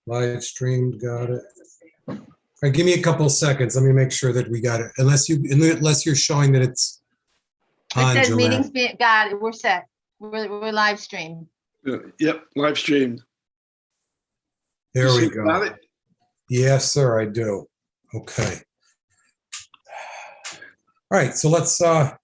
Live streamed, got it. All right, give me a couple seconds. Let me make sure that we got it. Unless you're showing that it's on, It says Joanne. meetings being, got it, we're set. We're live streamed. Yep, live streamed. There You we see go. about it? Yes, sir, I do. Okay. All right, so let's start.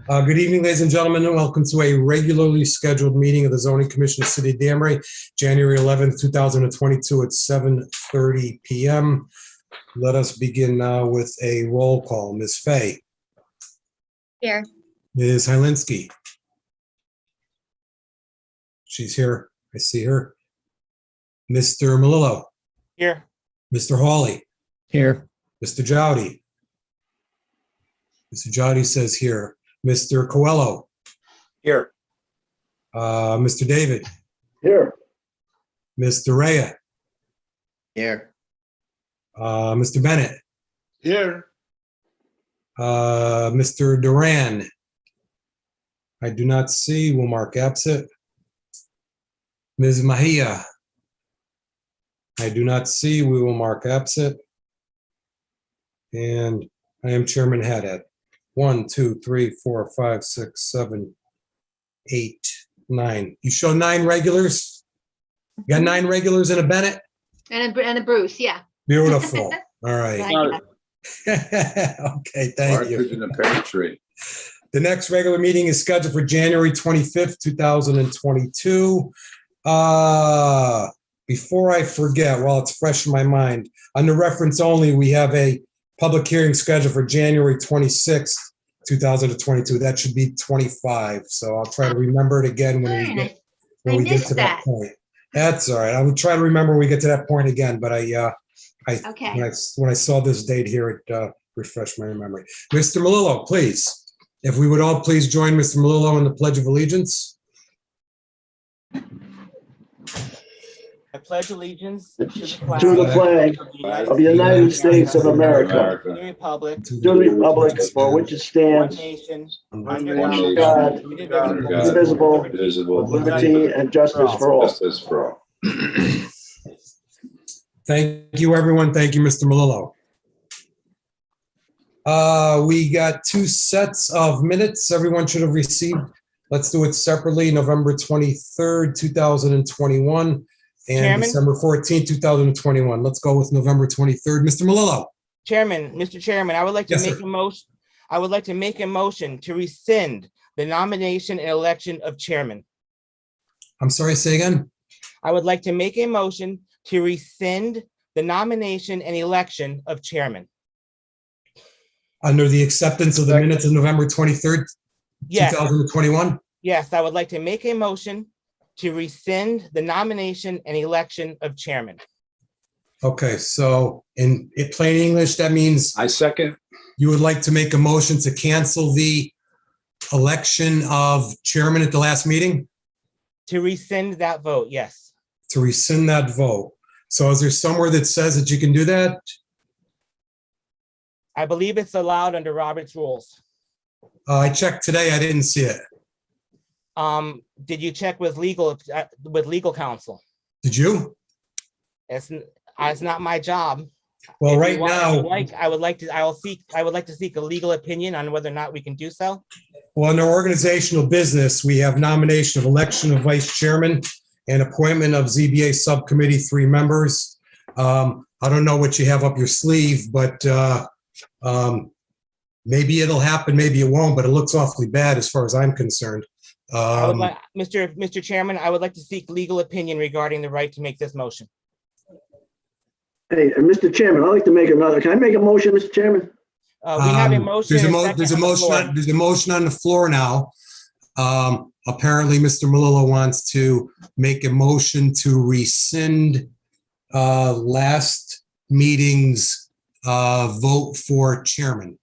Good evening, ladies and gentlemen, and welcome to a regularly scheduled meeting of the Zoning Commission of the City of Danbury, January 11th, 2022 at 7:30 p.m. Let us begin now with a roll call. Ms. Fay. Here. Ms. Hylinski. She's here. I see her. Mr. Melillo. Here. Mr. Hawley. Here. Mr. Jowdy. Mr. Jowdy says here. Mr. Coelho. Here. Mr. David. Here. Mr. Rhea. Here. Mr. Bennett. Here. Mr. Duran. I do not see. We'll mark absent. Ms. Mahia. I do not see. We will mark absent. And I am Chairman Haddad. 1, 2, 3, 4, 5, 6, 7, 8, 9. You show 9 regulars? You got 9 regulars and a Bennett? And a Bruce, yeah. Beautiful. All right. Like that. Okay, thank you. In the pantry. The next regular meeting is scheduled for January 25th, 2022. Before I forget, while it's fresh in my mind, under reference only, we have a public hearing scheduled for January 26th, 2022. That should be 25. So I'll try to remember it again when we get to that point. That's all right. I will try to remember when we get to that point again, but Okay. when I saw this date here, it refreshed my memory. Mr. Melillo, please. If we would all please join Mr. Melillo in the Pledge of Allegiance. I pledge allegiance To the flag of the United States of America, to the republic, to the republic for which it one stands, nation, Under under nation, God, indivisible, with liberty and justice for all. Justice for all. Thank you, everyone. Thank you, Mr. Melillo. We got 2 sets of minutes everyone should have received. Let's do it separately. November 23rd, 2021 and Chairman? December 14th, 2021. Let's go with November 23rd. Mr. Melillo. Mr. Chairman, I would like to Yes, make sir. a motion. I would like to make a motion to rescind the nomination and election of chairman. I'm sorry, say again. I would like to make a motion to rescind the nomination and election of chairman. Under the acceptance of the minutes of November 23rd, Yes, 2021. yes, I would like to make a motion to rescind the nomination and election of chairman. Okay, so in plain English, that means I second. you would like to make a motion to cancel the election of chairman at the last meeting, To rescind that vote, yes. to rescind that vote. So is there somewhere that says that you can do that? I believe it's allowed under Robert's rules. I checked today, I didn't see it. Did you check with legal counsel? Did you? It's not my job. Well, If right you want- now, I would like to seek a legal opinion on whether or not we can do so. well, in our organizational business, we have nomination of election of vice chairman and appointment of ZBA subcommittee 3 members. I don't know what you have up your sleeve, but maybe it'll happen, maybe it won't, but it looks awfully bad as far as I'm concerned. I would like, Mr. Chairman, I would like to seek legal opinion regarding the right to make this motion. Hey, Mr. Chairman, I'd like to make another, can I make a motion, Mr. Chairman? We have a motion. There's a and there's a second on the motion, floor. there's a motion on the floor now. Apparently, Mr. Melillo wants to make a motion to rescind last meeting's vote for chairman.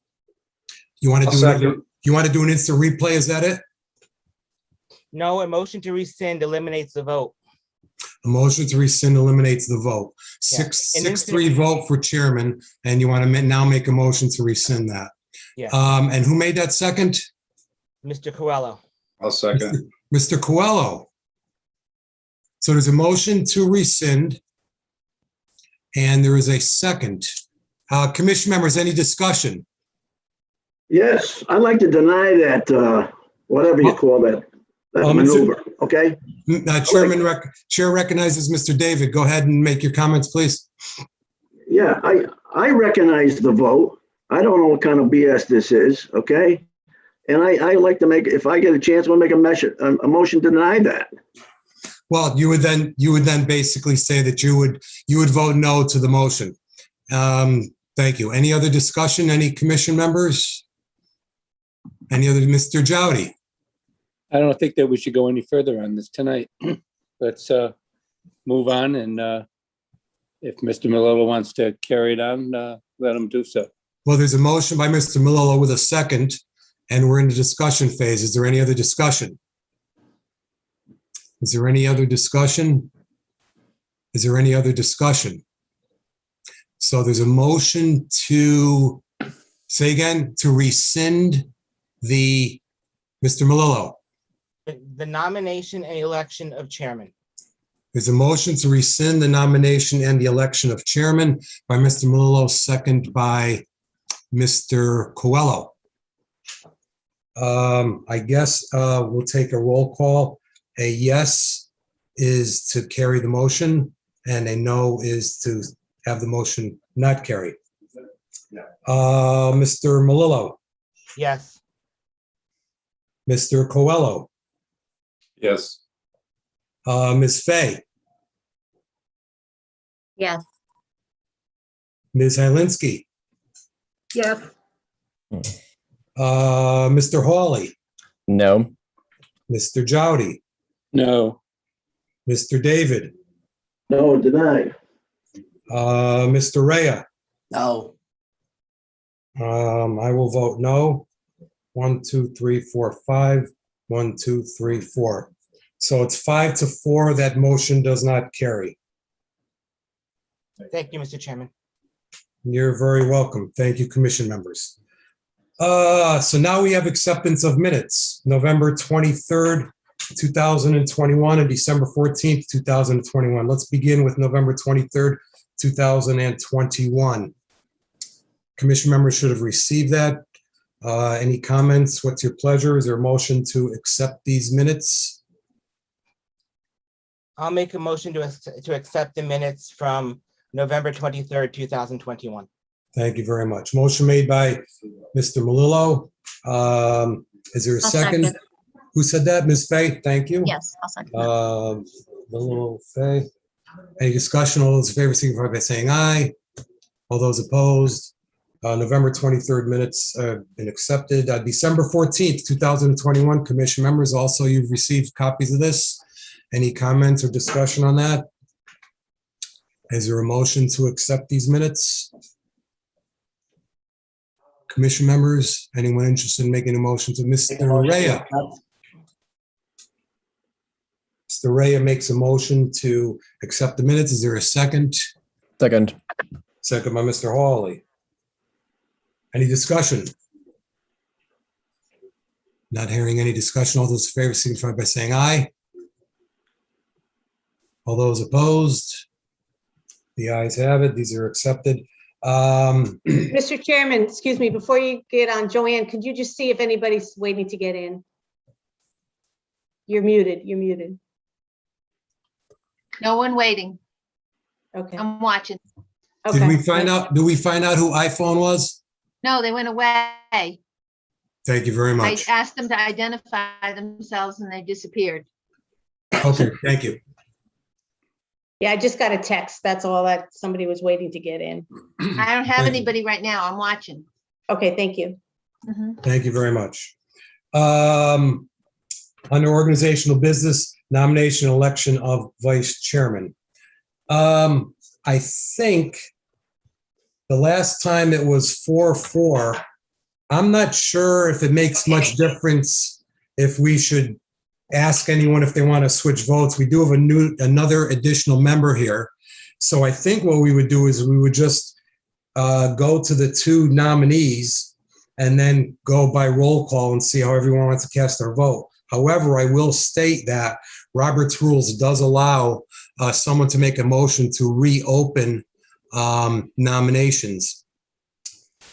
You want to I'll do second. you want to do an instant replay? Is that it? No, a motion to rescind eliminates the vote. A motion to rescind eliminates the vote. Yeah. 6-3 vote for chairman, and you want to now make a motion to rescind that. Yeah. And who made that second? Mr. Coelho. I'll second. Mr. Coelho. So there's a motion to rescind, and there is a second. Commission members, any discussion? Yes, I'd like to deny that, whatever you call that Mr. maneuver, okay? Chair recognizes Mr. David. Go ahead and make your comments, please. Yeah, I recognize the vote. I don't know what kind of BS this is, okay? And I like to make, if I get a chance, I'll make a motion to deny that. Well, you would then basically say that you would vote no to the motion. Thank you. Any other discussion? Any commission members? Any other, Mr. Jowdy? I don't think that we should go any further on this tonight. Let's move on, and if Mr. Malillo wants to carry it on, let him do so. Well, there's a motion by Mr. Malillo with a second, and we're in the discussion phase. Is there any other discussion? Is there any other discussion? Is there any other discussion? So there's a motion to, say again, to rescind the, Mr. Malillo. The nomination and election of chairman. There's a motion to rescind the nomination and the election of chairman by Mr. Malillo, second by Mr. Coelho. I guess we'll take a roll call. A yes is to carry the motion, and a no is to have the motion not carry. Mr. Malillo, Yes. Mr. Coelho, Yes. Ms. Fay, Yes. Ms. Hylinski, Yes. Mr. Hawley, No. Mr. Jowdy, No. Mr. David, No, deny. Mr. Rea. No. I will vote no. 1, 2, 3, 4, 5. 1, 2, 3, 4. So it's 5-4. That motion does not carry. Thank you, Mr. Chairman. You're very welcome. Thank you, commission members. So now we have acceptance of minutes, November 23rd, 2021 and December 14th, 2021. Let's begin with November 23rd, 2021. Commission members should have received that. Any comments? What's your pleasure? Is there a motion to accept these minutes? I'll make a motion to accept the minutes from November 23rd, 2021. Thank you very much. Motion made by Mr. Malillo. Is there a I'll second? second. Who said that? Ms. Fay? Thank you. Yes, I'll second that. Malillo, Fay. Any discussion? All those in favor signify by saying aye. All those opposed? November 23rd minutes have been accepted. December 14th, 2021, commission members, also you've received copies of this. Any comments or discussion on that? Is there a motion to accept these minutes? Commission members, anyone interested in making a motion to Mr. Rea? Mr. Rea makes a motion to accept the minutes. Is there a second? Second. Second by Mr. Hawley. Any discussion? Not hearing any discussion. All those in favor signify by saying aye. All those opposed? The ayes have it. These are accepted. Mr. Chairman, excuse me, before you get on, Joanne, could you just see if anybody's waiting to get in? You're muted, you're muted. No one waiting. Okay. I'm watching. Did Okay. we find out who iPhone was? No, they went away. Thank you very I much. asked them to identify themselves and they disappeared. Okay, thank you. Yeah, I just got a text. That's all, that somebody was waiting to get in. I don't have Thank you. anybody right now. I'm watching. Okay, thank you. Mhm. Thank you very much. Under organizational business, nomination and election of vice chairman. I think the last time it was 4-4. I'm not sure if it makes much difference if we should ask anyone if they want to switch votes. We do have another additional member here. So I think what we would do is we would just go to the two nominees and then go by roll call and see how everyone wants to cast their vote. However, I will state that Robert's Rules does allow someone to make a motion to reopen nominations.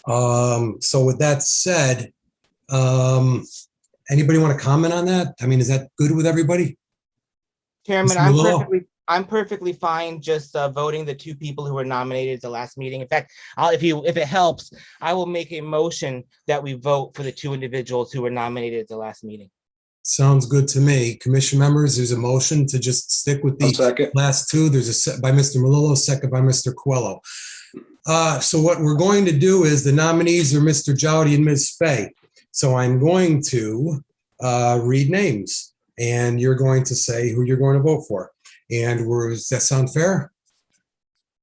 So with that said, anybody want to comment on that? I mean, is that good with everybody? Chairman, Mr. Malillo? I'm perfectly fine just voting the two people who were nominated at the last meeting. In fact, if it helps, I will make a motion that we vote for the two individuals who were nominated at the last meeting. Sounds good to me. Commission members, there's a motion to just stick with I'll the second. last two. There's a set by Mr. Malillo, second by Mr. Coelho. So what we're going to do is the nominees are Mr. Jowdy and Ms. Fay. So I'm going to read names and you're going to say who you're going to vote for. And does that sound fair?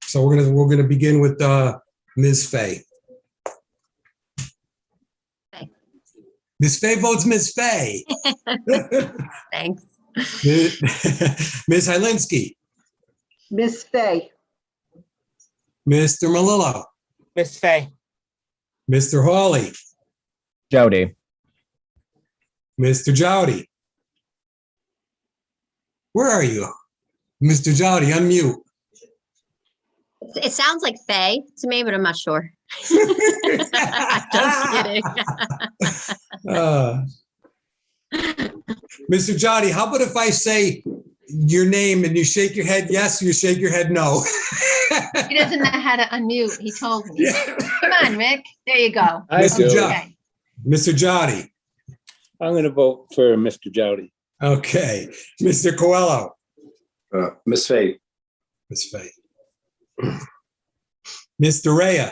So we're gonna begin with Ms. Fay. Fay. Ms. Fay votes Ms. Fay. Thanks. Ms. Hylinski. Miss Fay. Mr. Malillo. Miss Fay. Mr. Hawley. Jody. Mr. Jowdy. Where are you? Mr. Jowdy, unmute. It sounds like Faye to me, but I'm not sure. Just kidding. Mr. Jowdy, how about if I say your name and you shake your head yes or you shake your head no? He doesn't know how to unmute. He told me. Come on, Rick. There you go. I Mr. do. Jo- Okay. Mr. Jowdy. I'm going to vote for Mr. Jowdy. Okay. Mr. Coelho. Miss Fay. Ms. Fay. Mr. Rea.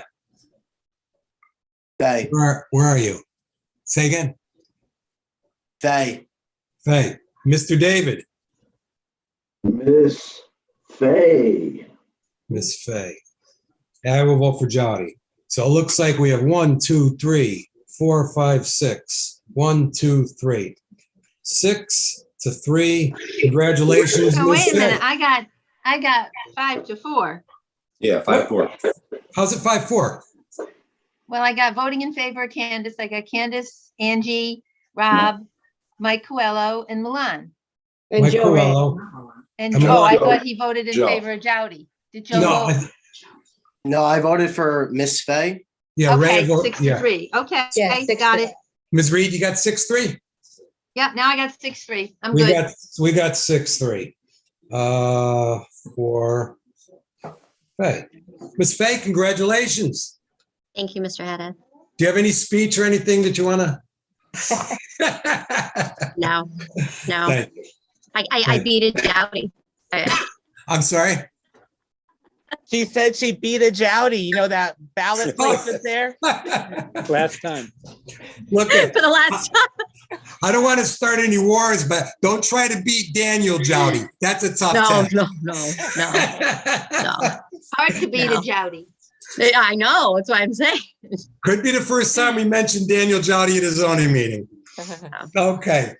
Fay. Where are you? Say again. Fay. Fay. Mr. David. Miss Fay. Ms. Fay. I will vote for Jowdy. So it looks like we have 1, 2, 3, 4, 5, 6. 1, 2, 3. 6 to 3. Congratulations, Oh, Ms. wait a minute. Fay. I got 5-4. Yeah, 5-4. How's it 5-4? Well, I got voting in favor of Candace. I got Candace, Angie, Rob, Mike Coelho, and Milan. And Mike Joanne. Coelho. And And Joe, I Milan. thought he voted in Joe. favor of Jowdy. Did Joe No, vote? No, I voted for Miss Fay. yeah, Ray Okay, vote, 6-3. Okay, Yeah, got 6-3. it. Ms. Reed, you got 6-3? Yeah, now I got 6-3. I'm We good. got 6-3. For Fay. Ms. Fay, congratulations. Thank you, Mr. Haddad. Do you have any speech or anything that you want to? No, no. I beat it, Jowdy. I'm sorry. She said she beat a Jowdy. You know that ballot placement there? Last time. Look, For the last time. I don't want to start any wars, but don't try to beat Daniel Jowdy. That's a tough No, test. no, no. Hard to beat No. a Jowdy. I know, that's what I'm saying. Could be the first time we mentioned Daniel Jowdy at a zoning meeting. Okay.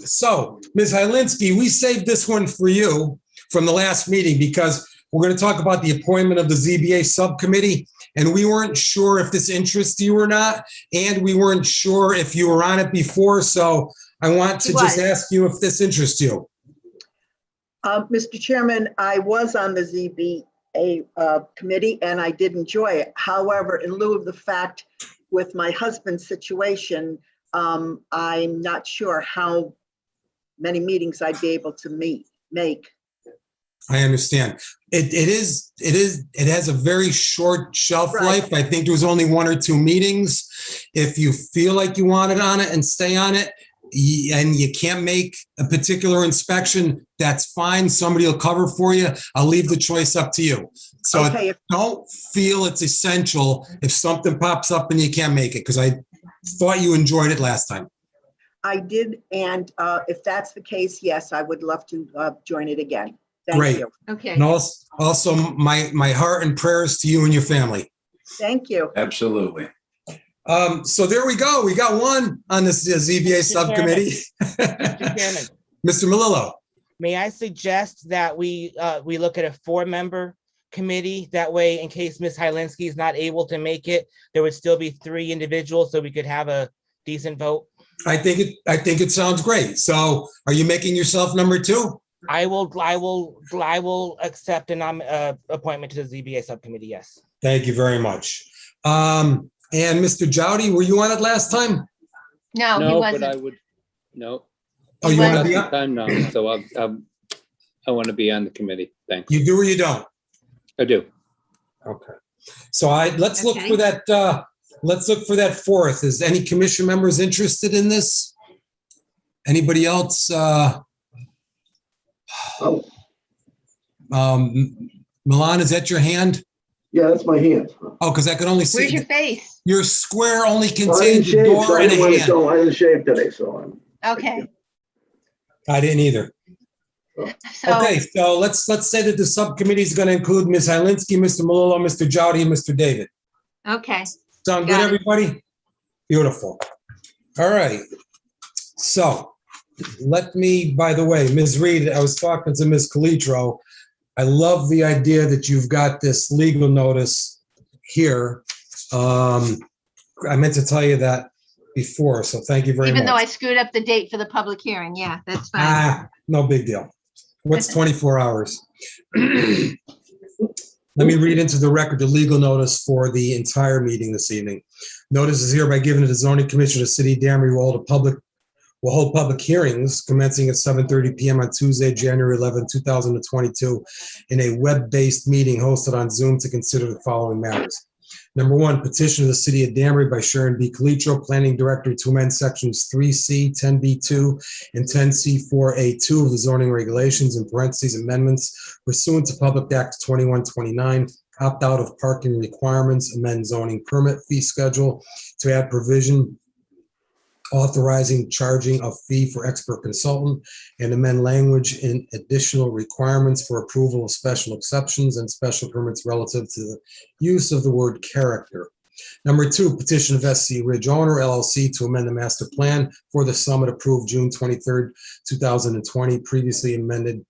So, Ms. Hylinski, we saved this one for you from the last meeting because we're going to talk about the appointment of the ZBA subcommittee, and we weren't sure if this interests you or not, and we weren't sure if you were on it before, so I want to He just was. ask you if this interests you. Mr. Chairman, I was on the ZBA committee and I did enjoy it. However, in lieu of the fact with my husband's situation, I'm not sure how many meetings I'd be able to make. I understand. It has a very short shelf Right. life. I think there was only 1 or 2 meetings. If you feel like you want it on it and stay on it, and you can't make a particular inspection, that's fine. Somebody will cover for you. I'll leave the choice up to you. So Okay, if- don't feel it's essential if something pops up and you can't make it, because I thought you enjoyed it last time. I did, and if that's the case, yes, I would love to join it again. Thank Great. you. Okay. And also my heart and prayers to you and your family. Thank you. Absolutely. So there we go. We got one on this ZBA Mr. subcommittee. Mr. Chairman, Mr. Malillo. may I suggest that we look at a 4-member committee? That way, in case Ms. Hylinski is not able to make it, there would still be 3 individuals, so we could have a decent vote. I think it sounds great. So are you making yourself number two? I will accept an appointment to the ZBA subcommittee, yes. Thank you very much. And Mr. Jowdy, were you on it last time? No, he No, but wasn't. I would, no. Oh, you want to Got be some on? time now, so I want to be on the committee. Thanks. You do or you don't? I do. Okay. So let's look Okay. for that, let's look for that fourth. Is any commission members interested in this? Anybody else? Oh, Milan, is that your hand? yeah, that's my hand. Oh, because I could only Where's see, your face? your square only Well, I didn't contains a shave, so door I and a didn't want to hand. show, I didn't shave today, so I'm. Okay, I didn't either. so, Okay, so let's say that the subcommittee is going to include Ms. Hylinski, Mr. Malolo, Mr. Jowdy, and Mr. David. okay. Sound good, Got it. everybody? Beautiful. All right. So let me, by the way, Ms. Reed, I was talking to Ms. Calitro. I love the idea that you've got this legal notice here. I meant to tell you that before, so thank you very much. Even though I screwed up the date for the public hearing, yeah, that's fine. No big deal. What's 24 hours? Let me read into the record the legal notice for the entire meeting this evening. Notice is hereby given to the zoning commission of the city of Danbury will hold public hearings commencing at 7:30 PM on Tuesday, January 11, 2022, in a web-based meeting hosted on Zoom to consider the following matters. Number one, petition of the city of Danbury by Sharon B. Calitro, Planning Director, to amend sections 3C, 10B2, and 10C4A2 of the zoning regulations, in parentheses, amendments pursuant to Public Act 2129, opt out of parking requirements, amend zoning permit fee schedule to add provision authorizing charging of fee for expert consultant, and amend language in additional requirements for approval of special exceptions and special permits relative to the use of the word character. Number two, petition of SC Ridge Owner LLC to amend the master plan for the summit approved June 23rd, 2020, previously amended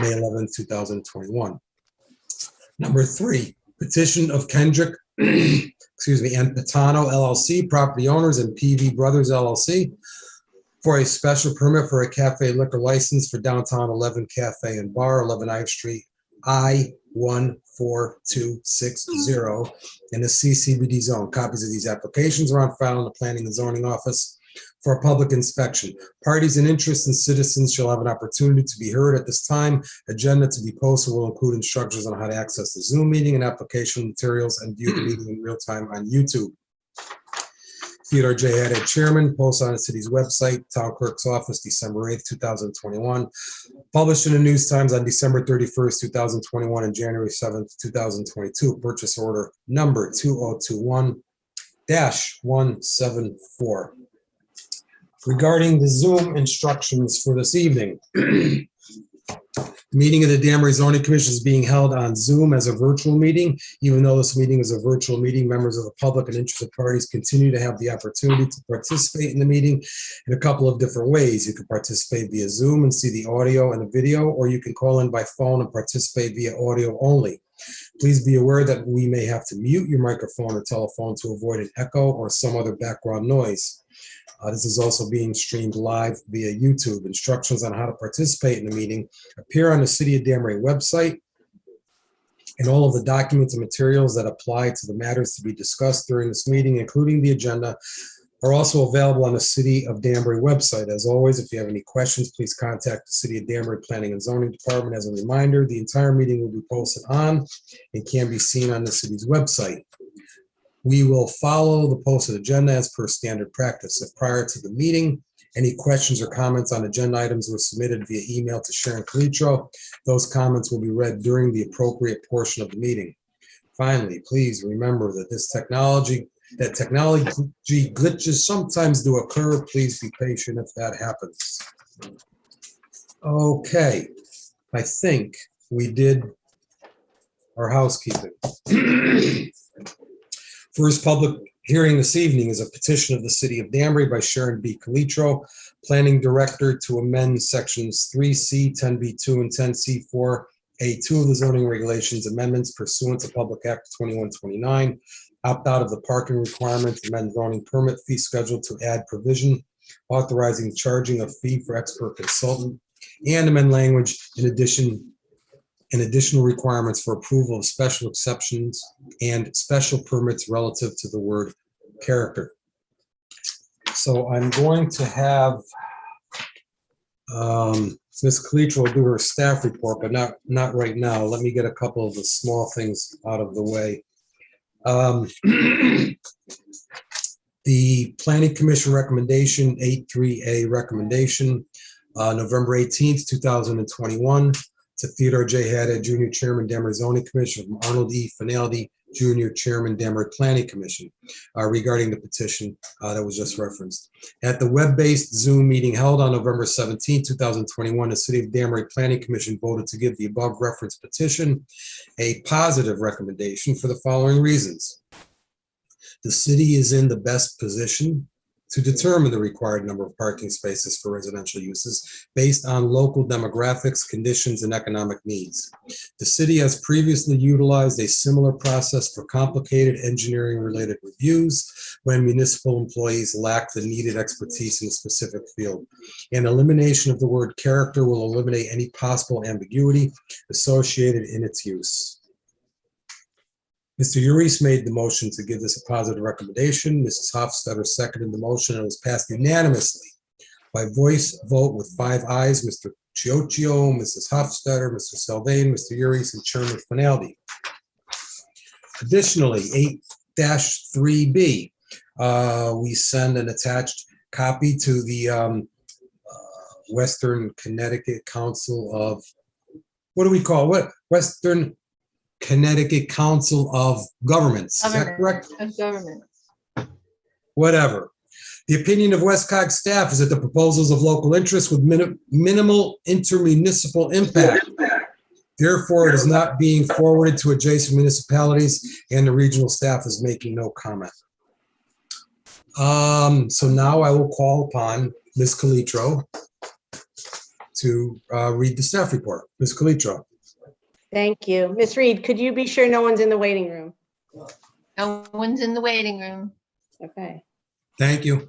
May 11th, 2021. Number three, petition of Kendrick and Patano LLC, property owners, and PV Brothers LLC for a special permit for a cafe liquor license for downtown 11 Cafe and Bar, 11 Ive Street, I-14260 in the CCBD zone. Copies of these applications are on file in the Planning and Zoning Office for public inspection. Parties and interests and citizens shall have an opportunity to be heard at this time. Agenda to be posted will include instructions on how to access the Zoom meeting and application materials and view the meeting in real time on YouTube. Theodore J. Haddad, Chairman, post on the city's website, Town Clerk's Office, December 8th, 2021. Published in the News Times on December 31st, 2021 and January 7th, 2022. Purchase order number 2021-174. Regarding the Zoom instructions for this evening. The meeting of the Danbury Zoning Commission is being held on Zoom as a virtual meeting. Even though this meeting is a virtual meeting, members of the public and interested parties continue to have the opportunity to participate in the meeting in a couple of different ways. You can participate via Zoom and see the audio and the video, or you can call in by phone and participate via audio only. Please be aware that we may have to mute your microphone or telephone to avoid an echo or some other background noise. This is also being streamed live via YouTube. Instructions on how to participate in the meeting appear on the City of Danbury website, and all of the documents and materials that apply to the matters to be discussed during this meeting, including the agenda, are also available on the City of Danbury website. As always, if you have any questions, please contact the City of Danbury Planning and Zoning Department. As a reminder, the entire meeting will be posted on and can be seen on the city's website. We will follow the posted agenda as per standard practice. If prior to the meeting, any questions or comments on agenda items were submitted via email to Sharon Calitro, those comments will be read during the appropriate portion of the meeting. Finally, please remember that technology glitches sometimes do occur. Please be patient if that happens. Okay, I think we did our housekeeping. First public hearing this evening is a petition of the City of Danbury by Sharon B. Calitro, Planning Director, to amend sections 3C, 10B2, and 10C4A2 of the zoning regulations, amendments pursuant to Public Act 2129, opt out of the parking requirements, amend zoning permit fee schedule to add provision authorizing charging a fee for expert consultant, and amend language in additional requirements for approval of special exceptions and special permits relative to the word character. So I'm going to have Ms. Calitro will do her staff report, but not right now. Let me get a couple of the small things out of the way. The Planning Commission recommendation, 8.3A recommendation, November 18th, 2021, to Theodore J. Haddad, Jr., Chairman, Danbury Zoning Commission, from Arnold E. Finaldi, Jr., Chairman, Danbury Planning Commission, regarding the petition that was just referenced. At the web-based Zoom meeting held on November 17, 2021, the City of Danbury Planning Commission voted to give the above referenced petition a positive recommendation for the following reasons. The city is in the best position to determine the required number of parking spaces for residential uses based on local demographics, conditions, and economic needs. The city has previously utilized a similar process for complicated engineering-related reviews when municipal employees lack the needed expertise in a specific field. An elimination of the word character will eliminate any possible ambiguity associated in its use. Mr. Uris made the motion to give this a positive recommendation. Mrs. Hofstadter seconded the motion and it was passed unanimously by voice vote with 5 ayes, Mr. Chiocchio, Mrs. Hofstadter, Mr. Saldane, Mr. Uris, and Chairman Finaldi. Additionally, 8-3B, we send an attached copy to the Western Connecticut Council of, what do we call it? Western Connecticut Council of Governments. Is that correct? Of government. Whatever. The opinion of Westcog staff is that the proposals of local interest with minimal intermunicipal impact. Therefore, it is not being forwarded to adjacent municipalities, and the regional staff is making no comment. So now I will call upon Ms. Calitro to read the staff report. Ms. Calitro. Thank you. Ms. Reed, could you be sure no one's in the waiting room? No one's in the waiting room. Okay. Thank you.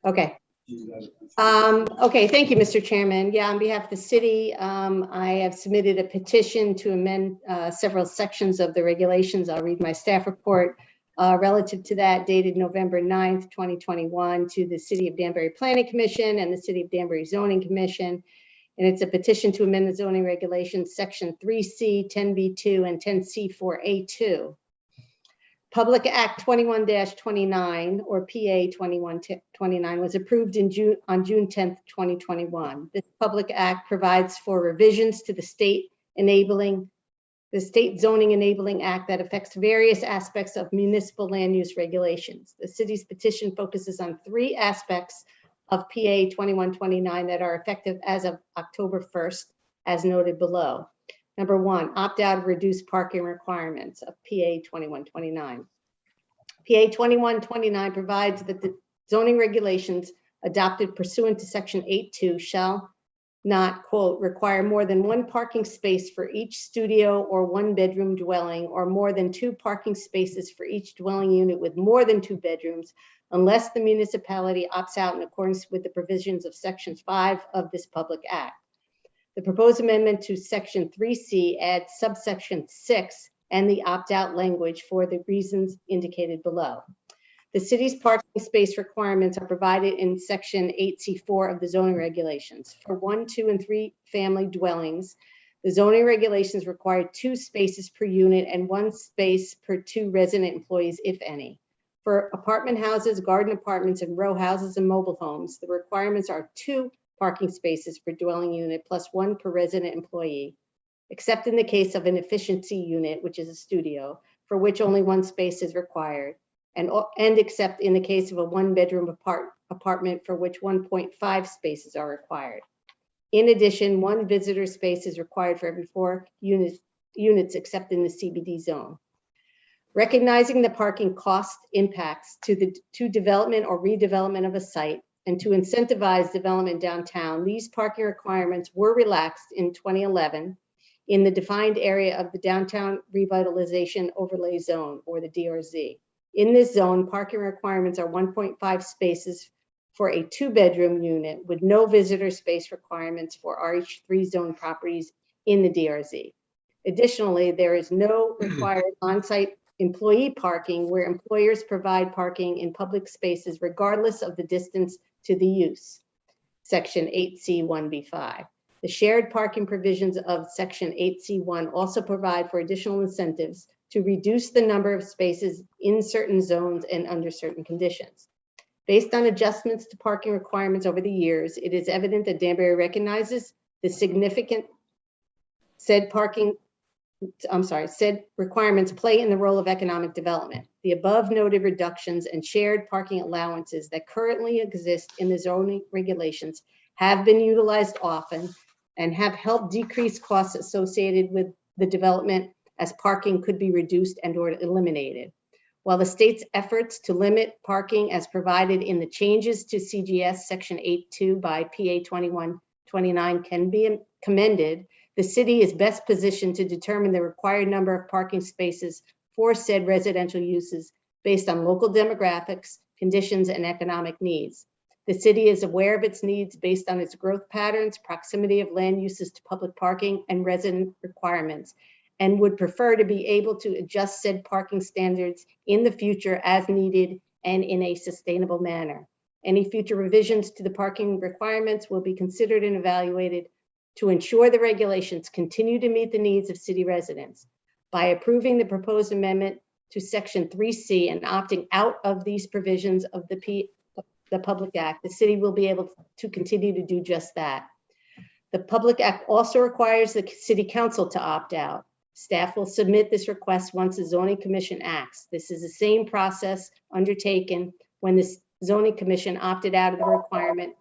Okay. Okay, thank you, Mr. Chairman. Yeah, on behalf of the city, I have submitted a petition to amend several sections of the regulations. I'll read my staff report relative to that, dated November 9th, 2021, to the City of Danbury Planning Commission and the City of Danbury Zoning Commission. And it's a petition to amend the zoning regulations, section 3C, 10B2, and 10C4A2. Public Act 21-29, or PA 2129, was approved on June 10th, 2021. This Public Act provides for revisions to the state zoning enabling act that affects various aspects of municipal land use regulations. The city's petition focuses on 3 aspects of PA 2129 that are effective as of October 1st, as noted below. Number 1, opt out of reduced parking requirements of PA 2129. PA 2129 provides that the zoning regulations adopted pursuant to section 8.2 shall not, quote, require more than 1 parking space for each studio or 1-bedroom dwelling, or more than 2 parking spaces for each dwelling unit with more than 2 bedrooms, unless the municipality opts out in accordance with the provisions of section 5 of this Public Act. The proposed amendment to section 3C adds subsection 6 and the opt-out language for the reasons indicated below. The city's parking space requirements are provided in section 8C4 of the zoning regulations. For 1, 2, and 3 family dwellings, the zoning regulations require 2 spaces per unit and 1 space per 2 resident employees, if any. For apartment houses, garden apartments, and row houses and mobile homes, the requirements are 2 parking spaces per dwelling unit plus 1 per resident employee, except in the case of an efficiency unit, which is a studio, for which only 1 space is required, and except in the case of a 1-bedroom apartment for which 1.5 spaces are required. In addition, 1 visitor space is required for every 4 units except in the CBD zone. Recognizing the parking cost impacts to development or redevelopment of a site and to incentivize development downtown, these parking requirements were relaxed in 2011 in the defined area of the Downtown Revitalization Overlay Zone, or the DRZ. In this zone, parking requirements are 1.5 spaces for a 2-bedroom unit with no visitor space requirements for RH3 zone properties in the DRZ. Additionally, there is no required on-site employee parking where employers provide parking in public spaces regardless of the distance to the use. Section 8C1B5. The shared parking provisions of Section 8C1 also provide for additional incentives to reduce the number of spaces in certain zones and under certain conditions. Based on adjustments to parking requirements over the years, it is evident that Danbury recognizes the significant said requirements play in the role of economic development. The above noted reductions and shared parking allowances that currently exist in the zoning regulations have been utilized often and have helped decrease costs associated with the development, as parking could be reduced and or eliminated. While the state's efforts to limit parking as provided in the changes to CGS Section 8.2 by PA 2129 can be commended, the city is best positioned to determine the required number of parking spaces for said residential uses based on local demographics, conditions, and economic needs. The city is aware of its needs based on its growth patterns, proximity of land uses to public parking, and resident requirements, and would prefer to be able to adjust said parking standards in the future as needed and in a sustainable manner. Any future revisions to the parking requirements will be considered and evaluated to ensure the regulations continue to meet the needs of city residents. By approving the proposed amendment to Section 3C and opting out of these provisions of the Public Act, the city will be able to continue to do just that. The Public Act also requires the City Council to opt out. Staff will submit this request once the Zoning Commission acts. This is the same process undertaken when the Zoning Commission opted out of the requirement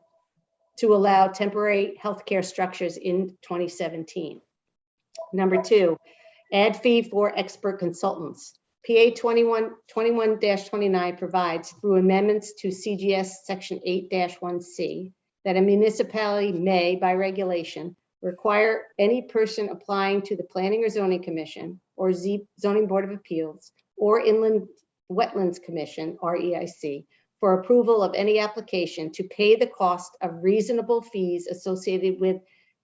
to allow temporary healthcare structures in 2017. Number 2, add fee for expert consultants. PA 21-29 provides through amendments to CGS Section 8-1C that a municipality may, by regulation, require any person applying to the Planning or Zoning Commission or Zoning Board of Appeals or Inland Wetlands Commission, REIC, for approval of any application to pay the cost of reasonable fees associated with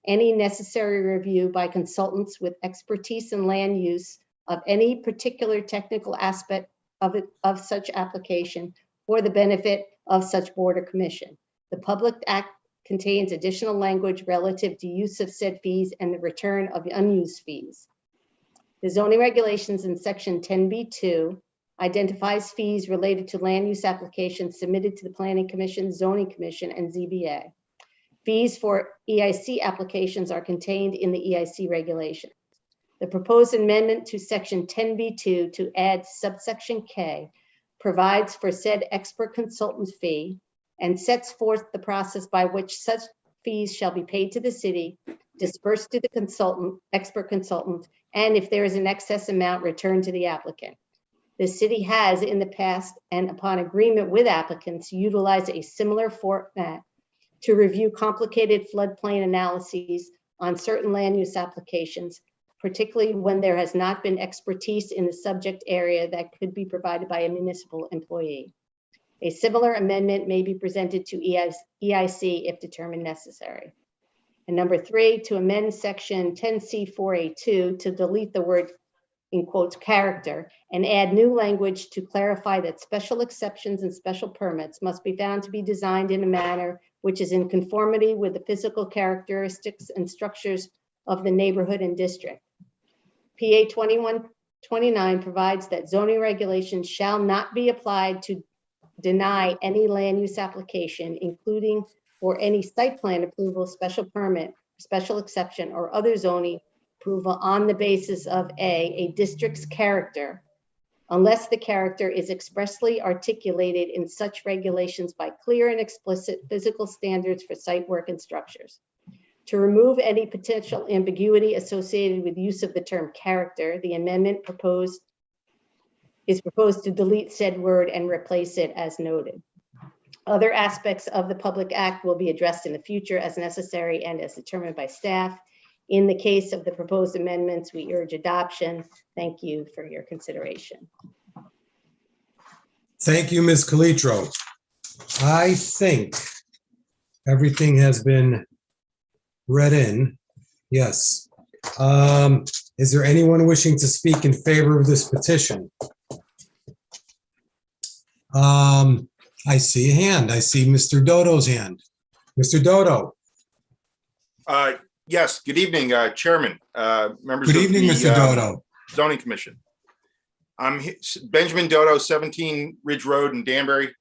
any necessary review by consultants with expertise in land use of any particular technical aspect of such application for the benefit of such board or commission. The Public Act contains additional language relative to use of said fees and the return of unused fees. The zoning regulations in Section 10B2 identifies fees related to land use applications submitted to the Planning Commission, Zoning Commission, and ZBA. Fees for EIC applications are contained in the EIC regulations. The proposed amendment to Section 10B2 to add subsection K provides for said expert consultant fee and sets forth the process by which such fees shall be paid to the city, dispersed to the expert consultant, and if there is an excess amount, returned to the applicant. The city has in the past, and upon agreement with applicants, utilized a similar format to review complicated floodplain analyses on certain land use applications, particularly when there has not been expertise in the subject area that could be provided by a municipal employee. A similar amendment may be presented to EIC if determined necessary. And number 3, to amend Section 10C4A2 to delete the word, in quotes, character, and add new language to clarify that special exceptions and special permits must be found to be designed in a manner which is in conformity with the physical characteristics and structures of the neighborhood and district. PA 2129 provides that zoning regulations shall not be applied to deny any land use application, including for any site plan approval, special permit, special exception, or other zoning approval on the basis of a district's character, unless the character is expressly articulated in such regulations by clear and explicit physical standards for site work and structures. To remove any potential ambiguity associated with use of the term character, the amendment is proposed to delete said word and replace it as noted. Other aspects of the Public Act will be addressed in the future as necessary and as determined by staff. In the case of the proposed amendments, we urge adoption. Thank you for your consideration. Thank you, Ms. Calitro. I think everything has been read in. Yes. Is there anyone wishing to speak in favor of this petition? I see a hand. I see Mr. Dodo's hand. Mr. Dodo. Yes, good evening, Chairman, members Good of evening, the Mr. Dodo. Zoning Commission. I'm Benjamin Dodo, 17 Ridge Road in Danbury,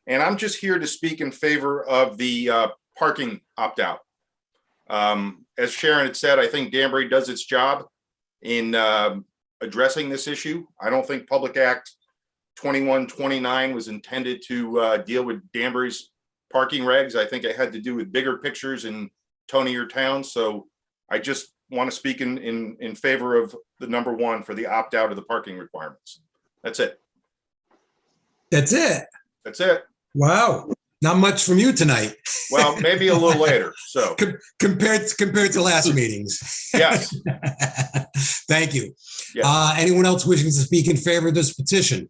and I'm just here to speak in favor of the parking opt-out. As Sharon had said, I think Danbury does its job in addressing this issue. I don't think Public Act 2129 was intended to deal with Danbury's parking regs. I think it had to do with bigger pictures in Tonier Town. So I just want to speak in favor of the number one for the opt-out of the parking requirements. That's it. That's it. That's it. Wow. Not much from you tonight. Well, maybe a little later. So compared to last meetings. Yes. Thank you. Yes. Anyone else wishing to speak in favor of this petition?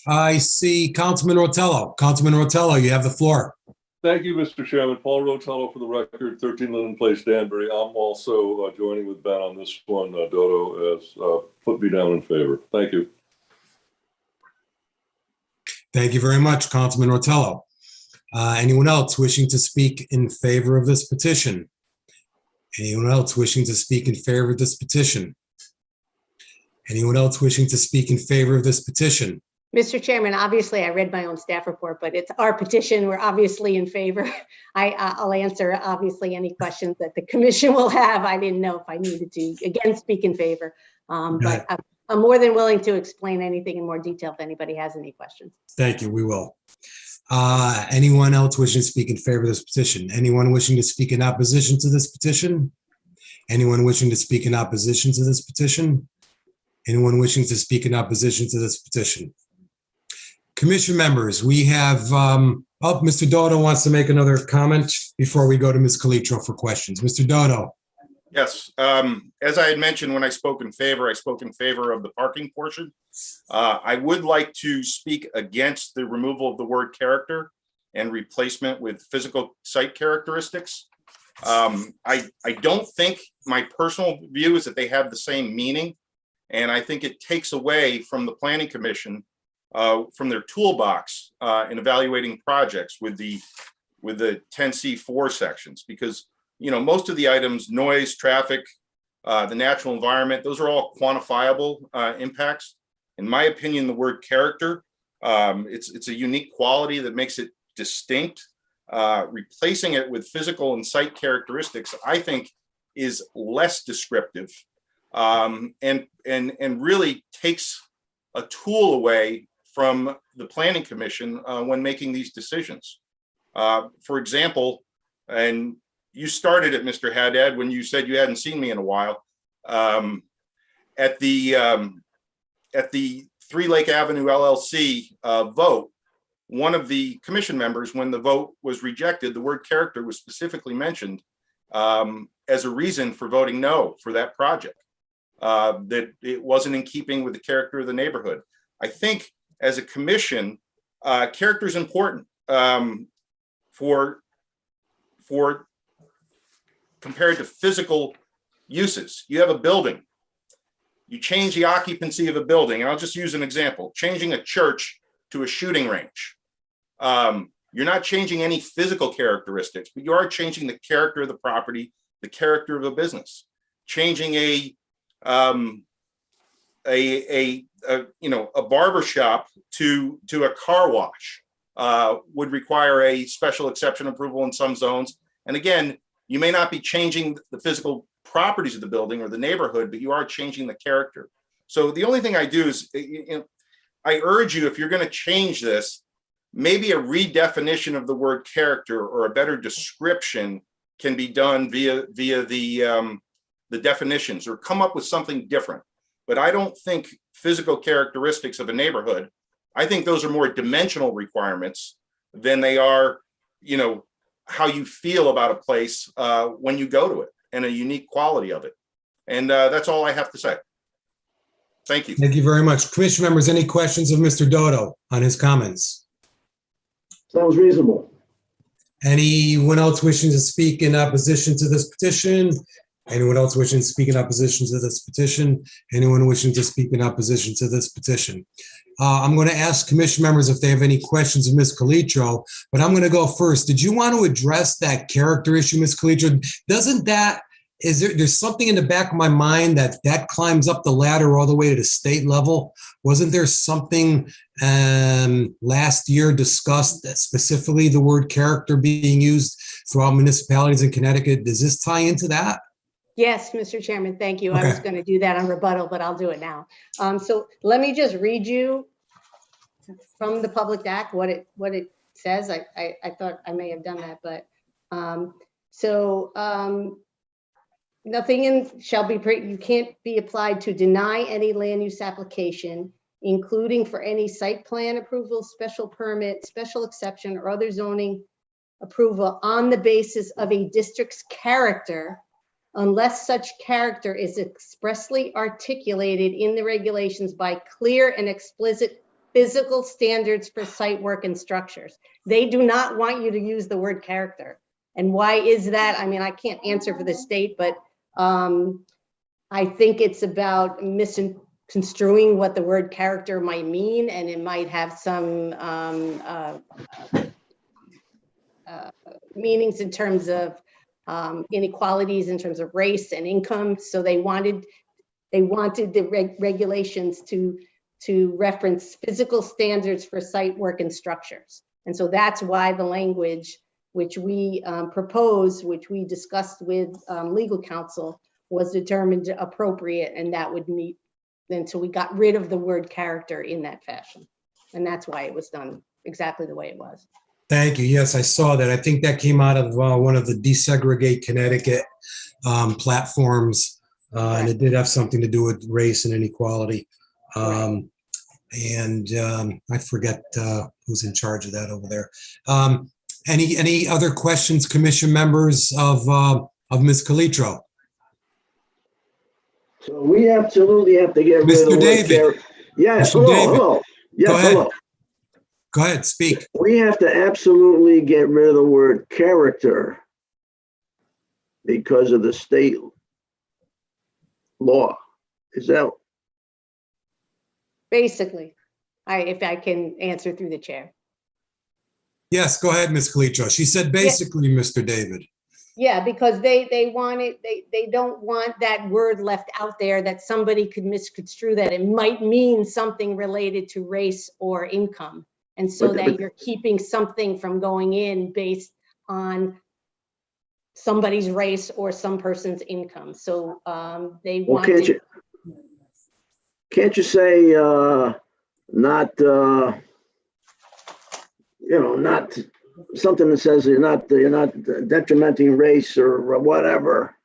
I see Councilman Rotello. Councilman Rotello, you have the floor. Thank you, Mr. Chairman. Paul Rotello for the record, 13 Linden Place, Danbury. I'm also joining with Ben on this one. Dodo has put me down in favor. Thank you. Thank you very much, Councilman Rotello. Anyone else wishing to speak in favor of this petition? Anyone else wishing to speak in favor of this petition? Anyone else wishing to speak in favor of this petition? Mr. Chairman, obviously, I read my own staff report, but it's our petition. We're obviously in favor. I'll answer, obviously, any questions that the commission will have. I didn't know if I needed to, again, speak in favor. But I'm more than willing to explain anything in more detail if anybody has any questions. Thank you. We will. Anyone else wishing to speak in favor of this petition? Anyone wishing to speak in opposition to this petition? Anyone wishing to speak in opposition to this petition? Anyone wishing to speak in opposition to this petition? Commission members, we have, Mr. Dodo wants to make another comment before we go to Ms. Calitro for questions. Mr. Dodo. Yes. As I had mentioned, when I spoke in favor of the parking portion. I would like to speak against the removal of the word character and replacement with physical site characteristics. I don't think, my personal view is that they have the same meaning. And I think it takes away from the Planning Commission from their toolbox in evaluating projects with the 10C4 sections, because most of the items, noise, traffic, the natural environment, those are all quantifiable impacts. In my opinion, the word character, it's a unique quality that makes it distinct. Replacing it with physical and site characteristics, I think, is less descriptive and really takes a tool away from the Planning Commission when making these decisions. For example, and you started it, Mr. Haddad, when you said you hadn't seen me in a while. At the 3 Lake Avenue LLC vote, one of the commission members, when the vote was rejected, the word character was specifically mentioned as a reason for voting no for that project, that it wasn't in keeping with the character of the neighborhood. I think as a commission, character is important for compared to physical uses. You have a building, you change the occupancy of a building, and I'll just use an example, changing a church to a shooting range. You're not changing any physical characteristics, but you are changing the character of the property, the character of a business. Changing a barber shop to a car wash would require a special exception approval in some zones. And again, you may not be changing the physical properties of the building or the neighborhood, but you are changing the character. So the only thing I do is, I urge you, if you're going to change this, maybe a redefinition of the word character or a better description can be done via the definitions, or come up with something different. But I don't think physical characteristics of a neighborhood, I think those are more dimensional requirements than they are, how you feel about a place when you go to it, and a unique quality of it. And that's all I have to say. Thank you. Thank you very much. Commission members, any questions of Mr. Dodo on his comments? Sounds reasonable. Anyone else wishing to speak in opposition to this petition? Anyone else wishing to speak in opposition to this petition? Anyone wishing to speak in opposition to this petition? I'm going to ask commission members if they have any questions of Ms. Calitro, but I'm going to go first. Did you want to address that character issue, Ms. Calitro? There's something in the back of my mind that climbs up the ladder all the way to the state level? Wasn't there something last year discussed that specifically the word character being used throughout municipalities in Connecticut? Does this tie into that? Yes, Mr. Chairman, thank you. I Okay. was going to do that on rebuttal, but I'll do it now. So let me just read you from the Public Act what it says. I thought I may have done that, but nothing you can't be applied to deny any land use application, including for any site plan approval, special permit, special exception, or other zoning approval on the basis of a district's character, unless such character is expressly articulated in the regulations by clear and explicit physical standards for site work and structures. They do not want you to use the word character. And why is that? I mean, I can't answer for the state, but I think it's about misconstruing what the word character might mean, and it might have some meanings in terms of inequalities in terms of race and income. So they wanted the regulations to reference physical standards for site work and structures. And so that's why the language which we proposed, which we discussed with legal counsel, was determined appropriate, and that would meet. And so we got rid of the word character in that fashion. And that's why it was done exactly the way it was. Thank you. Yes, I saw that. I think that came out of one of the Desegregate Connecticut platforms, and it did have something to do with race and inequality. And I forget who's in charge of that over there. Any other questions, commission members of Ms. Calitro? So we absolutely have to get rid of Mr. the word David. character. Yes, Mr. David. hello. Yes, Go ahead. hello. Go ahead, speak. We have to absolutely get rid of the word character because of the state law. Is that? Basically, if I can answer through the chair. Yes, go ahead, Ms. Calitro. She said basically, Mr. David. Yeah, because they want it, they don't want that word left out there that somebody could misconstrue that it might mean something related to race or income. And so that you're keeping something from going in based on somebody's race or some person's income. So they want. Can't you say not something that says you're not detrimenting race or whatever?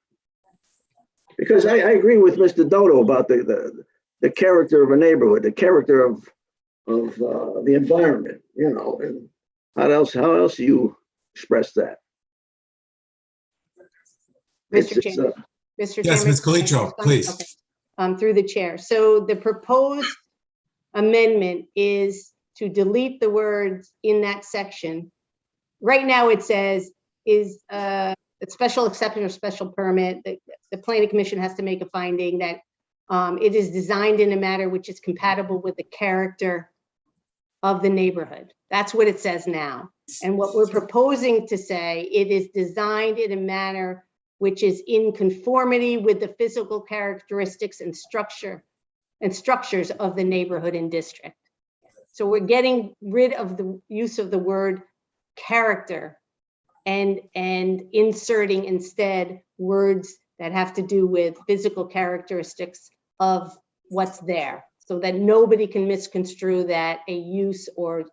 Because I agree with Mr. Dodo about the character of a neighborhood, the character of the environment, and how else do you express that? Mr. Chairman. Mr. Yes, Chairman, Ms. Calitro, please. Okay. Through the chair. So the proposed amendment is to delete the words in that section. Right now it says is a special exception or special permit. The planning commission has to make a finding that it is designed in a manner which is compatible with the character of the neighborhood. That's what it says now. And what we're proposing to say, it is designed in a manner which is in conformity with the physical characteristics and structures of the neighborhood and district. So we're getting rid of the use of the word character and inserting instead words that have to do with physical characteristics of what's there, so that nobody can misconstrue that a use or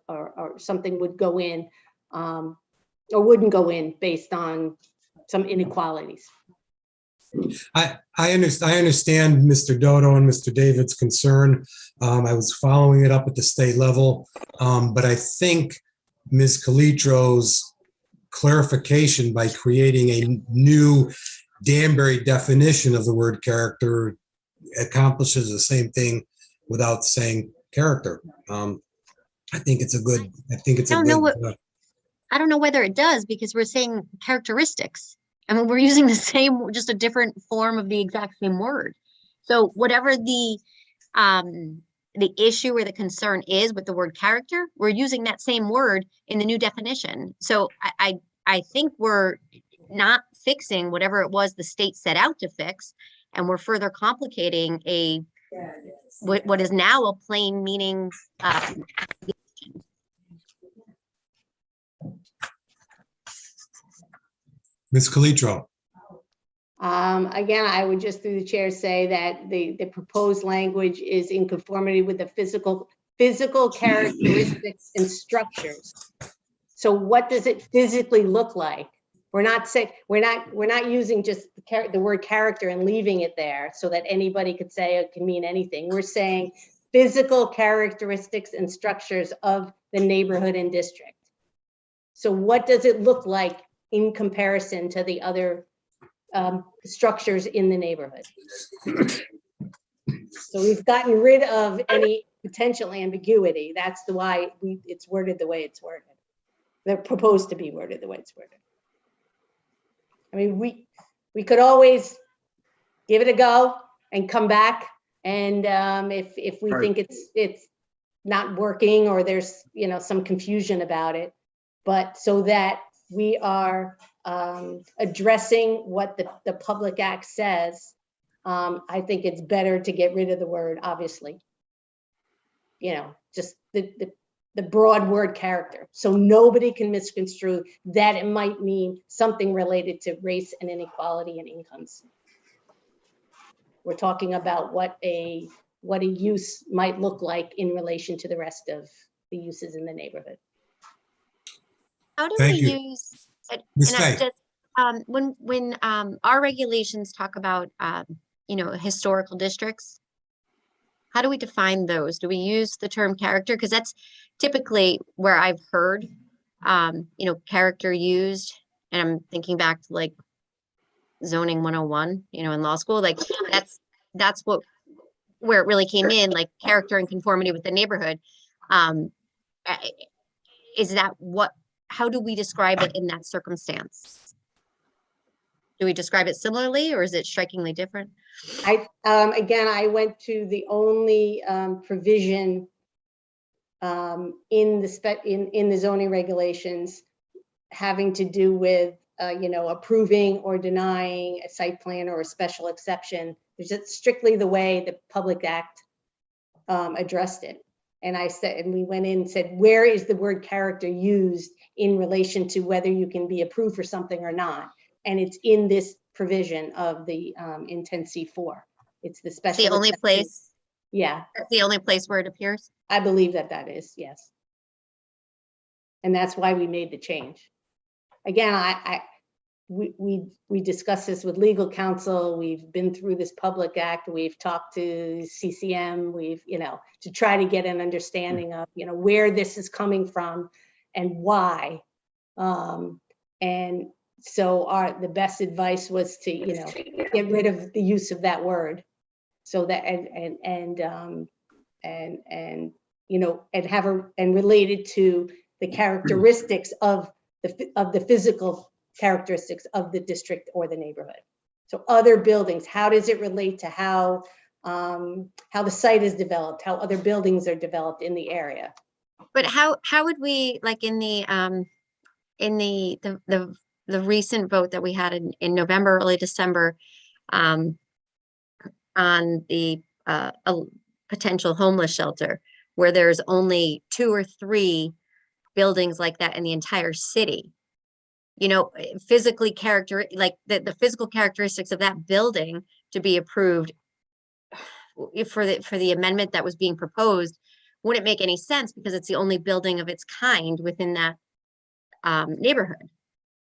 something would go in or wouldn't go in based on some inequalities. I understand Mr. Dodo and Mr. David's concern. I was following it up at the state level, but I think Ms. Calitro's clarification by creating a new Danbury definition of the word character accomplishes the same thing without saying character. I think it's a good. I don't know whether it does because we're saying characteristics. I mean, we're using the same, just a different form of the exact same word. So whatever the issue or the concern is with the word character, we're using that same word in the new definition. So I think we're not fixing whatever it was the state set out to fix, and we're further complicating what is now a plain meaning. Ms. Calitro. Again, I would just through the chair say that the proposed language is in conformity with the physical characteristics and structures. So what does it physically look like? We're not using just the word character and leaving it there so that anybody could say it can mean anything. We're saying physical characteristics and structures of the neighborhood and district. So what does it look like in comparison to the other structures in the neighborhood? So we've gotten rid of any potential ambiguity. That's why it's worded the way it's worded. They're proposed to be worded the way it's worded. I mean, we could always give it a go and come back, and if we think it's not working or there's some confusion about it, but so that we are addressing what the Public Act says, I think it's better to get rid of the word, obviously. Just the broad word character. So nobody can misconstrue that it might mean something related to race and inequality and incomes. We're talking about what a use might look like in relation to the rest of the uses in the neighborhood. How do Thank we you. use it? Ms. And I Fay. just, when our regulations talk about historical districts, how do we define those? Do we use the term character? Because that's typically where I've heard character used, and I'm thinking back to like zoning 101, in law school, like that's where it really came in, like character and conformity with the neighborhood. Is that how do we describe it in that circumstance? Do we describe it similarly, or is it strikingly different? Again, I went to the only provision in the zoning regulations having to do with approving or denying a site plan or a special exception. It's strictly the way the Public Act addressed it. And we went in and said, where is the word character used in relation to whether you can be approved for something or not? And it's in this provision of the intent C4. It's the special. The only place. Yeah. That's the only place where it appears. I believe that is, yes. And that's why we made the change. Again, we discussed this with legal counsel. We've been through this Public Act. We've talked to CCM. We've, to try to get an understanding of, where this is coming from and why. And so the best advice was to, get rid of the use of that word, so that and related to the characteristics of the physical characteristics of the district or the neighborhood. So other buildings, how does it relate to how the site is developed, how other buildings are developed in the area? But how would we, like in the recent vote that we had in November, early December, on the a potential homeless shelter, where there's only 2 or 3 buildings like that in the entire city, physically the physical characteristics of that building to be approved for the amendment that was being proposed wouldn't make any sense, because it's the only building of its kind within that neighborhood,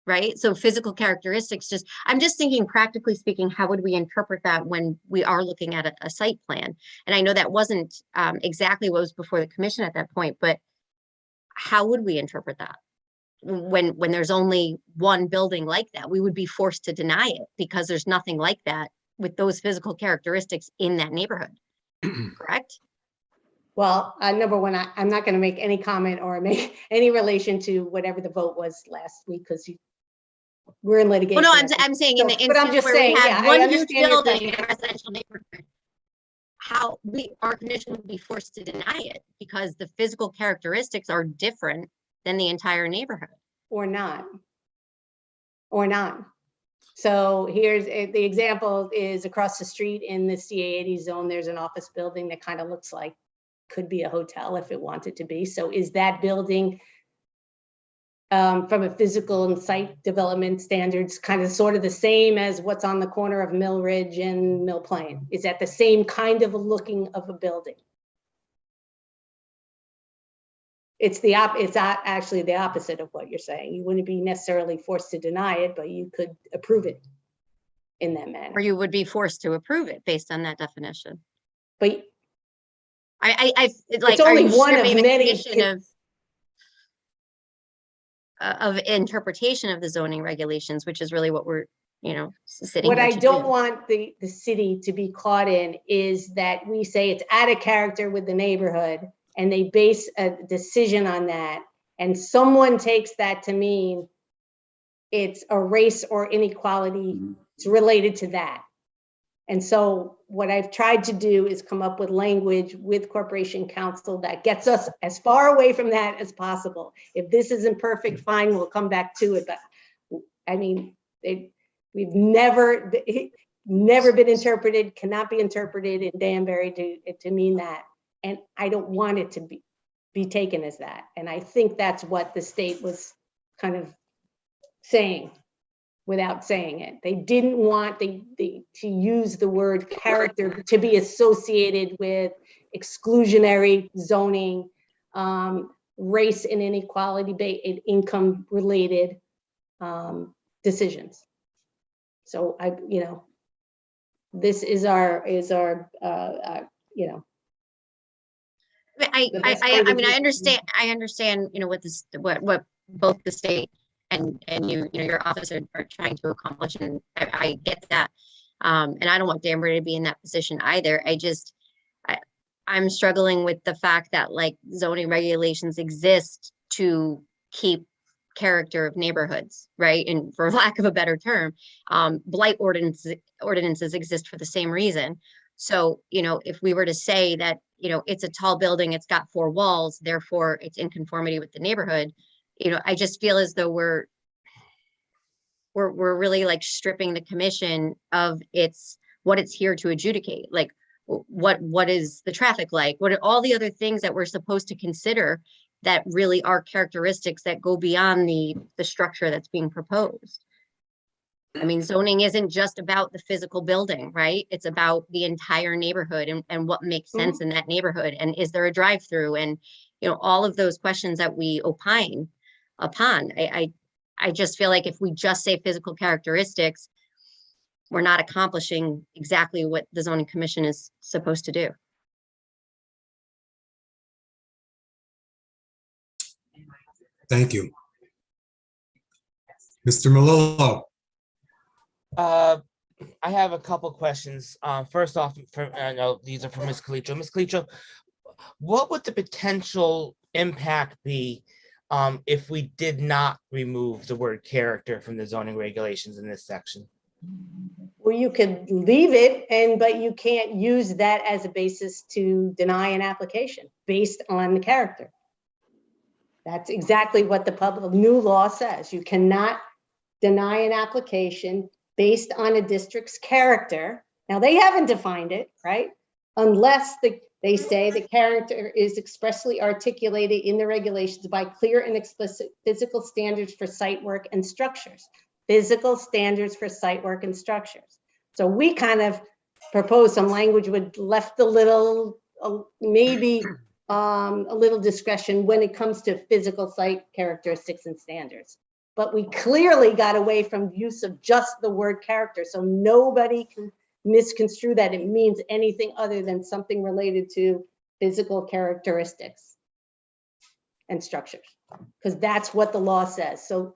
right? So physical characteristics, I'm just thinking, practically speaking, how would we interpret that when we are looking at a site plan? And I know that wasn't exactly what was before the commission at that point, but how would we interpret that when there's only one building like that? We would be forced to deny it because there's nothing like that with those physical characteristics in that neighborhood, correct? Well, number one, I'm not going to make any comment or make any relation to whatever the vote was last week because we're in litigation. Well, no, at this I'm saying in the So, but I'm instance just where saying, we yeah, had I one huge understand your building question. in a residential neighborhood, how our commission would be forced to deny it because the physical characteristics are different than the entire neighborhood. Or not. Or not. So here's the example is across the street in the CA80 zone, there's an office building that kind of looks like could be a hotel if it wanted to be. So is that building from a physical and site development standards kind of sort of the same as what's on the corner of Mill Ridge and Mill Plain? Is that the same kind of looking of a building? It's actually the opposite of what you're saying. You wouldn't be necessarily forced to deny it, but you could approve it in that manner. Or you would be forced to approve it based on that definition. But it's like, only are you one of stripping the many commission of interpretation of the zoning regulations, which is really what we're, sitting what here I to don't do. want the city to be caught in is that we say it's out of character with the neighborhood and they base a decision on that. And someone takes that to mean it's a race or inequality. It's related to that. And so what I've tried to do is come up with language with Corporation Counsel that gets us as far away from that as possible. If this isn't perfect, fine, we'll come back to it. But I mean, we've never been interpreted, cannot be interpreted in Danbury to mean that. And I don't want it to be taken as that. And I think that's what the state was kind of saying without saying it. They didn't want to use the word character to be associated with exclusionary zoning, race and inequality, income related decisions. So this is our I understand, what both the state and your office are trying to accomplish, and I get that. And I don't want Danbury to be in that position either. I'm struggling with the fact that like zoning regulations exist to keep character of neighborhoods, right? And for lack of a better term, blight ordinances exist for the same reason. So, if we were to say that, it's a tall building, it's got 4 walls, therefore it's in conformity with the neighborhood, I just feel as though we're really like stripping the commission of what it's here to adjudicate. Like what is the traffic like? What are all the other things that we're supposed to consider that really are characteristics that go beyond the structure that's being proposed? I mean, zoning isn't just about the physical building, right? It's about the entire neighborhood and what makes sense in that neighborhood. And is there a drive-through? And, all of those questions that we opine upon. I just feel like if we just say physical characteristics, we're not accomplishing exactly what the zoning commission is supposed to do. Thank you. Mr. Melillo. I have a couple questions. First off, these are from Ms. Calitro. Ms. Calitro, what would the potential impact be if we did not remove the word character from the zoning regulations in this section? Well, you could leave it, but you can't use that as a basis to deny an application based on the character. That's exactly what the new law says. You cannot deny an application based on a district's character. Now, they haven't defined it, right? Unless they say the character is expressly articulated in the regulations by clear and explicit physical standards for site work and structures. Physical standards for site work and structures. So we kind of proposed some language with left a little, maybe a little discretion when it comes to physical site characteristics and standards. But we clearly got away from use of just the word character. So nobody can misconstrue that it means anything other than something related to physical characteristics and structures, because that's what the law says. So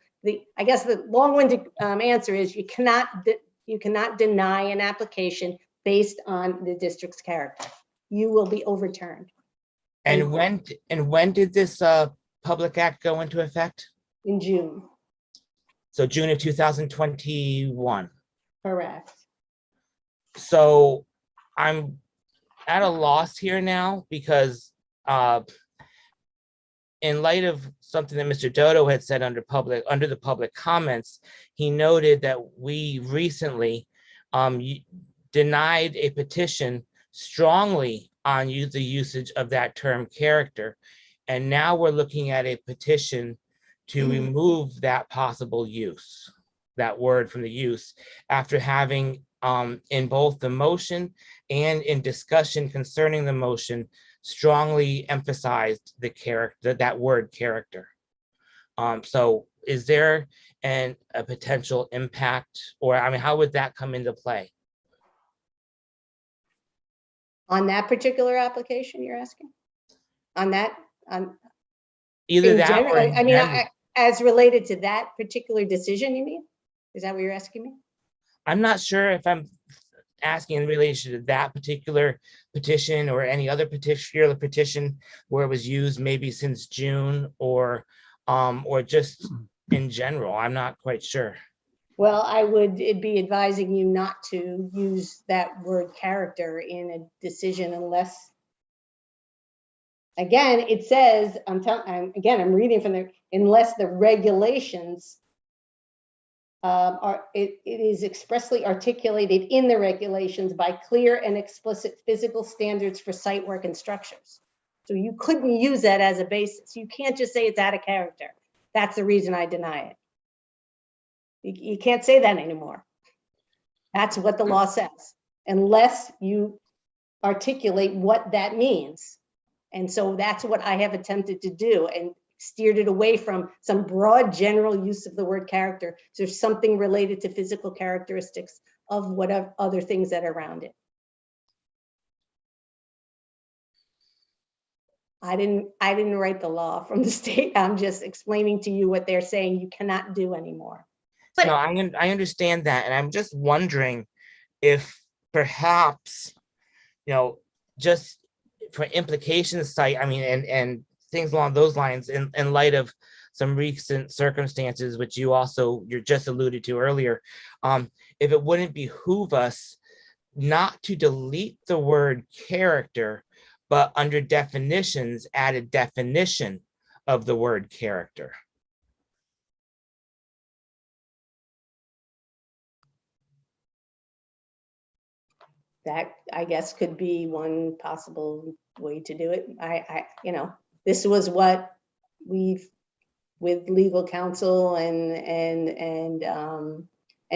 I guess the long-winded answer is you cannot deny an application based on the district's character. You will be overturned. And when did this public act go into effect? In June, So June of 2021. correct. So I'm at a loss here now because in light of something that Mr. Dodo had said under the public comments, he noted that we recently denied a petition strongly on the usage of that term character. And now we're looking at a petition to remove that possible use, that word from the use, after having in both the motion and in discussion concerning the motion, strongly emphasized the character, that word character. So is there a potential impact, or I mean, how would that come into play? On that particular application, you're asking? On that, Either in that general, or in I mean, general. as related to that particular decision, you mean? Is that what you're asking me? I'm not sure if I'm asking in relation to that particular petition or any other particular petition where it was used maybe since June or just in general. I'm not quite sure. Well, I would be advising you not to use that word character in a decision unless, again, it says, I'm reading from unless the regulations it is expressly articulated in the regulations by clear and explicit physical standards for site work and structures. So you couldn't use that as a basis. You can't just say it's out of character. That's the reason I deny it. You can't say that anymore. That's what the law says, unless you articulate what that means. And so that's what I have attempted to do and steered it away from some broad general use of the word character. So there's something related to physical characteristics of whatever other things that are around it. I didn't write the law from the state. I'm just explaining to you what they're saying you cannot do anymore. But- No, I understand that. And I'm just wondering if perhaps, just for implications site, I mean, and things along those lines in light of some recent circumstances, which you just alluded to earlier, if it wouldn't behoove us not to delete the word character, but under definitions, add a definition of the word character. That, I guess, could be one possible way to do it. This was what we've, with legal counsel and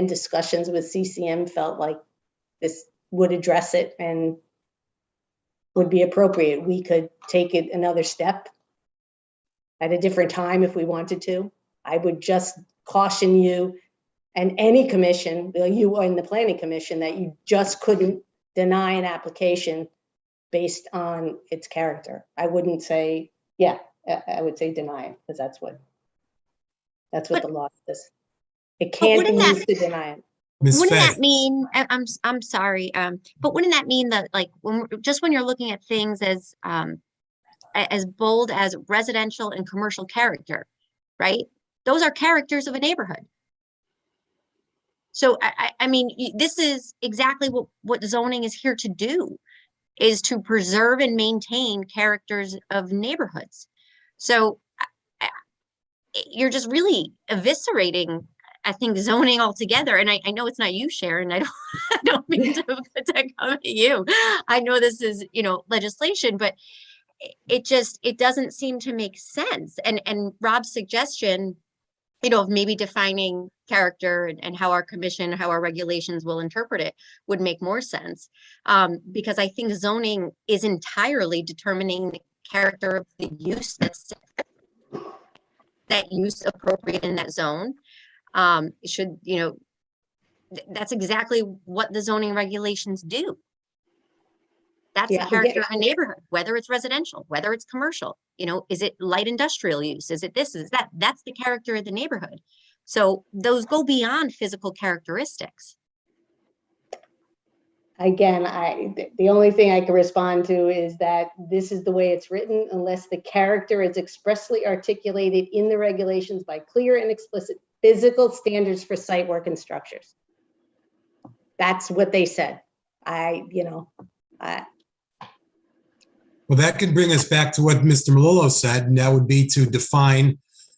discussions with CCM, felt like this would address it and would be appropriate. We could take it another step at a different time if we wanted to. I would just caution you and any commission, you are in the planning commission, that you just couldn't deny an application based on its character. I wouldn't say, I would say deny it, because that's what the law says. It can't be used to deny it. Wouldn't that mean, I'm sorry, but wouldn't that mean that, like, when you're looking at things as bold as residential and commercial character, right? Those are characters of a neighborhood. So I mean, this is exactly what zoning is here to do, is to preserve and maintain characters of neighborhoods. So you're just really eviscerating, I think, zoning altogether. And I know it's not you, Sharon. I don't mean to come at you. I know this is, legislation, but it doesn't seem to make sense. And Rob's suggestion, of maybe defining character and how our commission, how our regulations will interpret it would make more sense. Because I think zoning is entirely determining the character of the use that use appropriate in that zone. It should, that's exactly what the zoning regulations do. That's the character of a neighborhood, whether it's residential, whether it's commercial, is it light industrial use? Is it this, is that? That's the character of the neighborhood. So those go beyond physical characteristics. again, the only thing I can respond to is that this is the way it's written, unless the character is expressly articulated in the regulations by clear and explicit physical standards for site work and structures. That's what they said. Well, that could bring us back to what Mr. Malillo said, and that would be to define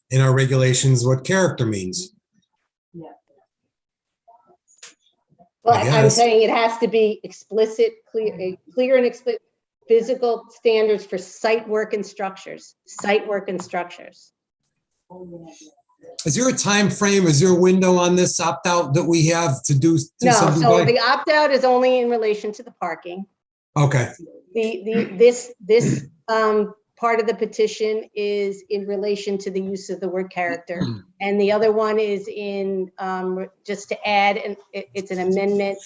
in our regulations what character means. Well, I I'm guess. saying it has to be explicit, clear and explicit physical standards for site work and structures, site work and structures. Is there a time frame? Is there a window on this opt-out that we have to do No, something so by? the opt-out is only in relation to the parking. Okay, This part of the petition is in relation to the use of the word character. And the other one is in, just to add, and it's an amendment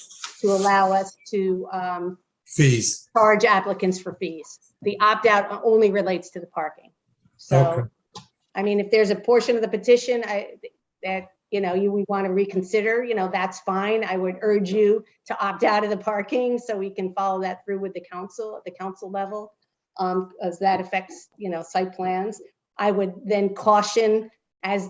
to allow us to fees. charge applicants for fees. The opt-out only relates to the parking. So, Okay. I mean, if there's a portion of the petition that, we want to reconsider, that's fine. I would urge you to opt out of the parking so we can follow that through with the council at the council level, as that affects, site plans. I would then caution as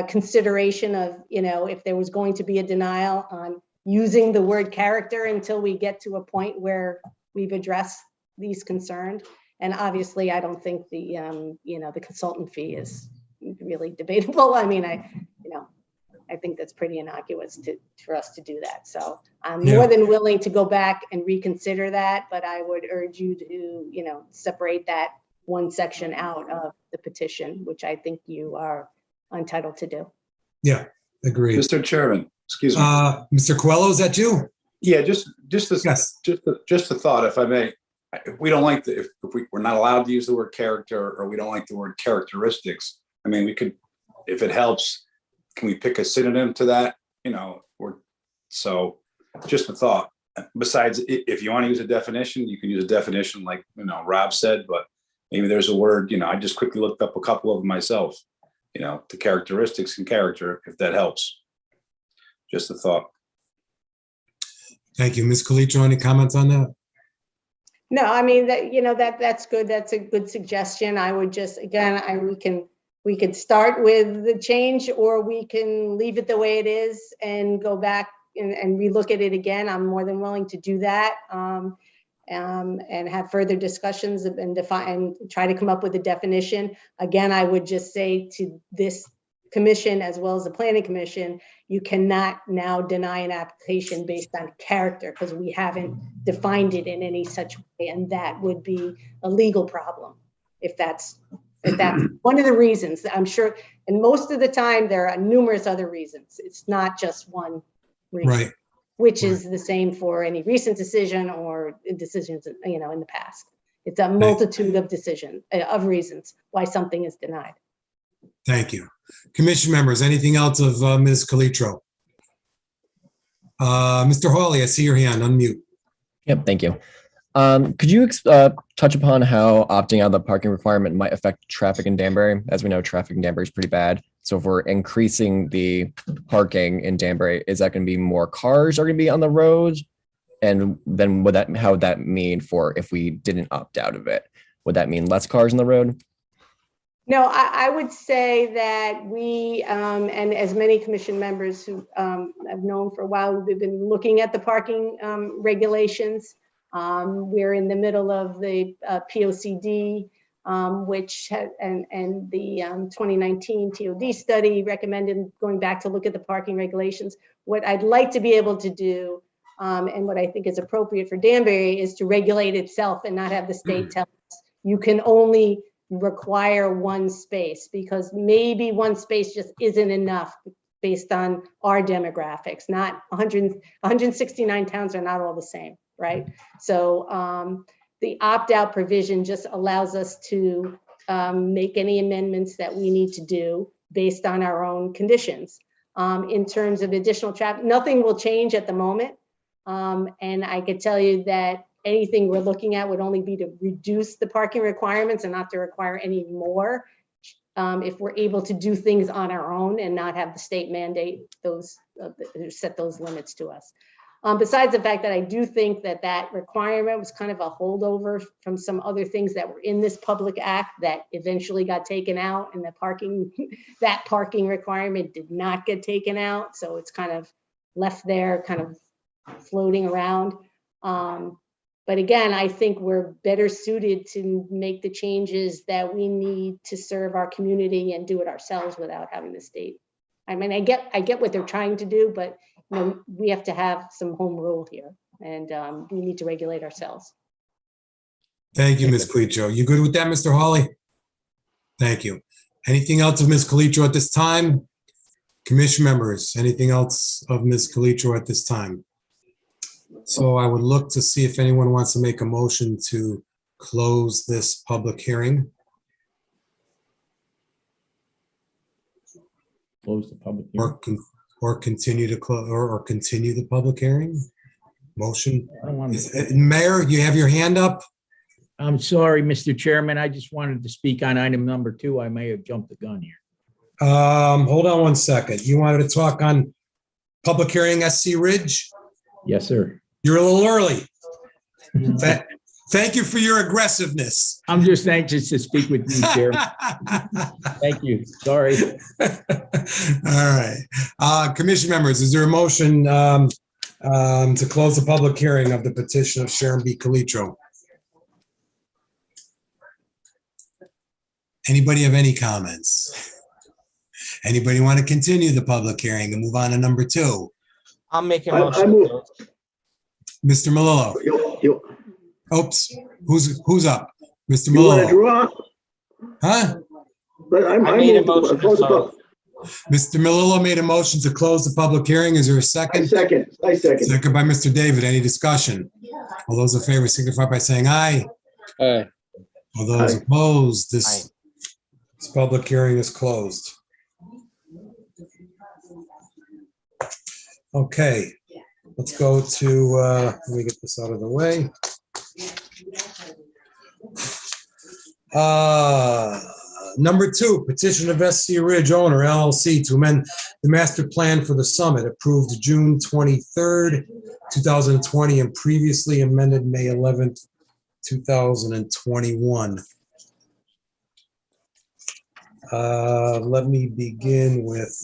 consideration of, if there was going to be a denial on using the word character until we get to a point where we've addressed these concerns. And obviously, I don't think the consultant fee is really debatable. I mean, I think that's pretty innocuous for us to do that. So I'm more than willing to go back and reconsider that, but I would urge you to, separate that one section out of the petition, which I think you are entitled to do. Yeah, agreed. Mr. Chairman, excuse me. Mr. Coelho, is that you? Yeah, just Yes. a thought, if I may. If we don't like if we're not allowed to use the word character, or we don't like the word characteristics, I mean, we could, if it helps, can we pick a synonym to that? So just a thought. Besides, if you want to use a definition, you can use a definition like, Rob said, but maybe there's a word, I just quickly looked up a couple of them myself, the characteristics and character, if that helps. Just a thought. Thank you. Ms. Calitro, any comments on that? No, I mean, that's good. That's a good suggestion. I would just, again, we could start with the change, or we can leave it the way it is and go back and relook at it again. I'm more than willing to do that, and have further discussions and define and try to come up with a definition. Again, I would just say to this commission, as well as the planning commission, you cannot now deny an application based on character, because we haven't defined it in any such way, and that would be a legal problem if that's one of the reasons. I'm sure, and most of the time there are numerous other reasons. It's not just one reason, Right. Which is the same for any recent decision or decisions, in the past. It's a multitude of of reasons why something is denied. Thank you. Commission members, anything else of Ms. Calitro? Mr. Hawley, I see your hand. Unmute. Yep, thank you. Could you touch upon how opting out of the parking requirement might affect traffic in Danbury? As we know, traffic in Danbury is pretty bad. So if we're increasing the parking in Danbury, is that going to be more cars are going to be on the roads? And then how would that mean for if we didn't opt out of it? Would that mean less cars on the road? No, I would say that we, and as many commission members who I've known for a while, we've been looking at the parking regulations. We're in the middle of the POCD, and the 2019 TOD study recommended going back to look at the parking regulations. What I'd like to be able to do, and what I think is appropriate for Danbury, is to regulate itself and not have the state tell us you can only require one space, because maybe one space just isn't enough based on our demographics. Not 169 towns are not all the same, right? So the opt-out provision just allows us to make any amendments that we need to do based on our own conditions. In terms of additional traffic, nothing will change at the moment. And I could tell you that anything we're looking at would only be to reduce the parking requirements and not to require any more. If we're able to do things on our own and not have the state mandate those, set those limits to us. Besides the fact that I do think that that requirement was kind of a holdover from some other things that were in this public act that eventually got taken out, and the parking, that parking requirement did not get taken out. So it's kind of left there, kind of floating around. But again, I think we're better suited to make the changes that we need to serve our community and do it ourselves without having the state. I mean, I get what they're trying to do, but you know, we have to have some home rule here, and we need to regulate ourselves. Thank you, Ms. Calitro. You good with that, Mr. Hawley? Thank you. Anything else of Ms. Calitro at this time? Commission members, anything else of Ms. Calitro at this time? So I would look to see if anyone wants to make a motion to close this public hearing. Close the public hearing. Or continue to close, or continue the public hearing? Motion. I don't want to- Mayor, you have your hand up? I'm sorry, Mr. Chairman. I just wanted to speak on item number 2. I may have jumped the gun here. Hold on one second. You wanted to talk on public hearing SC Ridge? Yes, sir. You're a little early. Thank you for your aggressiveness. I'm just anxious to speak with you, Chairman. Thank you. Sorry. All right. Commission members, is there a motion to close the public hearing of the petition of Sharon B. Calitro? Anybody have any comments? Anybody want to continue the public hearing and move on to number 2? I'll make a I motion. move- Mr. Malillo. You Oops, who's up? Mr. want to Malillo. draw? Huh? But I made a moved motion to close the close. Mr. Malillo made a motion to close the public hearing. Is there a I second? second. Second by Mr. David. Any discussion? All those in favor signify by saying aye. Aye. All those Aye. opposed, Aye. this public hearing is closed. Okay, let's go to, let me get this out of the way. Number 2, petition of SC Ridge owner LLC to amend the master plan for the summit approved June 23rd, 2020, and previously amended May 11th, 2021. Let me begin with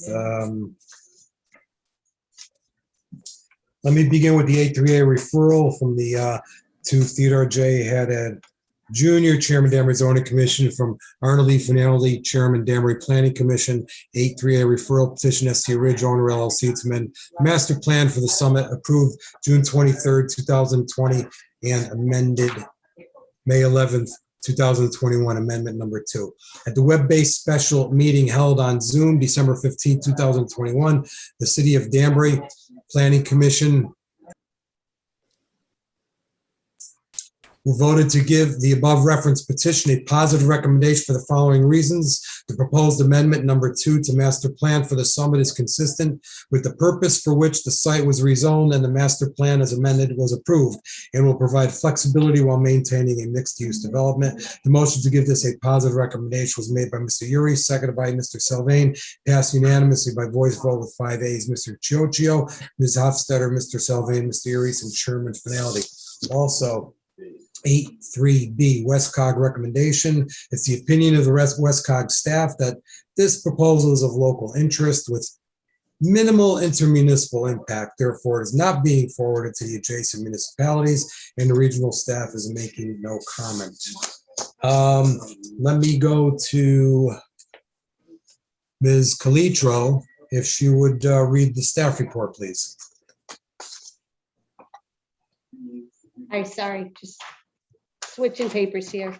the 8-3A referral from the to Theodore J. Haddad Jr., Chairman, Danbury Zoning Commission, from Arnold E. Finelli, Chairman, Danbury Planning Commission. 8-3A referral petition SC Ridge owner LLC to amend master plan for the summit approved June 23rd, 2020, and amended May 11th, 2021, amendment number 2. At the web-based special meeting held on Zoom, December 15, 2021, the City of Danbury Planning Commission who voted to give the above referenced petition a positive recommendation for the following reasons. The proposed amendment number 2 to master plan for the summit is consistent with the purpose for which the site was rezoned and the master plan as amended was approved and will provide flexibility while maintaining a mixed-use development. The motion to give this a positive recommendation was made by Mr. Uri, seconded by Mr. Sylvain, passed unanimously by voice vote with 5 ayes. Mr. Chiochio, Ms. Hofstadter, Mr. Sylvain, Mr. Uri, and Chairman Finality. Also, 8-3B, Westcog recommendation. It's the opinion of the Westcog staff that this proposal is of local interest with minimal intermunicipal impact. Therefore, it is not being forwarded to the adjacent municipalities, and the regional staff is making no comment. Let me go to Ms. Calitro, if she would read the staff report, please. I'm sorry, just switching papers here.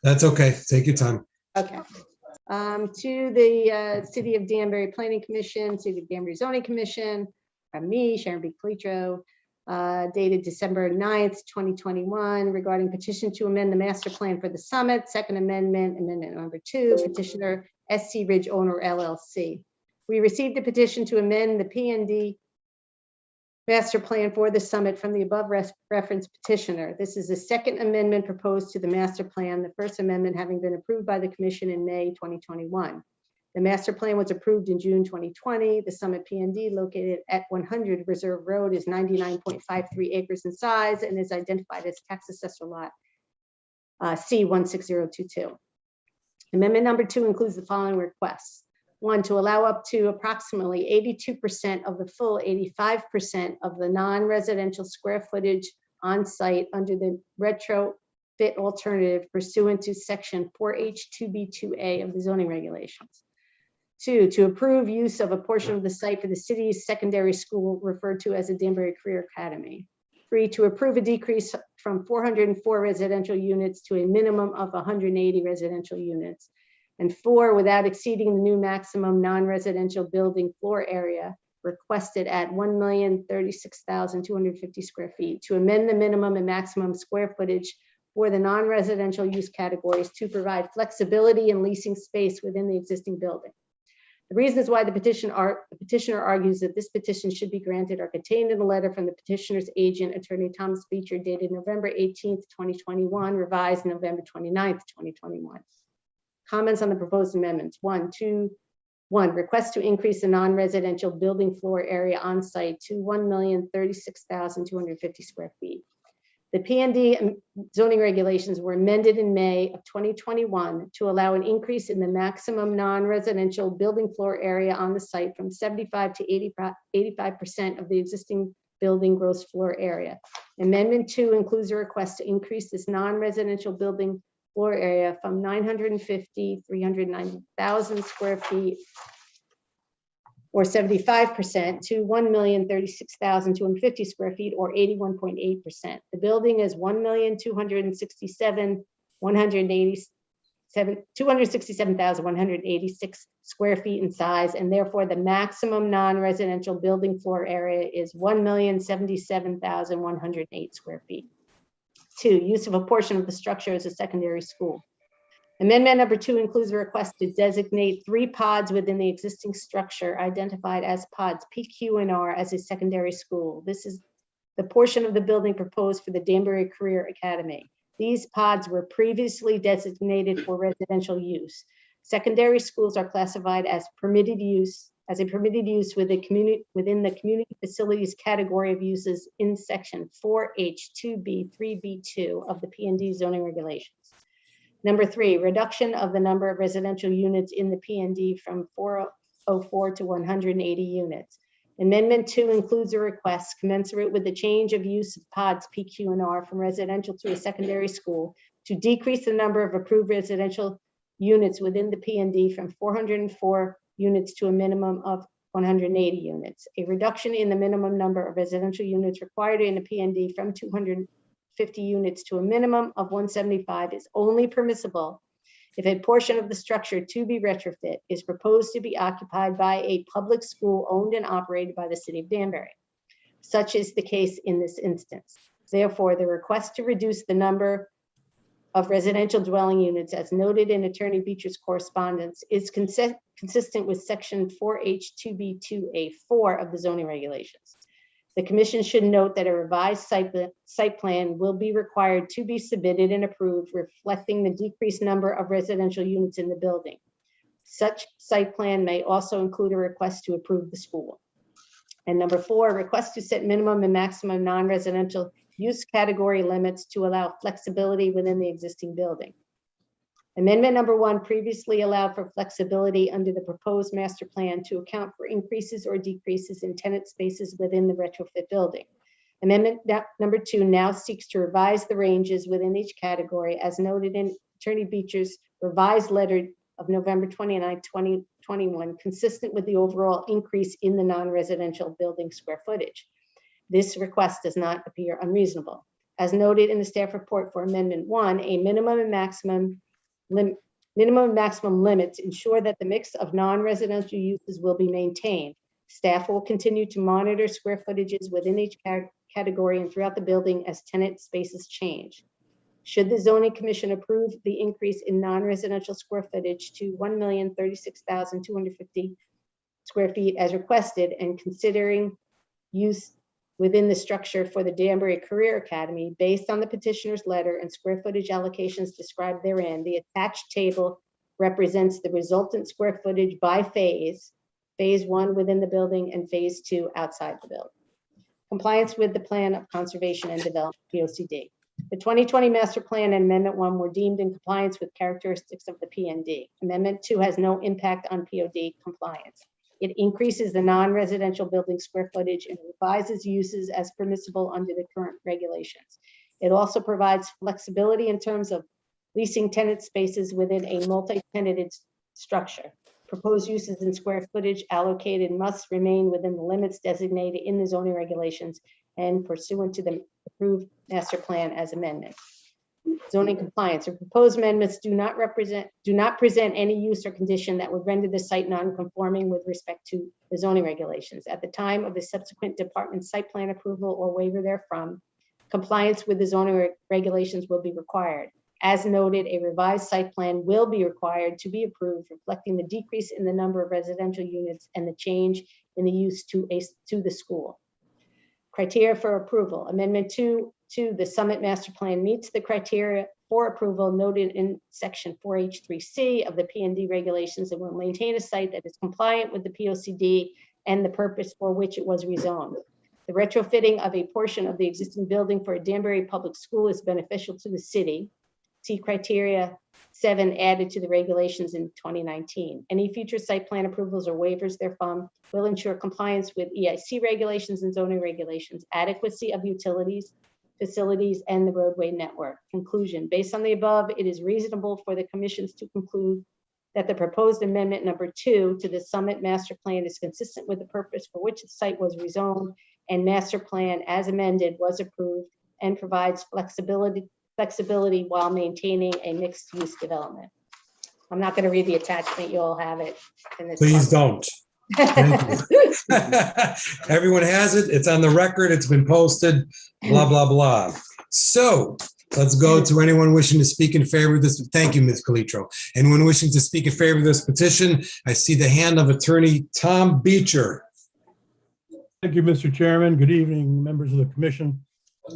That's okay. Take your time. Okay. To the City of Danbury Planning Commission, City of Danbury Zoning Commission, from me, Sharon B. Calitro, dated December 9th, 2021, regarding petition to amend the master plan for the summit, second amendment number 2, petitioner SC Ridge owner LLC. We received a petition to amend the PND master plan for the summit from the above referenced petitioner. This is the second amendment proposed to the master plan, the first amendment having been approved by the commission in May 2021. The master plan was approved in June 2020. The Summit PND located at 100 Reserve Road is 99.53 acres in size and is identified as tax assessor lot C16022. Amendment number 2 includes the following requests. 1, to allow up to approximately 82% of the full 85% of the non-residential square footage on site under the retrofit alternative pursuant to section 4H2B2A of the zoning regulations. 2, to approve use of a portion of the site for the city's secondary school referred to as the Danbury Career Academy. 3, to approve a decrease from 404 residential units to a minimum of 180 residential units. And 4, without exceeding the new maximum non-residential building floor area requested at 1,036,250 square feet to amend the minimum and maximum square footage for the non-residential use categories to provide flexibility in leasing space within the existing building. The reasons why the petitioner argues that this petition should be granted are contained in a letter from the petitioner's agent, Attorney Thomas Beecher, dated November 18th, 2021, revised November 29th, 2021. Comments on the proposed amendments. 1, request to increase the non-residential building floor area on site to 1,036,250 square feet. The PND zoning regulations were amended in May of 2021 to allow an increase in the maximum non-residential building floor area on the site from 75 to 85% of the existing building gross floor area. Amendment 2 includes a request to increase this non-residential building floor area from 390,000 square feet or 75% to 1,036,250 square feet or 81.8%. The building is 267,186 square feet in size, and therefore the maximum non-residential building floor area is 1,077,108 square feet. 2, use of a portion of the structure as a secondary school. Amendment number 2 includes a request to designate 3 pods within the existing structure identified as pods P, Q, and R as a secondary school. This is the portion of the building proposed for the Danbury Career Academy. These pods were previously designated for residential use. Secondary schools are classified as permitted use, within the community facilities category of uses in section 4H2B3B2 of the PND zoning regulations. Number 3, reduction of the number of residential units in the PND from 404 to 180 units. Amendment 2 includes a request commensurate with the change of use of pods P, Q, and R from residential to a secondary school to decrease the number of approved residential units within the PND from 404 units to a minimum of 180 units. A reduction in the minimum number of residential units required in the PND from 250 units to a minimum of 175 is only permissible if a portion of the structure to be retrofit is proposed to be occupied by a public school owned and operated by the city of Danbury. Such is the case in this instance. Therefore, the request to reduce the number of residential dwelling units as noted in Attorney Beecher's correspondence is consistent with section 4H2B2A4 of the zoning regulations. The commission should note that a revised site plan will be required to be submitted and approved, reflecting the decreased number of residential units in the building. Such site plan may also include a request to approve the school. And number 4, request to set minimum and maximum non-residential use category limits to allow flexibility within the existing building. Amendment number 1 previously allowed for flexibility under the proposed master plan to account for increases or decreases in tenant spaces within the retrofit building. Amendment number 2 now seeks to revise the ranges within each category as noted in Attorney Beecher's revised letter of November 29, 2021, consistent with the overall increase in the non-residential building square footage. This request does not appear unreasonable. As noted in the staff report for Amendment 1, a minimum and maximum limits ensure that the mix of non-residential uses will be maintained. Staff will continue to monitor square footages within each category and throughout the building as tenant spaces change. Should the zoning commission approve the increase in non-residential square footage to 1,036,250 square feet as requested and considering use within the structure for the Danbury Career Academy based on the petitioner's letter and square footage allocations described therein, the attached table represents the resultant square footage by phase 1 within the building and phase 2 outside the building. Compliance with the Plan of Conservation and Development, POCD. The 2020 Master Plan and Amendment 1 were deemed in compliance with characteristics of the PND. Amendment 2 has no impact on POD compliance. It increases the non-residential building square footage and revises uses as permissible under the current regulations. It also provides flexibility in terms of leasing tenant spaces within a multi-tenanted structure. Proposed uses and square footage allocated must remain within the limits designated in the zoning regulations and pursuant to the approved master plan as amended. Zoning compliance. The proposed amendments do not present any use or condition that would render the site non-conforming with respect to the zoning regulations. At the time of the subsequent department site plan approval or waiver therefrom, compliance with the zoning regulations will be required. As noted, a revised site plan will be required to be approved, reflecting the decrease in the number of residential units and the change in the use to the school. Criteria for approval. Amendment 2 to the Summit Master Plan meets the criteria for approval noted in Section 4H3C of the PND regulations and will maintain a site that is compliant with the POCD and the purpose for which it was rezoned. The retrofitting of a portion of the existing building for a Danbury public school is beneficial to the city. See criteria 7 added to the regulations in 2019. Any future site plan approvals or waivers therefrom will ensure compliance with EIC regulations and zoning regulations, adequacy of utilities, facilities, and the roadway network. Conclusion, based on the above, it is reasonable for the commissions to conclude that the proposed amendment number 2 to the Summit Master Plan is consistent with the purpose for which the site was rezoned and master plan as amended was approved and provides flexibility while maintaining a mixed-use development. I'm not going to read the attachment. You all have it. In this Please don't. Thank you. Everyone has it. It's on the record. It's been posted, blah, blah, blah. So let's go to anyone wishing to speak in favor of this. Thank you, Ms. Calitro. Anyone wishing to speak in favor of this petition? I see the hand of Attorney Tom Beecher. Thank you, Mr. Chairman. Good evening, members of the commission.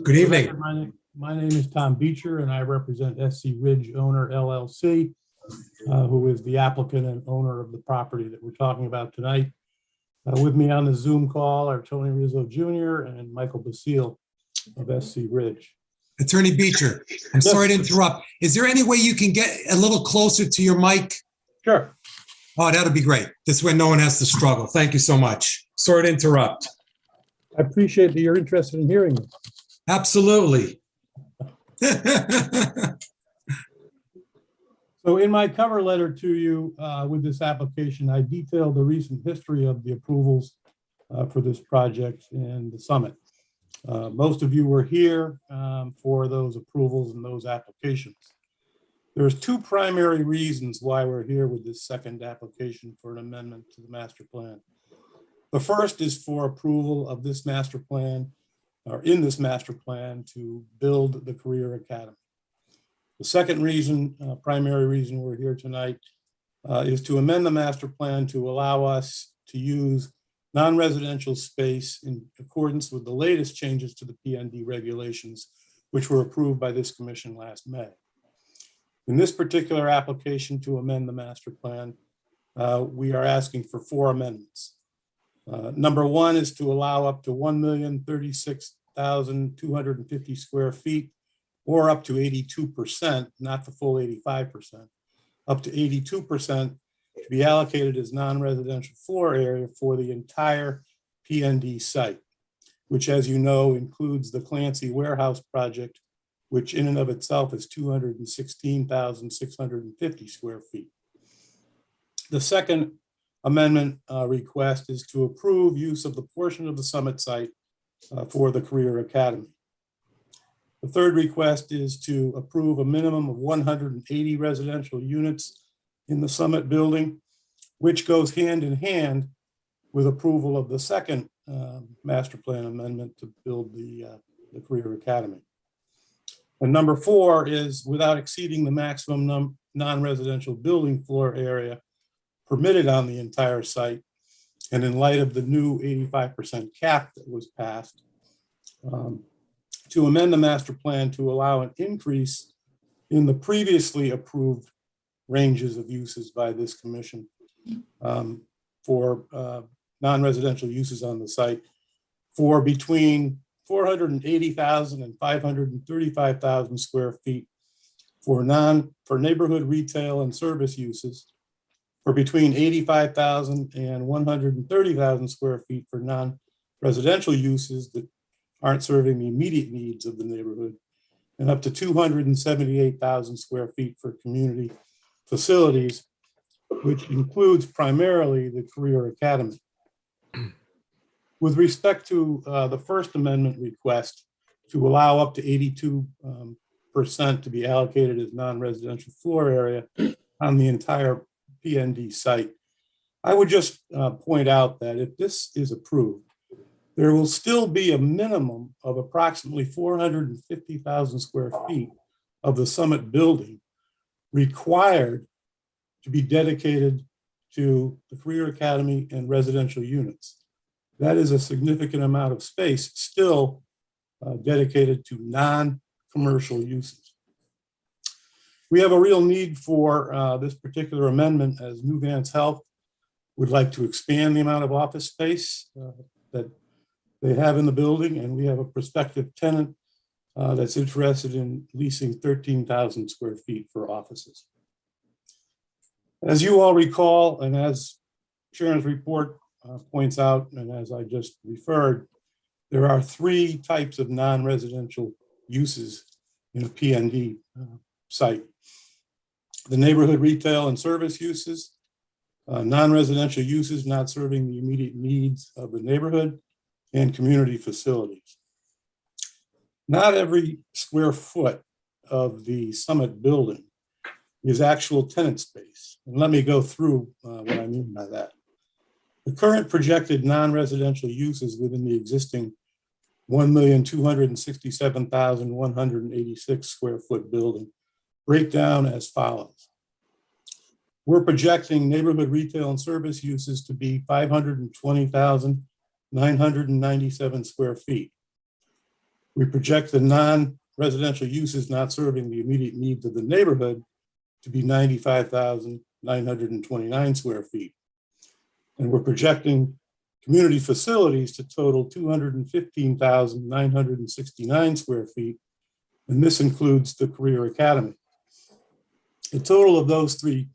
Good evening. My name is Tom Beecher, and I represent SC Ridge Owner LLC, who is the applicant and owner of the property that we're talking about tonight. With me on the Zoom call are Tony Rizzo Jr. and Michael Basile of SC Ridge. Attorney Beecher, I'm sorry to interrupt. Is there any way you can get a little closer to your mic? Sure. Oh, that'd be great. This way no one has to struggle. Thank you so much. Sorry to interrupt. I appreciate that you're interested in hearing this. Absolutely. So in my cover letter to you with this application, I detailed the recent history of the approvals for this project and the summit. Most of you were here for those approvals and those applications. There's 2 primary reasons why we're here with this second application for an amendment to the master plan. The first is for approval of this master plan, or in this master plan, to build the Career Academy. The second reason, primary reason we're here tonight, is to amend the master plan to allow us to use non-residential space in accordance with the latest changes to the PND regulations, which were approved by this commission last May. In this particular application to amend the master plan, we are asking for 4 amendments. Number 1 is to allow up to 1,036,250 square feet, or up to 82%, not the full 85%, up to 82% to be allocated as non-residential floor area for the entire PND site, which, as you know, includes the Clancy Warehouse project, which in and of itself is 216,650 square feet. The second amendment request is to approve use of the portion of the summit site for the Career Academy. The third request is to approve a minimum of 180 residential units in the summit building, which goes hand in hand with approval of the second master plan amendment to build the Career Academy. And number 4 is without exceeding the maximum non-residential building floor area permitted on the entire site, and in light of the new 85% cap that was passed, to amend the master plan to allow an increase in the previously approved ranges of uses by this commission for non-residential uses on the site for between 480,000 and 535,000 square feet for neighborhood retail and service uses, for between 85,000 and 130,000 square feet for non-residential uses that aren't serving the immediate needs of the neighborhood, and up to 278,000 square feet for community facilities, which includes primarily the Career Academy. With respect to the First Amendment request to allow up to 82% to be allocated as non-residential floor area on the entire PND site, I would just point out that if this is approved, there will still be a minimum of approximately 450,000 square feet of the Summit building required to be dedicated to the Career Academy and residential units. That is a significant amount of space still dedicated to non-commercial uses. We have a real need for this particular amendment, as New Vance Health would like to expand the amount of office space that they have in the building, and we have a prospective tenant that's interested in leasing 13,000 square feet for offices. As you all recall, and as Sharon's report points out, and as I just referred, there are three types of non-residential uses in a PND site. The neighborhood retail and service uses, non-residential uses not serving the immediate needs of the neighborhood, and community facilities. Not every square foot of the Summit building is actual tenant space. And let me go through what I mean by that. The current projected non-residential uses within the existing 1,267,186 square foot building break down as follows. We're projecting neighborhood retail and service uses to be 520,997 square feet. We project the non-residential uses not serving the immediate needs of the neighborhood to be 95,929 square feet. And we're projecting community facilities to total 215,969 square feet. And this includes the Career Academy. The total of those three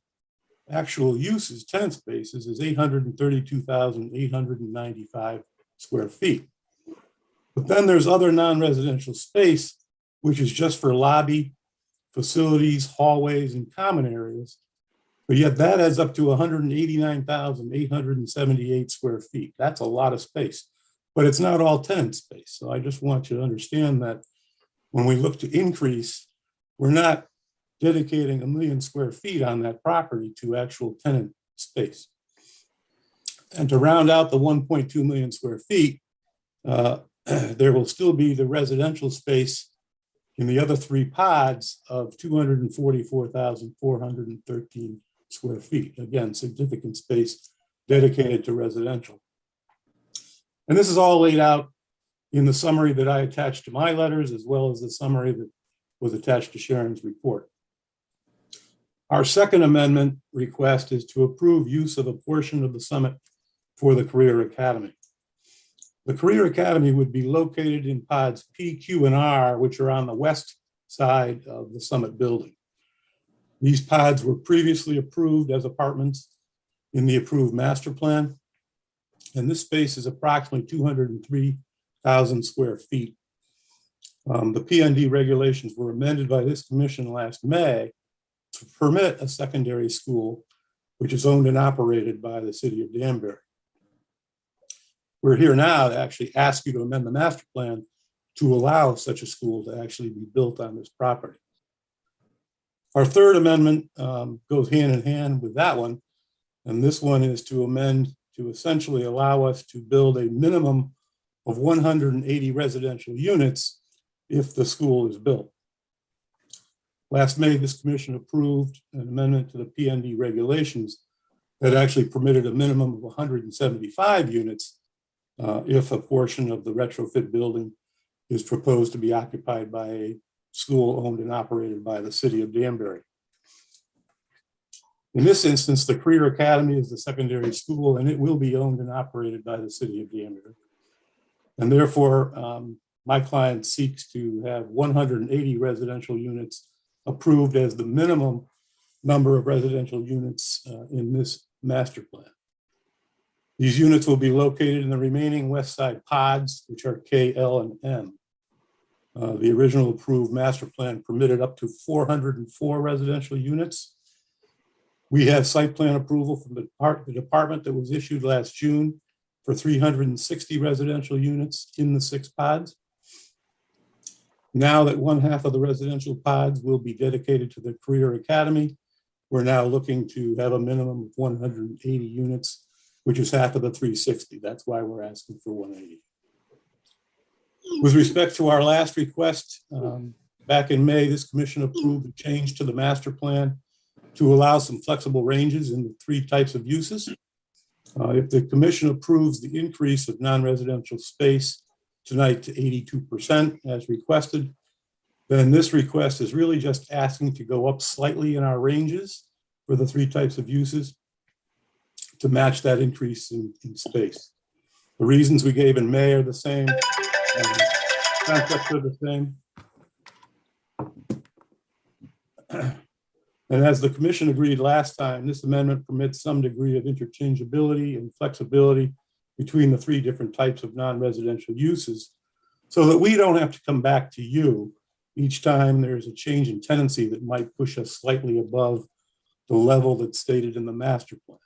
actual uses, tenant spaces, is 832,895 square feet. But then there's other non-residential space, which is just for lobby, facilities, hallways, and common areas. But yet that adds up to 189,878 square feet. That's a lot of space, but it's not all tenant space. So I just want you to understand that when we look to increase, we're not dedicating 1 million square feet on that property to actual tenant space. And to round out the 1.2 million square feet, there will still be the residential space in the other three pods of 244,413 square feet. Again, significant space dedicated to residential. And this is all laid out in the summary that I attached to my letters, as well as the summary that was attached to Sharon's report. Our second amendment request is to approve use of a portion of the Summit for the Career Academy. The Career Academy would be located in pods P, Q, and R, which are on the west side of the Summit building. These pods were previously approved as apartments in the approved master plan. And this space is approximately 203,000 square feet. The PND regulations were amended by this commission last May to permit a secondary school, which is owned and operated by the city of Danbury. We're here now to actually ask you to amend the master plan to allow such a school to actually be built on this property. Our third amendment goes hand in hand with that one. And this one is to amend to essentially allow us to build a minimum of 180 residential units if the school is built. Last May, this commission approved an amendment to the PND regulations that actually permitted a minimum of 175 units if a portion of the retrofit building is proposed to be occupied by a school owned and operated by the city of Danbury. In this instance, the Career Academy is the secondary school, and it will be owned and operated by the city of Danbury. And therefore, my client seeks to have 180 residential units approved as the minimum number of residential units in this master plan. These units will be located in the remaining west side pods, which are K, L, and M. The original approved master plan permitted up to 404 residential units. We have site plan approval from the department that was issued last June for 360 residential units in the 6 pods. Now that 1/2 of the residential pods will be dedicated to the Career Academy, we're now looking to have a minimum of 180 units, which is half of the 360. That's why we're asking for 180. With respect to our last request, back in May, this commission approved a change to the master plan to allow some flexible ranges in the 3 types of uses. If the commission approves the increase of non-residential space tonight to 82% as requested, then this request is really just asking to go up slightly in our ranges for the 3 types of uses to match that increase in space. The reasons we gave in May are the same, concepts are the same. And as the commission agreed last time, this amendment permits some degree of interchangeability and flexibility between the 3 different types of non-residential uses, so that we don't have to come back to you each time there's a change in tenancy that might push us slightly above the level that's stated in the master plan.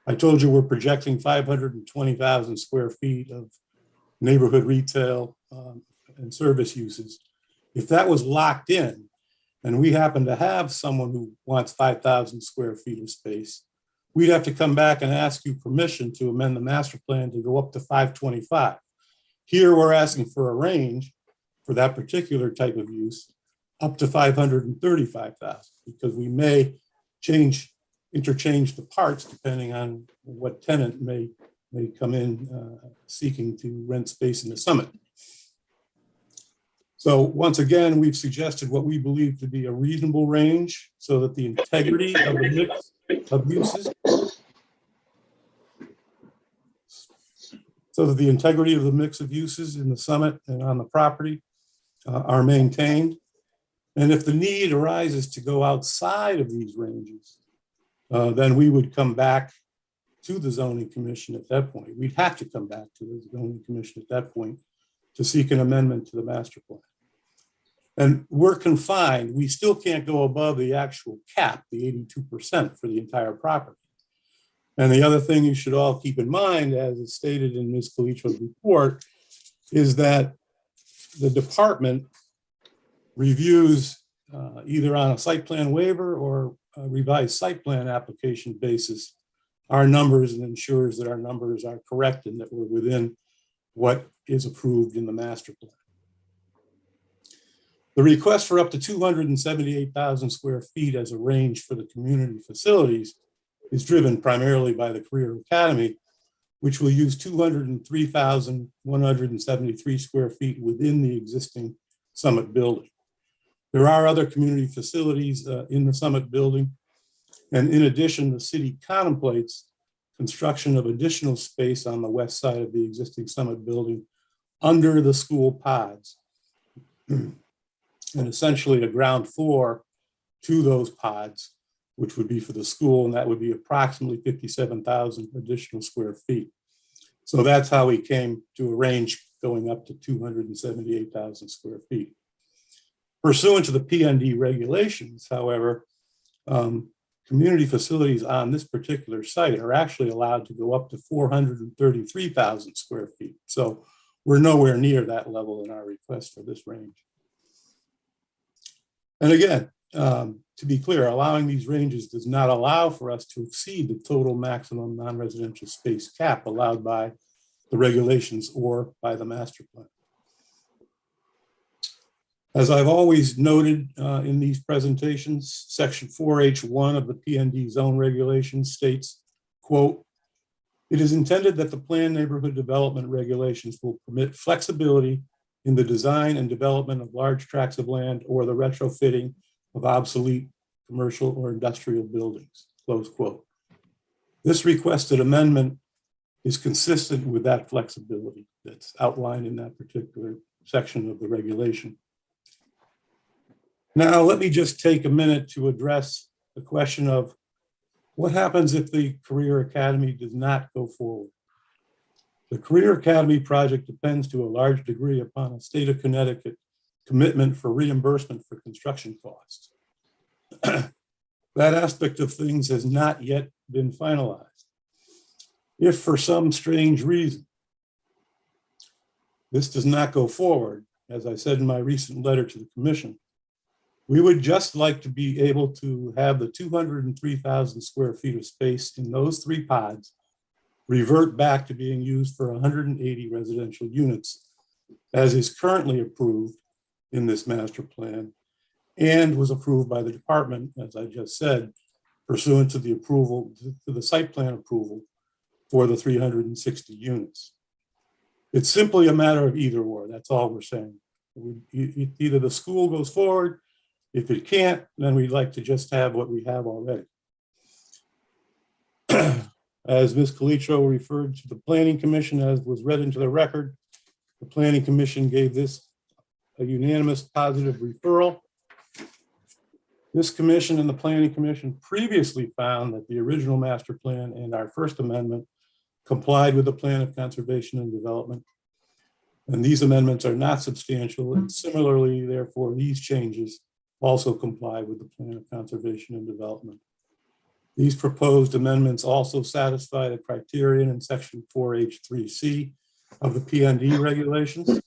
I told you we're projecting 520,000 square feet of neighborhood retail and service uses. If that was locked in, and we happen to have someone who wants 5,000 square feet of space, we'd have to come back and ask you permission to amend the master plan to go up to 525. Here, we're asking for a range for that particular type of use up to 535,000, because we may interchange the parts depending on what tenant may come in seeking to rent space in the Summit. So once again, we've suggested what we believe to be a reasonable range so that the integrity of the mix of uses, in the Summit and on the property are maintained. And if the need arises to go outside of these ranges, then we would come back to the zoning commission at that point. We'd have to come back to the zoning commission at that point to seek an amendment to the master plan. And we're confined. We still can't go above the actual cap, the 82% for the entire property. And the other thing you should all keep in mind, as is stated in Ms. Calitro's report, is that the department reviews either on a site plan waiver or a revised site plan application basis our numbers and ensures that our numbers are correct and that we're within what is approved in the master plan. The request for up to 278,000 square feet as a range for the community facilities is driven primarily by the Career Academy, which will use 203,173 square feet within the existing Summit building. There are other community facilities in the Summit building. And in addition, the city contemplates construction of additional space on the west side of the existing Summit building under the school pods. And essentially a ground floor to those pods, which would be for the school, and that would be approximately 57,000 additional square feet. So that's how we came to a range going up to 278,000 square feet. Pursuant to the PND regulations, however, community facilities on this particular site are actually allowed to go up to 433,000 square feet. So we're nowhere near that level in our request for this range. And again, to be clear, allowing these ranges does not allow for us to exceed the total maximum non-residential space cap allowed by the regulations or by the master plan. As I've always noted in these presentations, section 4H1 of the PND zone regulations states, quote, "It is intended that the planned neighborhood development regulations will permit flexibility in the design and development of large tracts of land or the retrofitting of obsolete commercial or industrial buildings," close quote. This requested amendment is consistent with that flexibility that's outlined in that particular section of the regulation. Now, let me just take a minute to address the question of what happens if the Career Academy does not go forward. The Career Academy project depends to a large degree upon a state of Connecticut commitment for reimbursement for construction costs. That aspect of things has not yet been finalized. If for some strange reason this does not go forward, as I said in my recent letter to the commission, we would just like to be able to have the 203,000 square feet of space in those 3 pods revert back to being used for 180 residential units, as is currently approved in this master plan and was approved by the department, as I just said, pursuant to the approval, to the site plan approval for the 360 units. It's simply a matter of either or, that's all we're saying. Either the school goes forward. If it can't, then we'd like to just have what we have already. As Ms. Calitro referred to the Planning Commission, as was read into the record, the Planning Commission gave this a unanimous positive referral. This commission and the Planning Commission previously found that the original master plan and our first amendment complied with the Plan of Conservation and Development. And these amendments are not substantial, and similarly, therefore, these changes also comply with the Plan of Conservation and Development. These proposed amendments also satisfy the criterion in section 4H3C of the PND regulations.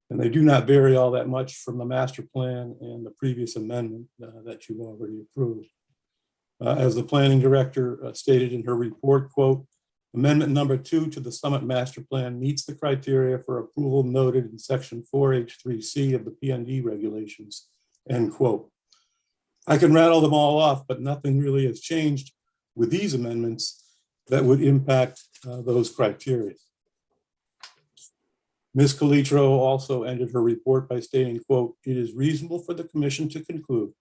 And they do not vary all that much from the master plan and the previous amendment that you've already approved. As the planning director stated in her report, quote, amendment number 2 to the Summit Master Plan meets the criteria for approval noted in section 4H3C of the PND regulations, end quote. I can rattle them all off, but nothing really has changed with these amendments that would impact those criteria. Ms. Calitro also ended her report by stating, quote, it is reasonable for the commission to conclude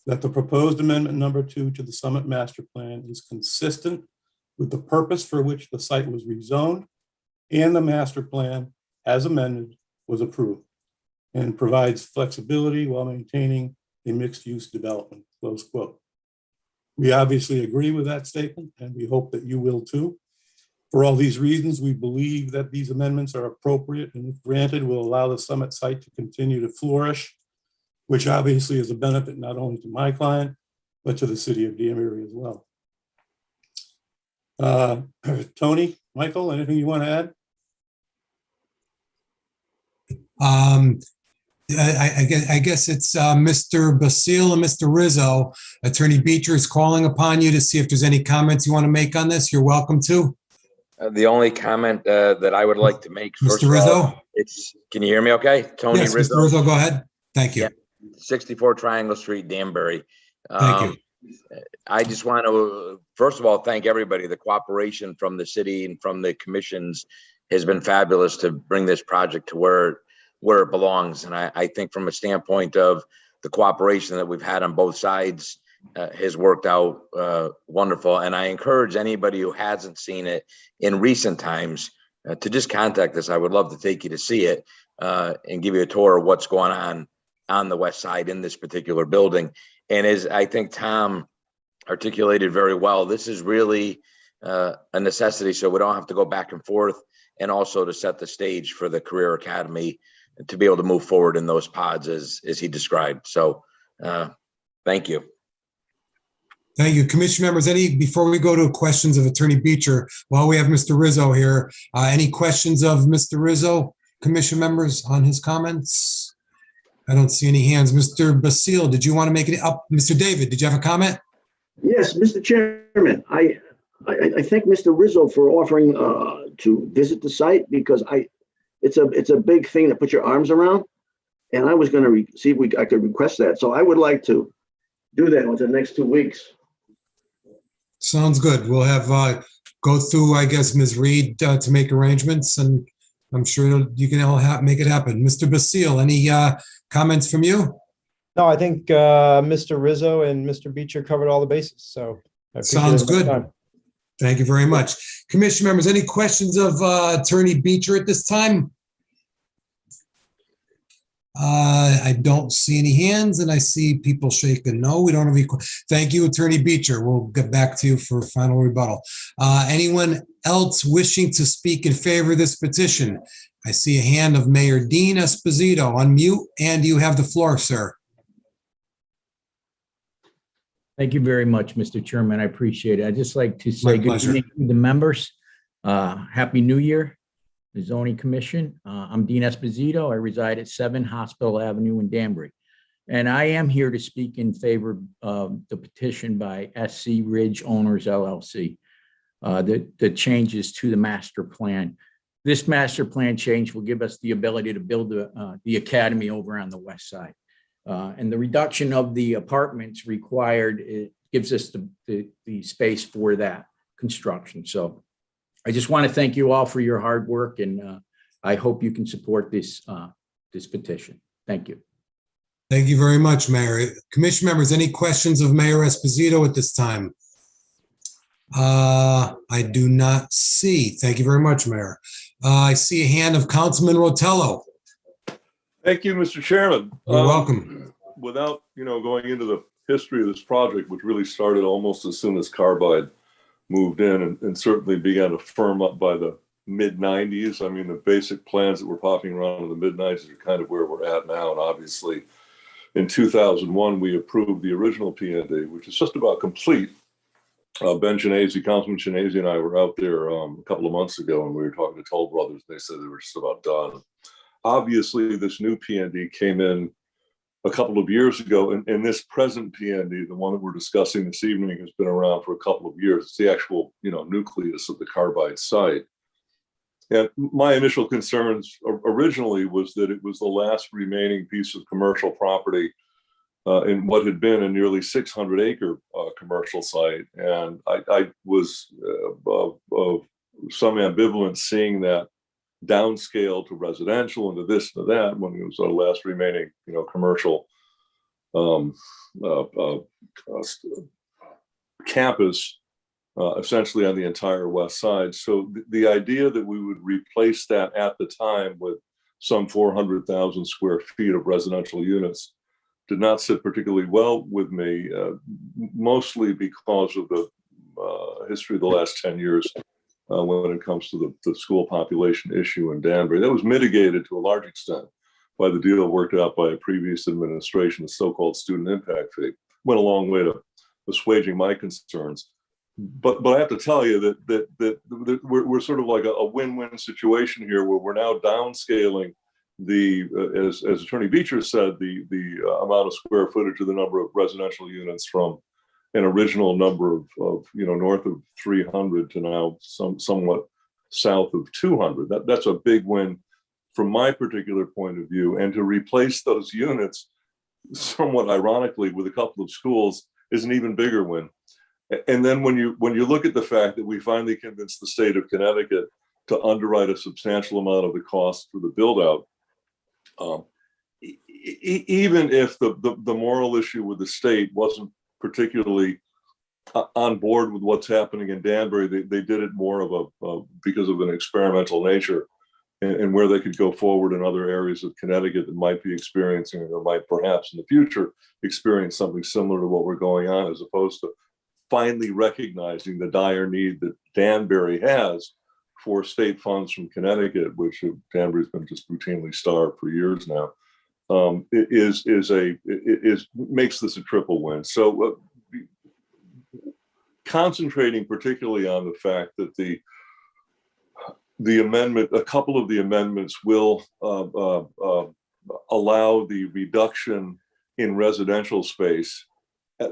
that the proposed amendment number 2 to the Summit Master Plan is consistent with the purpose for which the site was rezoned and the master plan as amended was approved and provides flexibility while maintaining a mixed-use development, close quote. We obviously agree with that statement and we hope that you will too. For all these reasons, we believe that these amendments are appropriate and if granted will allow the Summit site to continue to flourish, which obviously is a benefit not only to my client, but to the city of Danbury as well. Tony, Michael, anything you want to add? I guess it's Mr. Basile and Mr. Rizzo. Attorney Beecher is calling upon you to see if there's any comments you want to make on this. You're welcome to. The only comment that I would like to make, first Mr. Rizzo? of all, can you hear me okay? Tony Yes, Rizzo. Mr. Rizzo, go ahead. Thank you. Yeah, 64 Triangle Street, Danbury. Thank you. I just want to, first of all, thank everybody. The cooperation from the city and from the commissions has been fabulous to bring this project to where it belongs. And I think from a standpoint of the cooperation that we've had on both sides has worked out wonderful. And I encourage anybody who hasn't seen it in recent times to just contact us. I would love to take you to see it and give you a tour of what's going on the west side in this particular building. And as I think Tom articulated very well, this is really a necessity so we don't have to go back and forth, and also to set the stage for the Career Academy to be able to move forward in those pods as he described. So thank you. Thank you. Commission members, before we go to questions of Attorney Beecher, while we have Mr. Rizzo here, any questions of Mr. Rizzo, commission members, on his comments? I don't see any hands. Mr. Basile, did you want to make it up? Mr. David, did you have a comment? Yes, Mr. Chairman, I thank Mr. Rizzo for offering to visit the site because it's a big thing to put your arms around. And I was going to see if I could request that. So I would like to do that within the next 2 weeks. Sounds good. We'll have go through, I guess, Ms. Reed to make arrangements, and I'm sure you can all make it happen. Mr. Basile, any comments from you? No, I think Mr. Rizzo and Mr. Beecher covered all the bases, so. I appreciate Sounds everyone's good. time. Thank you very much. Commission members, any questions of Attorney Beecher at this time? I don't see any hands, and I see people shaking no. We don't have any. Thank you, Attorney Beecher. We'll get back to you for final rebuttal. Anyone else wishing to speak in favor of this petition? I see a hand of Mayor Dean Esposito. Unmute, and you have the floor, sir. Thank you very much, Mr. Chairman. I appreciate it. I'd just like to My say good pleasure. evening to the members. Happy New Year, the Zoning Commission. I'm Dean Esposito. I reside at 7 Hospital Avenue in Danbury. And I am here to speak in favor of the petition by SC Ridge Owners LLC, the changes to the master plan. This master plan change will give us the ability to build the academy over on the west side. And the reduction of the apartments required, it gives us the space for that construction. So I just want to thank you all for your hard work, and I hope you can support this petition. Thank you. Thank you very much, Mayor. Commission members, any questions of Mayor Esposito at this time? I do not see. Thank you very much, Mayor. I see a hand of Councilman Rotello. Thank you, Mr. Chairman. You're welcome. Without, going into the history of this project, which really started almost as soon as Carbide moved in and certainly began to firm up by the mid-90s. I mean, the basic plans that were popping around in the mid-90s are kind of where we're at now. And obviously, in 2001, we approved the original P&D, which is just about complete. Ben Genesi, Councilman Genesi, and I were out there a couple of months ago, and we were talking to Toll Brothers. They said they were just about done. Obviously, this new P&D came in a couple of years ago, and this present P&D, the one that we're discussing this evening, has been around for a couple of years. It's the actual, nucleus of the Carbide site. And my initial concerns originally was that it was the last remaining piece of commercial property in what had been a nearly 600-acre commercial site. And I was of some ambivalence seeing that downscale to residential and to this and to that when it was our last remaining, commercial campus, essentially on the entire west side. So the idea that we would replace that at the time with some 400,000 square feet of residential units did not sit particularly well with me, mostly because of the history of the last 10 years when it comes to the school population issue in Danbury. That was mitigated to a large extent by the deal worked out by a previous administration, the so-called student impact fee. Went a long way to assuaging my concerns. But I have to tell you that we're sort of like a win-win situation here, where we're now downscaling as Attorney Beecher said, the amount of square footage of the number of residential units from an original number of north of 300 to now somewhat south of 200. That's a big win from my particular point of view. And to replace those units, somewhat ironically, with a couple of schools is an even bigger win. And then when you look at the fact that we finally convinced the state of Connecticut to underwrite a substantial amount of the cost for the build out, even if the moral issue with the state wasn't particularly on board with what's happening in Danbury, they did it more of because of an experimental nature, and where they could go forward in other areas of Connecticut that might be experiencing, or might perhaps in the future experience something similar to what we're going on, as opposed to finally recognizing the dire need that Danbury has for state funds from Connecticut, which Danbury's been just routinely starved for years now. Makes this a triple win. So concentrating particularly on the fact that the amendment, a couple of the amendments will allow the reduction in residential space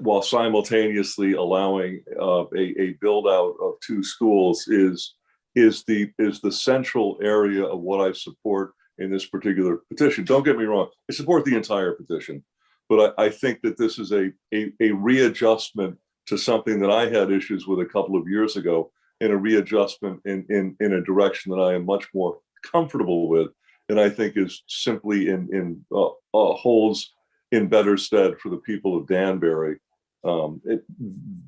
while simultaneously allowing a build out of 2 schools is the central area of what I support in this particular petition. Don't get me wrong, I support the entire petition, but I think that this is a readjustment to something that I had issues with a couple of years ago, and a readjustment in a direction that I am much more comfortable with, and I think is simply holds in better stead for the people of Danbury.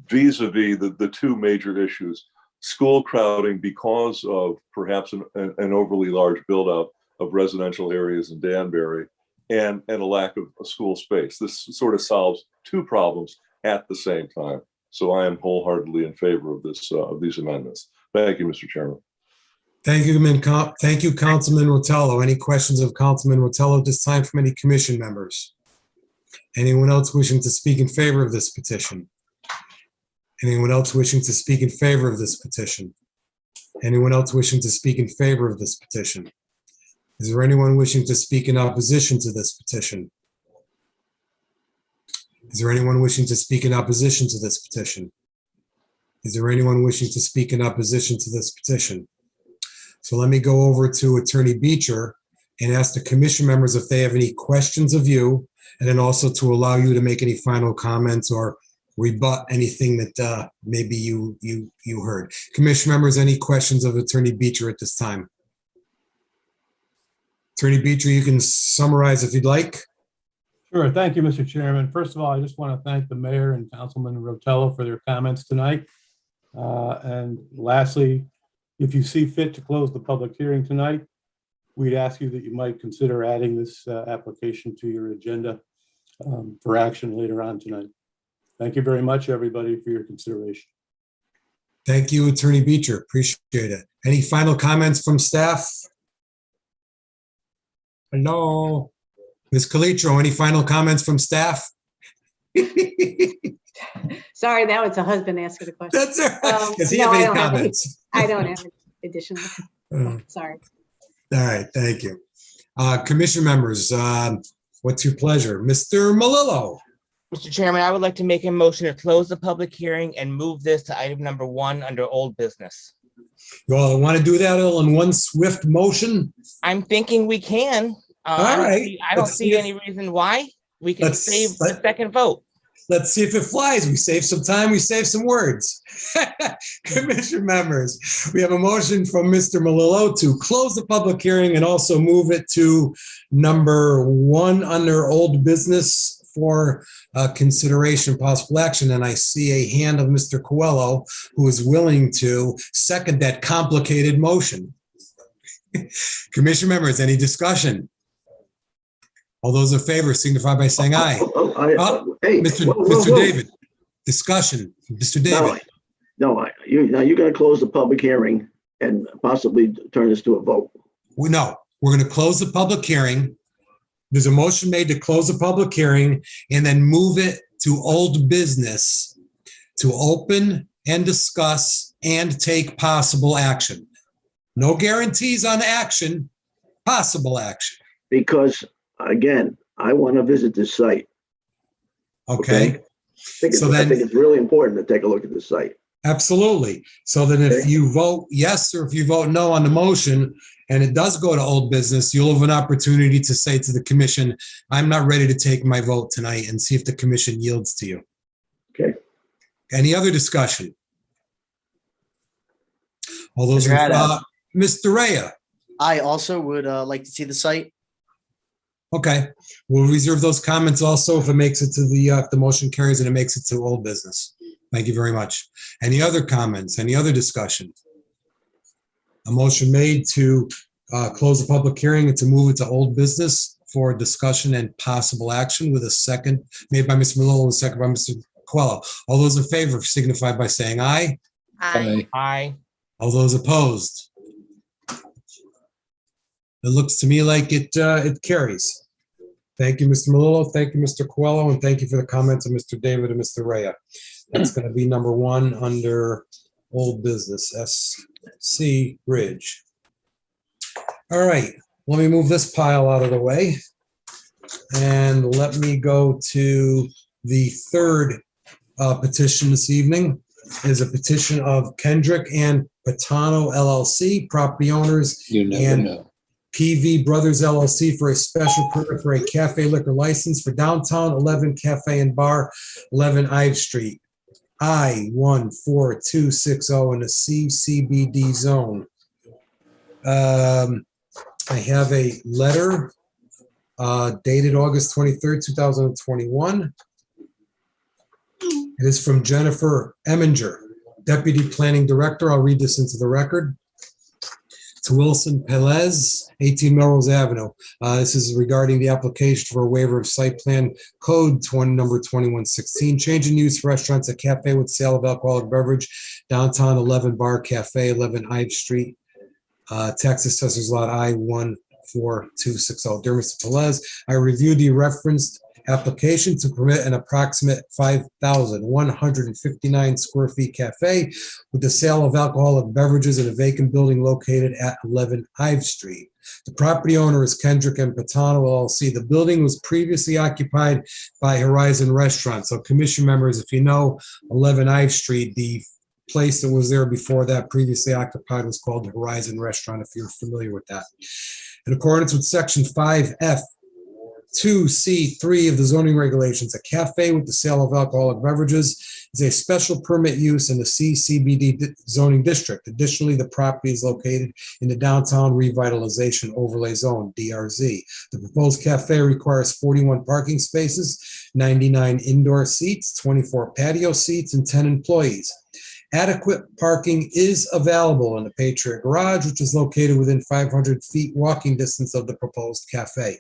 Vis-a-vis the two major issues, school crowding because of perhaps an overly large build out of residential areas in Danbury, and a lack of a school space. This sort of solves two problems at the same time. So I am wholeheartedly in favor of this, of these amendments. Thank you, Mr. Chairman. Thank you, Councilman Rotello. Any questions of Councilman Rotello at this time from any commission members? Anyone else wishing to speak in favor of this petition? Anyone else wishing to speak in favor of this petition? Anyone else wishing to speak in favor of this petition? Is there anyone wishing to speak in opposition to this petition? Is there anyone wishing to speak in opposition to this petition? Is there anyone wishing to speak in opposition to this petition? So let me go over to Attorney Beecher and ask the commission members if they have any questions of you, and then also to allow you to make any final comments or rebut anything that maybe you heard. Commission members, any questions of Attorney Beecher at this time? Attorney Beecher, you can summarize if you'd like. Sure. Thank you, Mr. Chairman. First of all, I just want to thank the mayor and Councilman Rotello for their comments tonight. And lastly, if you see fit to close the public hearing tonight, we'd ask you that you might consider adding this application to your agenda for action later on tonight. Thank you very much, everybody, for your consideration. Thank you, Attorney Beecher. Appreciate it. Any final comments from staff? Hello? Ms. Calitro, any final comments from staff? Sorry, now it's a husband asking the question. That's all right. Does he have any comments? I don't have additional. Sorry. All right, thank you. Commission members, what's your pleasure? Mr. Malillo. Mr. Chairman, I would like to make a motion to close the public hearing and move this to item number 1 under old business. You all want to do that all in one swift motion? I'm thinking we can. All right. I don't see any reason why. We can save the second vote. Let's see if it flies. We save some time, we save some words. Commission members, we have a motion from Mr. Malillo to close the public hearing and also move it to number 1 under old business for consideration possible action. And I see a hand of Mr. Coelho, who is willing to second that complicated motion. Commission members, any discussion? All those in favor signify by saying aye. Hey, Mr. David, discussion, Mr. David. Now you're going to close the public hearing and possibly turn this to a vote. We're going to close the public hearing. There's a motion made to close the public hearing and then move it to old business to open and discuss and take possible action. No guarantees on action, possible action. Because again, I want to visit this site. Okay. I think it's really important to take a look at this site. Absolutely. So then if you vote yes or if you vote no on the motion and it does go to old business, you'll have an opportunity to say to the commission, I'm not ready to take my vote tonight, and see if the commission yields to you. Okay. Any other discussion? All those, Mr. Rea. I also would like to see the site. Okay, we'll reserve those comments also if it makes it to the, if the motion carries and it makes it to old business. Thank you very much. Any other comments, any other discussion? A motion made to close the public hearing and to move it to old business for discussion and possible action, with a second made by Mr. Malillo and a second by Mr. Coelho. All those in favor signify by saying aye. Aye. Aye. All those opposed? It looks to me like it carries. Thank you, Mr. Malillo. Thank you, Mr. Coelho, and thank you for the comments of Mr. David and Mr. Rea. That's going to be number 1 under old business, SC Bridge. All right, let me move this pile out of the way. And let me go to the third petition this evening. It is a petition of Kendrick and Patano LLC, property owners. You never know. PV Brothers LLC for a special permit for a cafe liquor license for downtown 11 Cafe and Bar, 11 Ives Street, I-14260 in the CBD zone. I have a letter dated August 23rd, 2021. It is from Jennifer Eminger, Deputy Planning Director. I'll read this into the record. To Wilson Pelez, 18 Melrose Avenue. This is regarding the application for a waiver of site plan code number 2116, change in use restaurants, a cafe with sale of alcoholic beverage, downtown 11 Bar Cafe, 11 Ives Street, Tax Assessor's Lot I-14260. Dear Mr. Pelez, I reviewed the referenced application to permit an approximate 5,159 square feet cafe with the sale of alcoholic beverages in a vacant building located at 11 Ives Street. The property owner is Kendrick and Patano LLC. The building was previously occupied by Horizon Restaurant. So commission members, if you know 11 Ives Street, the place that was there before that previously occupied was called the Horizon Restaurant, if you're familiar with that. In accordance with section 5F 2C3 of the zoning regulations, a cafe with the sale of alcoholic beverages is a special permit use in the CCBD zoning district. Additionally, the property is located in the Downtown Revitalization Overlay Zone, DRZ. The proposed cafe requires 41 parking spaces, 99 indoor seats, 24 patio seats, and 10 employees. Adequate parking is available in the Patriot Garage, which is located within 500 feet walking distance of the proposed cafe.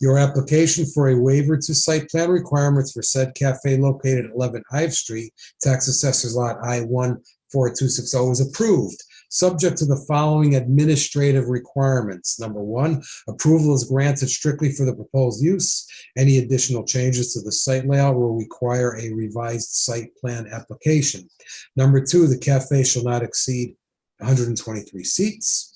Your application for a waiver to site plan requirements for said cafe located at 11 Ives Street, Tax Assessor's Lot I-14260 was approved, subject to the following administrative requirements. Number one, approval is granted strictly for the proposed use. Any additional changes to the site layout will require a revised site plan application. Number two, the cafe shall not exceed 123 seats.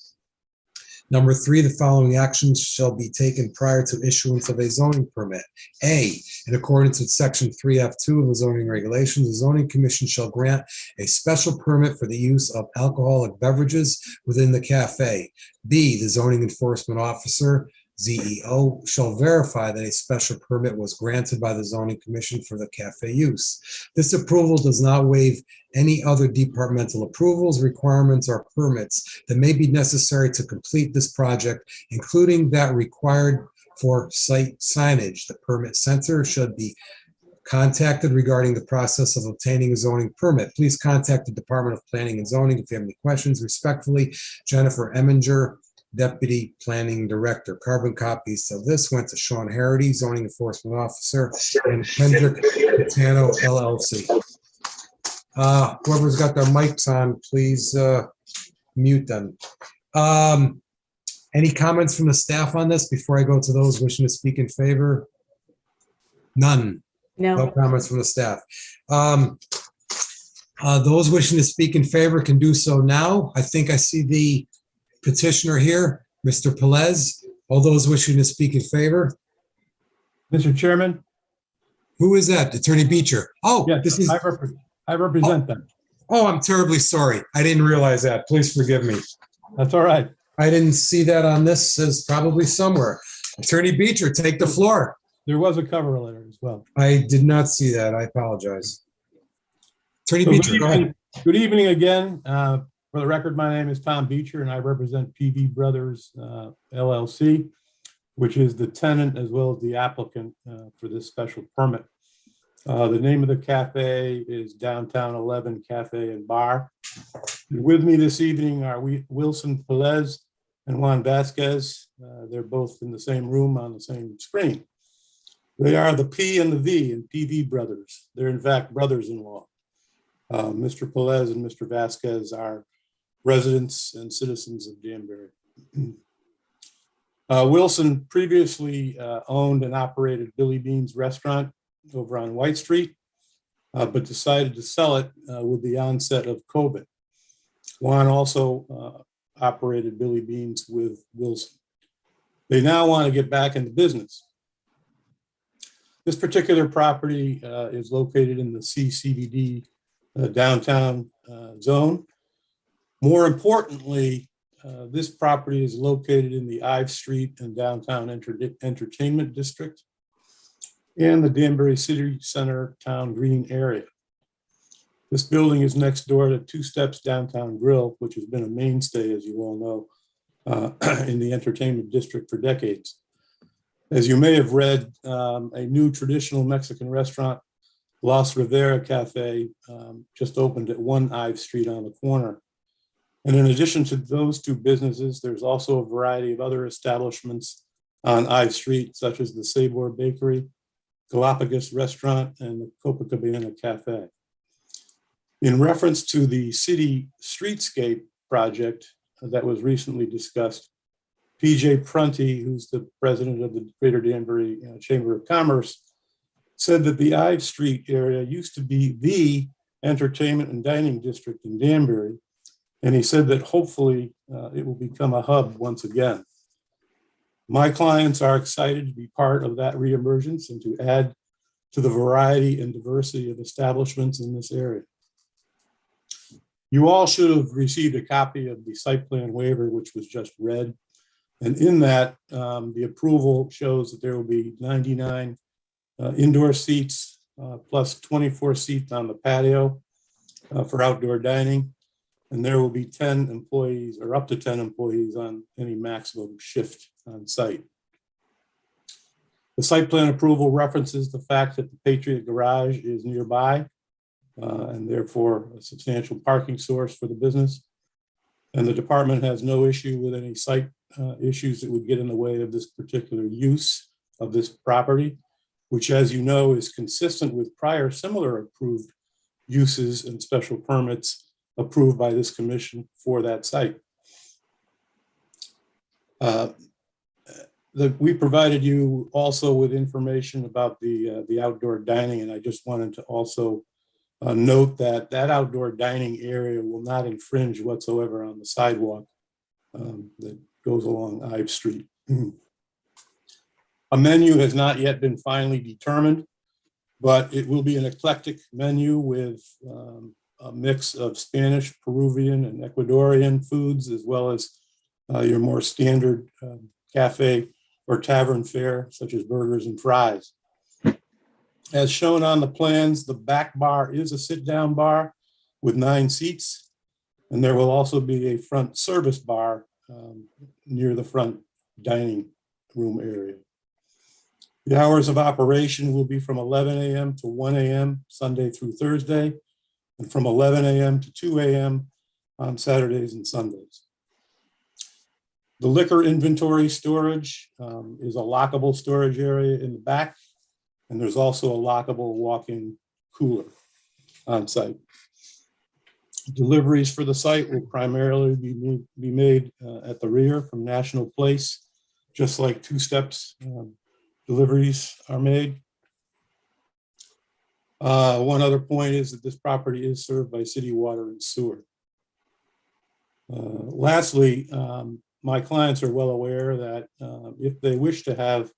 Number three, the following actions shall be taken prior to issuance of a zoning permit. A, in accordance with section 3F2 of the zoning regulations, the zoning commission shall grant a special permit for the use of alcoholic beverages within the cafe. B, the zoning enforcement officer, ZEO, shall verify that a special permit was granted by the zoning commission for the cafe use. This approval does not waive any other departmental approvals, requirements, or permits that may be necessary to complete this project, including that required for site signage. The permit center should be contacted regarding the process of obtaining a zoning permit. Please contact the Department of Planning and Zoning if you have any questions. Respectfully, Jennifer Eminger, Deputy Planning Director. Carbon copies of this went to Sean Harity, Zoning Enforcement Officer, and Kendrick Patano LLC. Whoever's got their mics on, please mute them. Any comments from the staff on this before I go to those wishing to speak in favor? None. No comments from the staff. Those wishing to speak in favor can do so now. I think I see the petitioner here, Mr. Pelez. All those wishing to speak in favor? Mr. Chairman? Who is that? Attorney Beecher? Oh, yes, this is. I represent them. Oh, I'm terribly sorry. I didn't realize that. Please forgive me. That's all right. I didn't see that on this. Is probably somewhere. Attorney Beecher, take the floor. There was a cover letter as well. I did not see that. I apologize. Attorney Beecher, go ahead. Good evening again. For the record, my name is Tom Beecher, and I represent PV Brothers LLC, which is the tenant as well as the applicant for this special permit. The name of the cafe is Downtown 11 Cafe and Bar. With me this evening are Wilson Pelez and Juan Vasquez. They're both in the same room on the same screen. They are the P and the V in PV Brothers. They're in fact brothers-in-law. Mr. Pelez and Mr. Vasquez are residents and citizens of Danbury. Wilson previously owned and operated Billy Bean's restaurant over on White Street, but decided to sell it with the onset of COVID. Juan also operated Billy Bean's with Wilson. They now want to get back into business. This particular property is located in the CCBD downtown zone. More importantly, this property is located in the Ives Street and Downtown Entertainment District and the Danbury City Center Town Green area. This building is next door to Two Steps Downtown Grill, which has been a mainstay, as you all know, in the entertainment district for decades. As you may have read, a new traditional Mexican restaurant, Los Rivera Cafe, just opened at 1 Ive Street on the corner. And in addition to those two businesses, there's also a variety of other establishments on Ive Street, such as the Sabor Bakery, Galapagos Restaurant, and the Copacabana Cafe. In reference to the city streetscape project that was recently discussed, PJ Prunty, who's the president of the Greater Danbury Chamber of Commerce, said that the Ive Street area used to be the entertainment and dining district in Danbury. And he said that hopefully it will become a hub once again. My clients are excited to be part of that reemergence and to add to the variety and diversity of establishments in this area. You all should have received a copy of the site plan waiver, which was just read. And in that, the approval shows that there will be 99 indoor seats plus 24 seats on the patio for outdoor dining. And there will be 10 employees or up to 10 employees on any maximum shift on site. The site plan approval references the fact that the Patriot Garage is nearby and therefore a substantial parking source for the business. And the department has no issue with any site issues that would get in the way of this particular use of this property, which, as you know, is consistent with prior similar approved uses and special permits approved by this commission for that site. We provided you also with information about the outdoor dining, and I just wanted to also note that that outdoor dining area will not infringe whatsoever on the sidewalk that goes along Ive Street. A menu has not yet been finally determined, but it will be an eclectic menu with a mix of Spanish, Peruvian, and Ecuadorian foods, as well as your more standard cafe or tavern fare, such as burgers and fries. As shown on the plans, the back bar is a sit-down bar with 9 seats, and there will also be a front service bar near the front dining room area. The hours of operation will be from 11 a.m. to 1 a.m. Sunday through Thursday, and from 11 a.m. to 2 a.m. on Saturdays and Sundays. The liquor inventory storage is a lockable storage area in the back, and there's also a lockable walk-in cooler on site. Deliveries for the site will primarily be made at the rear from National Place, just like Two Steps deliveries are made. One other point is that this property is served by city water and sewer. Lastly, my clients are well aware that if they wish to have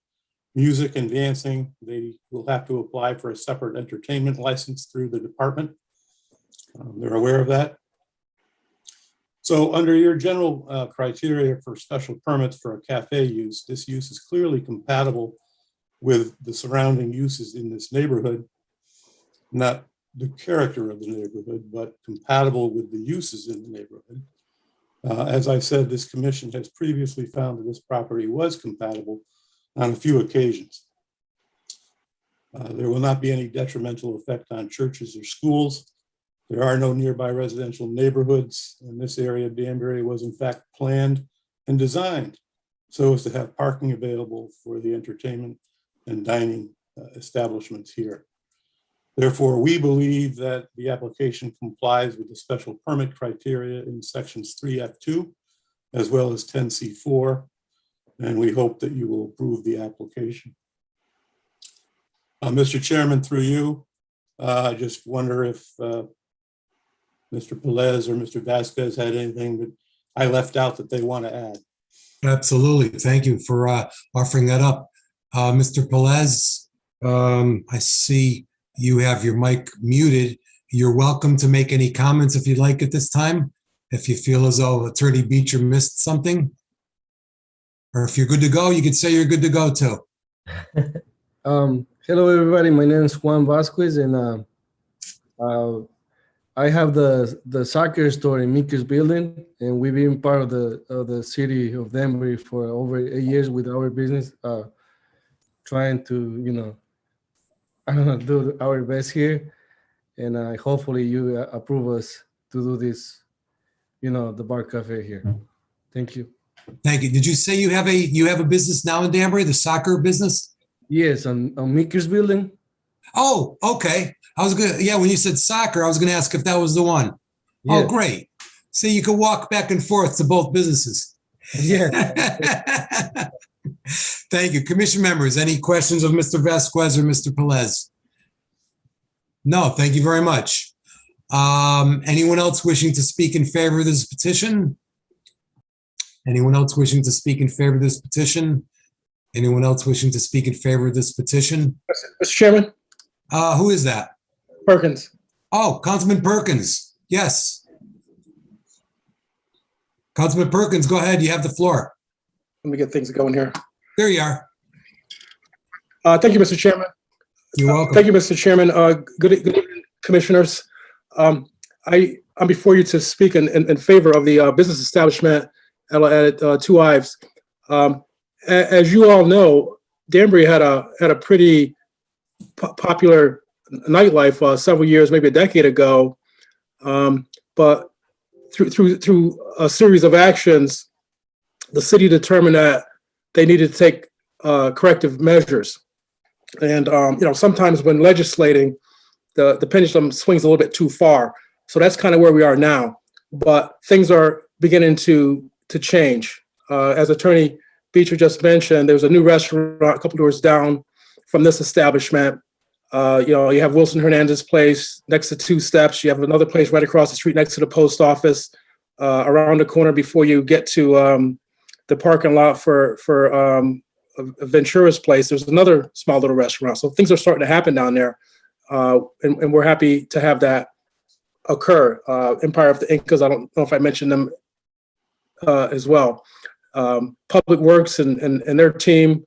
music and dancing, they will have to apply for a separate entertainment license through the department. They're aware of that. So under your general criteria for special permits for a cafe use, this use is clearly compatible with the surrounding uses in this neighborhood, not the character of the neighborhood, but compatible with the uses in the neighborhood. As I said, this commission has previously found that this property was compatible on a few occasions. There will not be any detrimental effect on churches or schools. There are no nearby residential neighborhoods, and this area of Danbury was in fact planned and designed so as to have parking available for the entertainment and dining establishments here. Therefore, we believe that the application complies with the special permit criteria in sections 3F2 as well as 10C4, and we hope that you will approve the application. Mr. Chairman, through you, I just wonder if Mr. Pelez or Mr. Vasquez had anything that I left out that they want to add. Absolutely. Thank you for offering that up. Mr. Pelez, I see you have your mic muted. You're welcome to make any comments if you'd like at this time. If you feel as though Attorney Beecher missed something, or if you're good to go, you could say you're good to go too. Hello, everybody. My name is Juan Vasquez, and I have the soccer store in Meeker's building, and we've been part of the city of Danbury for over 8 years with our business. trying to, I don't know, do our best here. And hopefully you approve us to do this, the bar cafe here. Thank you. Thank you. Did you say you have a business now in Danbury, the soccer business? Yes, on Meeker's building. Oh, okay. When you said soccer, I was gonna ask if that was the one. Yeah. Oh, great. So you can walk back and forth to both businesses. Yeah. Thank you. Commission members, any questions of Mr. Vasquez or Mr. Pelez? No, thank you very much. Anyone else wishing to speak in favor of this petition? Anyone else wishing to speak in favor of this petition? Anyone else wishing to speak in favor of this petition? Mr. Chairman, Who is that? Perkins. Oh, Councilman Perkins. Yes. Councilman Perkins, go ahead. You have the floor. Let me get things going here. There you are. Thank you, Mr. Chairman. You're welcome. Thank you, Mr. Chairman. Good evening, commissioners. I'm before you to speak in favor of the business establishment at 2 Ives. As you all know, Danbury had a pretty popular nightlife several years, maybe a decade ago. But through a series of actions, the city determined that they needed to take corrective measures. And sometimes when legislating, the pendulum swings a little bit too far. So that's kind of where we are now. But things are beginning to change. As Attorney Beecher just mentioned, there's a new restaurant a couple doors down from this establishment. You have Wilson Hernandez Place next to 2 steps. You have another place right across the street next to the post office, around the corner before you get to the parking lot for Ventura's place. There's another small little restaurant. So things are starting to happen down there. And we're happy to have that occur. Empire of the Incas, I don't know if I mentioned them as well. Public Works and their team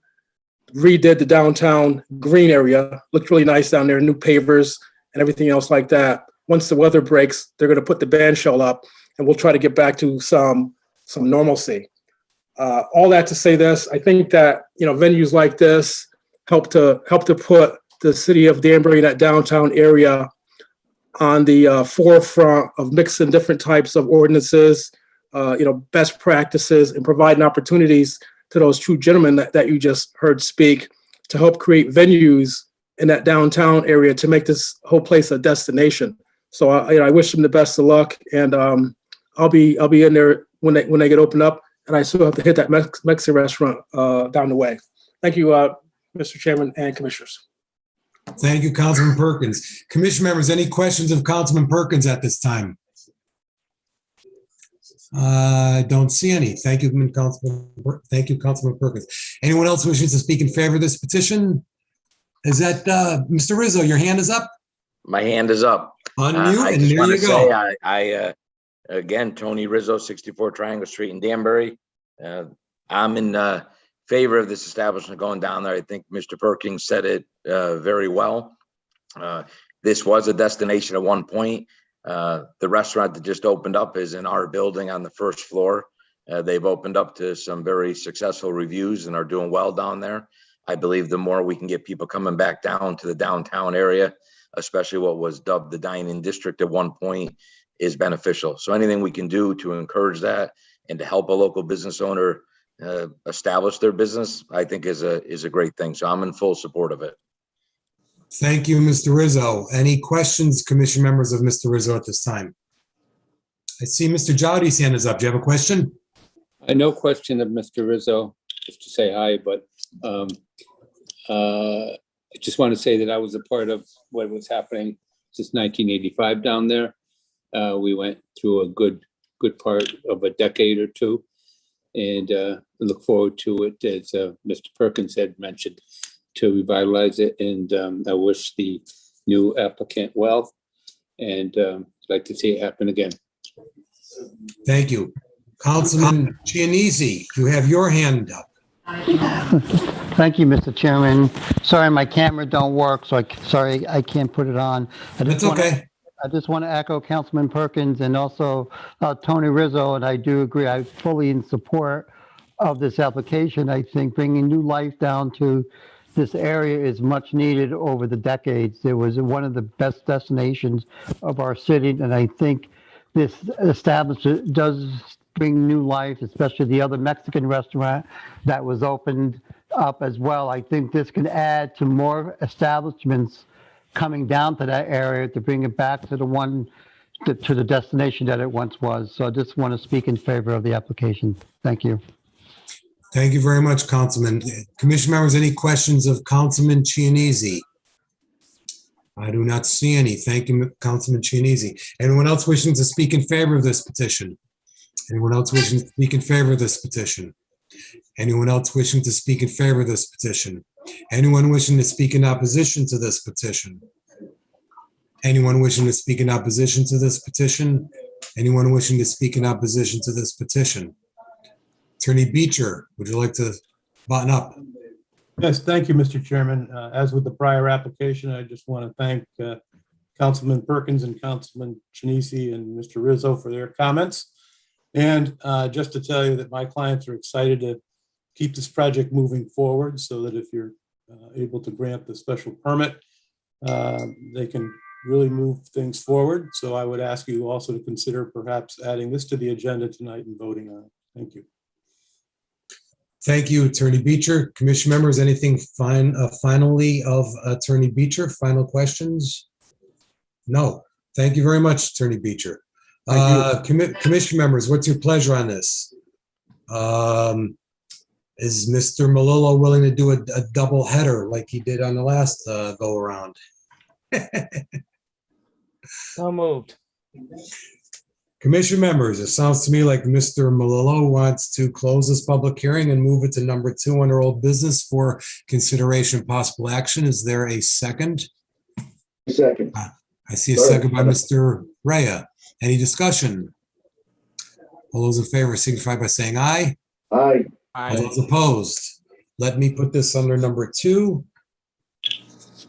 redid the downtown green area. Looked really nice down there, new pavers and everything else like that. Once the weather breaks, they're going to put the band shell up and we'll try to get back to some normalcy. All that to say this, I think that, venues like this help to put the city of Danbury, that downtown area, on the forefront of mixing different types of ordinances, best practices, and providing opportunities to those true gentlemen that you just heard speak to help create venues in that downtown area to make this whole place a destination. So I wish them the best of luck, and I'll be in there when they get opened up, and I still have to hit that Mexican restaurant down the way. Thank you, Mr. Chairman and Commissioners. Thank you, Councilman Perkins. Commission members, any questions of Councilman Perkins at this time? I don't see any. Thank you, Councilman Perkins. Anyone else wishing to speak in favor of this petition? Is that Mr. Rizzo? Your hand is up. My hand is up. Unmute, I and just there want you to go. say, I again, Tony Rizzo, 64 Triangle Street in Danbury. I'm in favor of this establishment going down there. I think Mr. Perkins said it very well. This was a destination at one point. The restaurant that just opened up is in our building on the first floor. They've opened up to some very successful reviews and are doing well down there. I believe the more we can get people coming back down to the downtown area, especially what was dubbed the dining district at one point, is beneficial. So anything we can do to encourage that and to help a local business owner establish their business, I think is a great thing. So I'm in full support of it. Thank you, Mr. Rizzo. Any questions, commission members of Mr. Rizzo at this time? I see Mr. Jowdy's hand is up. Do you have a question? No question of Mr. Rizzo, just to say hi, but I just want to say that I was a part of what was happening since 1985 down there. We went through a good part of a decade or two, and look forward to it, as Mr. Perkins had mentioned, to revitalize it. And I wish the new applicant well, and like to see it happen again. Thank you. Councilman Chianese, you have your hand up. Thank you, Mr. Chairman. Sorry, my camera don't work, so sorry I can't put it on. That's okay. I just want to echo Councilman Perkins and also Tony Rizzo, and I do agree. I'm fully in support of this application. I think bringing new life down to this area is much needed over the decades. It was one of the best destinations of our city, and I think this establishment does bring new life, especially the other Mexican restaurant that was opened up as well. I think this can add to more establishments coming down to that area to bring it back to to the destination that it once was. So I just want to speak in favor of the application. Thank you. Thank you very much, Councilman. Commission members, any questions of Councilman Chianese? I do not see any. Thank you, Councilman Chianese. Anyone else wishing to speak in favor of this petition? Anyone else wishing to speak in favor of this petition? Anyone else wishing to speak in favor of this petition? Anyone wishing to speak in opposition to this petition? Anyone wishing to speak in opposition to this petition? Anyone wishing to speak in opposition to this petition? Attorney Beecher, would you like to button up? Yes, thank you, Mr. Chairman. As with the prior application, I just want to thank Councilman Perkins and Councilman Chinisi and Mr. Rizzo for their comments. And just to tell you that my clients are excited to keep this project moving forward so that if you're able to grant the special permit, they can really move things forward. So I would ask you also to consider perhaps adding this to the agenda tonight and voting on it. Thank you. Thank you, Attorney Beecher. Commission members, anything finally of Attorney Beecher? Final questions? No. Thank you very much, Attorney Beecher. Commission members, what's your pleasure on this? Is Mr. Malillo willing to do a double header like he did on the last go around? So moved. Commission members, it sounds to me like Mr. Malillo wants to close this public hearing and move it to number 2 under old business for consideration and possible action. Is there a second? Second. I see a second by Mr. Rhea. Any discussion? All those in favor signify by saying aye. Aye. All those opposed? Let me put this under number 2.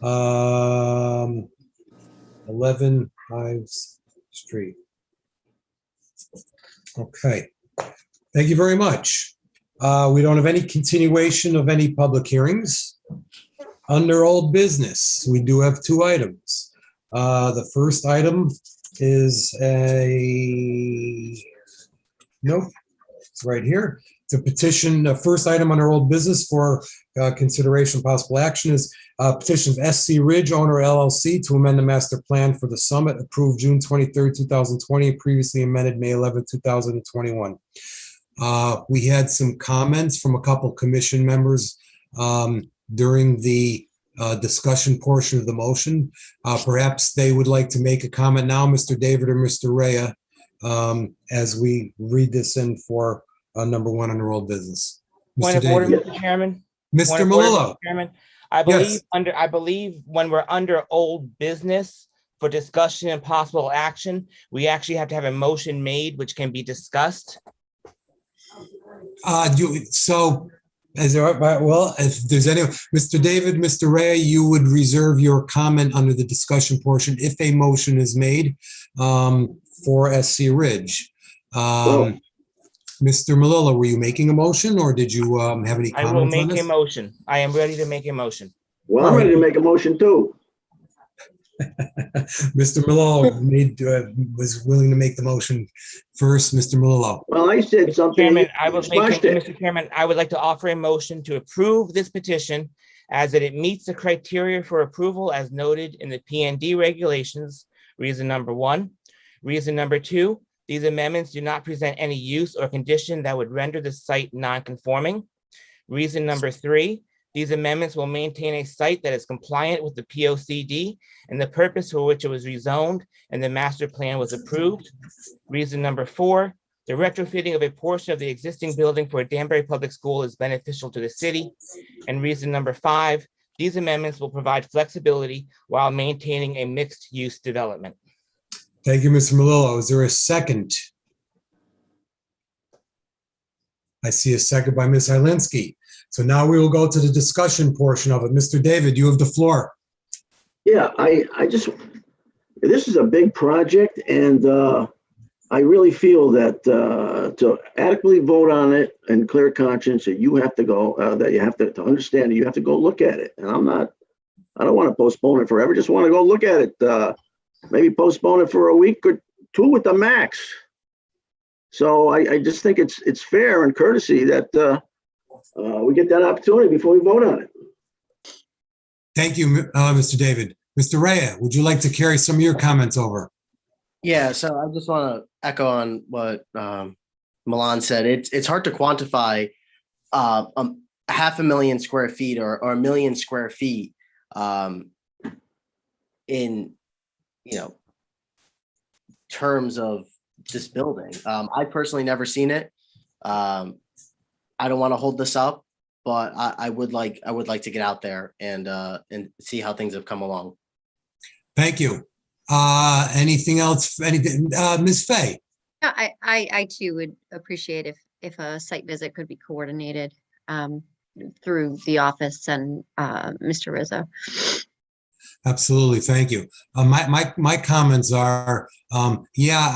11 Hives Street. Okay. Thank you very much. We don't have any continuation of any public hearings. Under old business, we do have 2 items. The first item is nope, it's right here. The petition, the first item under old business for consideration possible action is petition of SC Ridge Owner LLC to amend the master plan for the summit approved June 23rd, 2020, previously amended May 11th, 2021. We had some comments from a couple commission members during the discussion portion of the motion. Perhaps they would like to make a comment now, Mr. David or Mr. Rhea, as we read this in for number 1 under old business. Point of order, Mr. Chairman. Mr. Point of order, Malillo. Mr. Chairman. I believe Yes. I believe when we're under old business for discussion and possible action, we actually have to have a motion made which can be discussed. So, is there, well, if there's any, Mr. David, Mr. Rhea, you would reserve your comment under the discussion portion if a motion is made for SC Ridge. Mr. Malillo, were you making a motion or did you have any I will comments on make a this? motion. I am ready to make a motion. Well, I'm ready to make a motion too. Mr. Malillo was willing to make the motion first. Mr. Malillo. Well, I said something. Chairman, I will make, Squashed it. Mr. Chairman, I would like to offer a motion to approve this petition as that it meets the criteria for approval as noted in the PND regulations. Reason number 1. Reason number 2, these amendments do not present any use or condition that would render the site non-conforming. Reason number 3, these amendments will maintain a site that is compliant with the POCD and the purpose for which it was rezoned and the master plan was approved. Reason number 4, the retrofitting of a portion of the existing building for a Danbury Public School is beneficial to the city. And reason number 5, these amendments will provide flexibility while maintaining a mixed-use development. Thank you, Mr. Malillo. Is there a second? I see a second by Ms. Hylinski. So now we will go to the discussion portion of it. Mr. David, you have the floor. Yeah, I just, this is a big project and I really feel that to adequately vote on it and clear conscience, that you have to go, that you have to understand that you have to go look at it. And I don't want to postpone it forever. Just want to go look at it. Maybe postpone it for a week or two with the max. So I just think it's fair and courtesy that we get that opportunity before we vote on it. Thank you, Mr. David. Mr. Rea, would you like to carry some of your comments over? Yeah, so I just want to echo on what Milan said. It's hard to quantify 500,000 square feet or 1 million square feet in terms of this building. I personally never seen it. I don't want to hold this up, but I would like to get out there and see how things have come along. Thank you. Anything else? Anything, Ms. Fay? No, I too would appreciate if a site visit could be coordinated through the office and Mr. Rizzo. Absolutely, thank you. My comments are, yeah,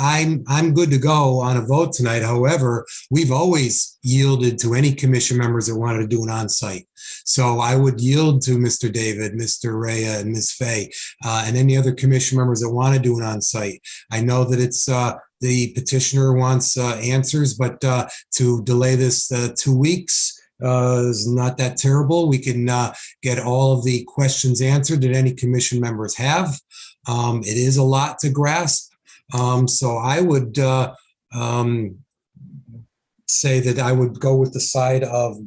I'm good to go on a vote tonight. However, we've always yielded to any commission members that wanted to do an on-site. So I would yield to Mr. David, Mr. Rea, and Ms. Fay, and any other commission members that want to do an on-site. I know that it's the petitioner wants answers, but to delay this 2 weeks is not that terrible. We can get all of the questions answered that any commission members have. It is a lot to grasp. So I would say that I would go with the side of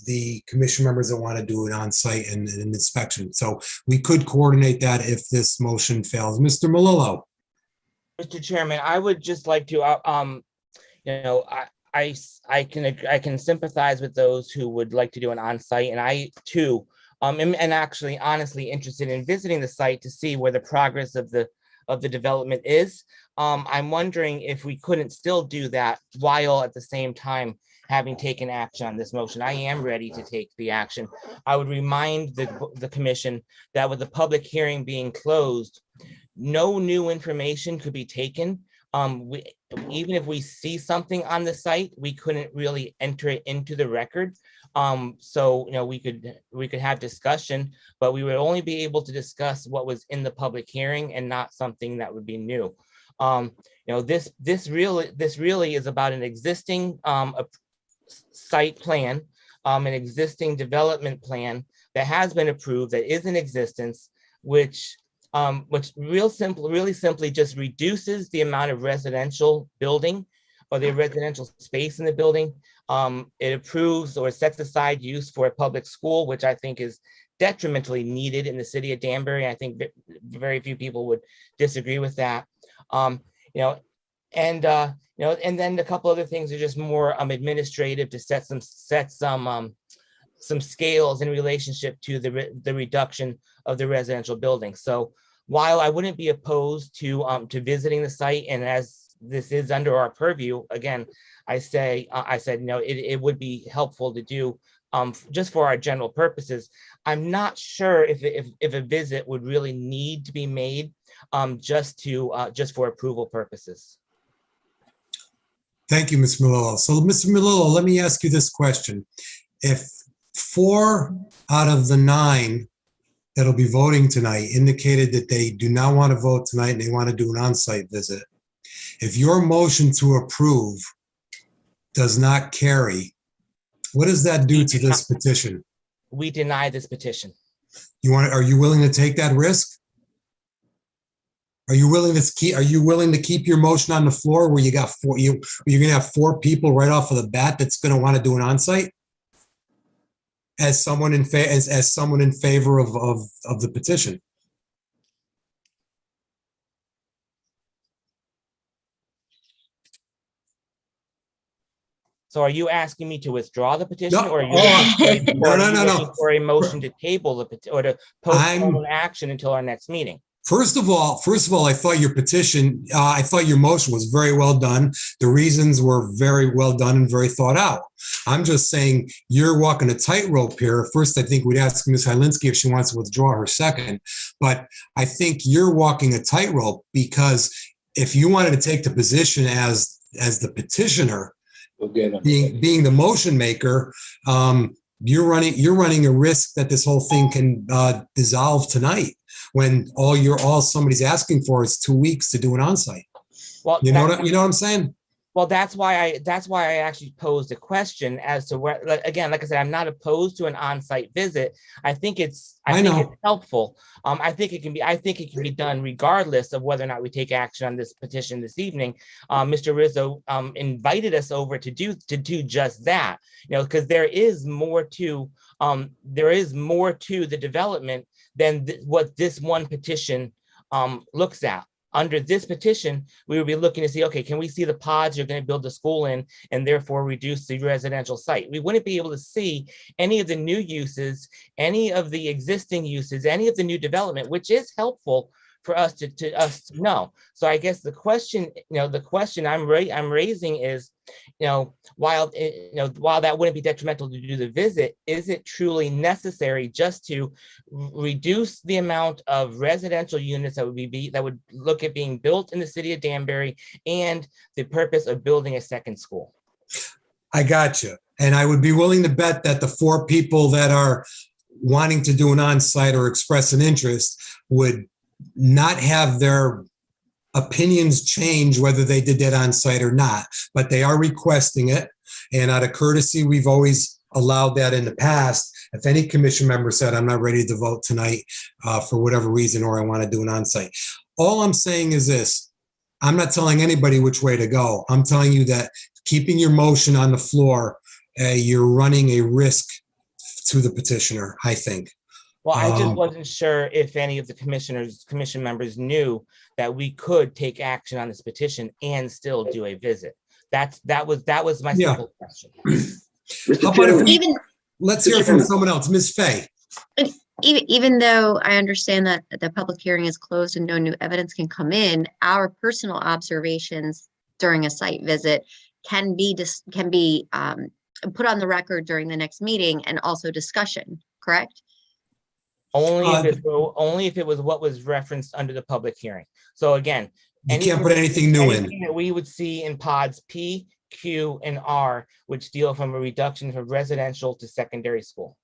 the commission members that want to do it on site and an inspection. So we could coordinate that if this motion fails. Mr. Malillo. Mr. Chairman, I would just like to, I can sympathize with those who would like to do an on-site, and I too am actually honestly interested in visiting the site to see where the progress of the development is. I'm wondering if we couldn't still do that while at the same time having taken action on this motion. I am ready to take the action. I would remind the commission that with the public hearing being closed, no new information could be taken. Even if we see something on the site, we couldn't really enter it into the record. So we could have discussion, but we would only be able to discuss what was in the public hearing and not something that would be new. This really is about an existing site plan, an existing development plan that has been approved, that is in existence, which really simply just reduces the amount of residential building or the residential space in the building. It approves or sets aside use for a public school, which I think is detrimentally needed in the city of Danbury. I think very few people would disagree with that. And then a couple other things are just more administrative to set some scales in relationship to the reduction of the residential building. So while I wouldn't be opposed to visiting the site, and as this is under our purview, again, I said it would be helpful to do just for our general purposes. I'm not sure if a visit would really need to be made just for approval purposes. Thank you, Ms. Malillo. So, Mr. Malillo, let me ask you this question. If 4 out of the 9 that'll be voting tonight indicated that they do not want to vote tonight and they want to do an on-site visit, if your motion to approve does not carry, what does that do to this petition? We deny this petition. Are you willing to take that risk? Are you willing to keep your motion on the floor where you're going to have 4 people right off of the bat that's going to want to do an on-site? As someone in favor of the petition. So are you asking me to withdraw the petition, No, or are you no. for a motion to table the petition or to postpone an action until our next meeting? First of all, I thought your petition, I thought your motion was very well done. The reasons were very well done and very thought out. I'm just saying you're walking a tightrope here. First, I think we'd ask Ms. Hylinski if she wants to withdraw her second, but I think you're walking a tightrope because if you wanted to take the position as the petitioner, We'll get them. being the motion maker, you're running a risk that this whole thing can dissolve tonight when all somebody's asking for is 2 weeks to do an onsite. Well, You know what I'm saying? Well, that's why I actually posed a question as to where, again, like I said, I'm not opposed to an on-site visit. I think it's helpful. I think it can be done regardless of whether or not we take action on this petition this evening. Mr. Rizzo invited us over to do just that, because there is more to the development than what this one petition looks at. Under this petition, we would be looking to see, okay, can we see the pods you're going to build the school in and therefore reduce the residential site? We wouldn't be able to see any of the new uses, any of the existing uses, any of the new development, which is helpful for us to know. So I guess the question I'm raising is, while that wouldn't be detrimental to do the visit, is it truly necessary just to reduce the amount of residential units that would look at being built in the city of Danbury and the purpose of building a second school? I got you. And I would be willing to bet that the 4 people that are wanting to do an on-site or express an interest would not have their opinions change whether they did that on site or not, but they are requesting it. And out of courtesy, we've always allowed that in the past. If any commission member said, I'm not ready to vote tonight for whatever reason, or I want to do an on-site. All I'm saying is this, I'm not telling anybody which way to go. I'm telling you that keeping your motion on the floor, you're running a risk to the petitioner, I think. Well, I just wasn't sure if any of the commission members knew that we could take action on this petition and still do a visit. That was my simple question. How about if let's hear from someone else, Ms. Fay. Even though I understand that the public hearing is closed and no new evidence can come in, our personal observations during a site visit can be put on the record during the next meeting and also discussion, correct? Only if it was what was referenced under the public hearing. So again, you can't put anything new in that we would see in pods P, Q, and R, which deal from a reduction from residential to secondary school.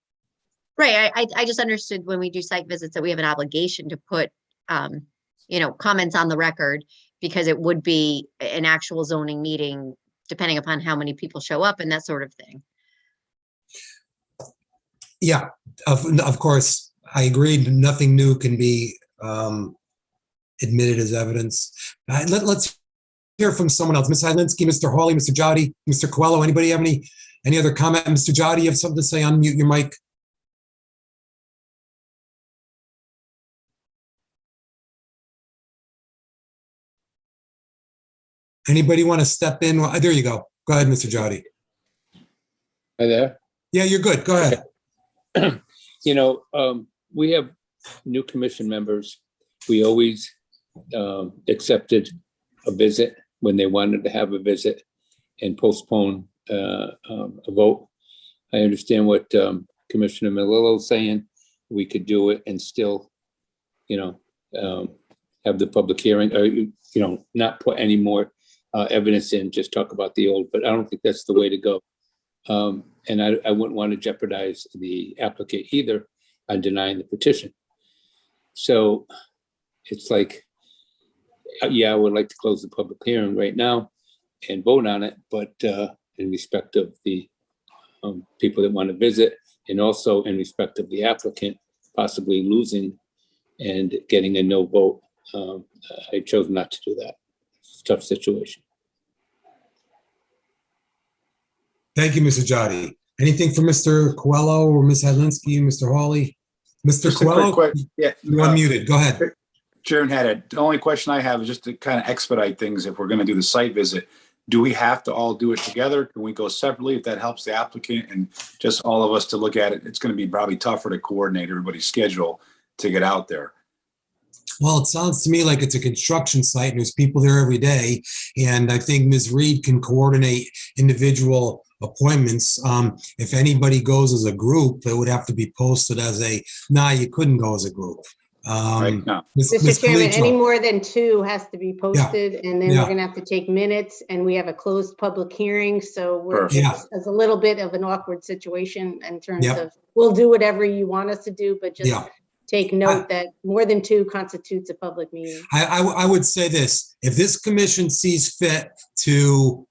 Right. I just understood when we do site visits that we have an obligation to put, comments on the record, because it would be an actual zoning meeting, depending upon how many people show up and that sort of thing. Yeah, of course. I agree. Nothing new can be admitted as evidence. Let's hear from someone else. Ms. Hylinski, Mr. Hawley, Mr. Jotty, Mr. Coelho. Anybody have any other comment? Mr. Jotty, you have something to say? Unmute your mic. Anybody want to step in? Well, there you go. Go ahead, Mr. Jotty. Hi there. Yeah, you're good. Go ahead. We have new commission members. We always accepted a visit when they wanted to have a visit and postpone a vote. I understand what Commissioner Melillo's saying. We could do it and still, have the public hearing, or not put any more evidence in, just talk about the old. But I don't think that's the way to go. And I wouldn't want to jeopardize the applicant either on denying the petition. So it's like, yeah, I would like to close the public hearing right now and vote on it, but in respect of the people that want to visit, and also in respect of the applicant possibly losing and getting a no vote, I chose not to do that. It's a tough situation. Thank you, Mr. Jotty. Anything from Mr. Coelho or Ms. Hadlinsky, Mr. Hawley? Mr. Coelho, yeah, you're unmuted. Go ahead. Chairman Haddad, the only question I have is just to kind of expedite things. If we're going to do the site visit, do we have to all do it together? Can we go separately if that helps the applicant and just all of us to look at it? It's going to be probably tougher to coordinate everybody's schedule to get out there. Well, it sounds to me like it's a construction site and there's people there every day. And I think Ms. Reed can coordinate individual appointments. If anybody goes as a group, it would have to be posted as you couldn't go as a group. Right, no. Ms. Mr. Chairman, any Calitro. more than 2 has to be posted, and then we're Yeah. gonna have to take minutes, and we have a closed public hearing, so Perfect. Yeah. it's a little bit of an awkward situation in terms Yep. of, we'll do whatever you want us to do, but just Yeah. take note that more than 2 constitutes a public meeting. I would say this, if this commission sees fit to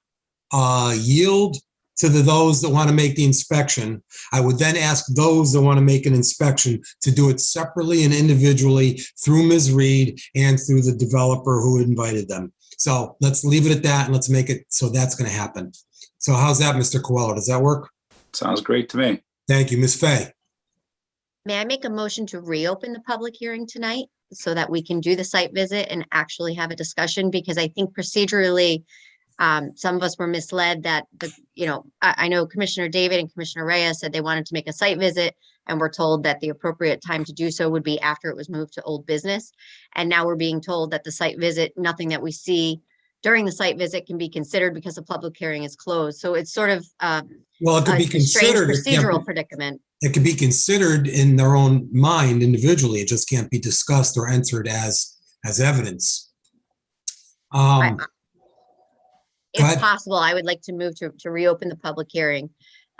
yield to those that want to make the inspection, I would then ask those that want to make an inspection to do it separately and individually through Ms. Reed and through the developer who invited them. So let's leave it at that and let's make it so that's going to happen. So how's that, Mr. Coelho? Does that work? Sounds great to me. Thank you, Ms. Fay. May I make a motion to reopen the public hearing tonight so that we can do the site visit and actually have a discussion? Because I think procedurally, some of us were misled that I know Commissioner David and Commissioner Reyes said they wanted to make a site visit, and we're told that the appropriate time to do so would be after it was moved to old business. And now we're being told that the site visit, nothing that we see during the site visit can be considered because the public hearing is closed. So it's sort of Well, it could be a strange considered. It can't procedural be- predicament. It could be considered in their own mind individually. It just can't be discussed or entered as evidence. Go If ahead. possible, I would like to move to reopen the public hearing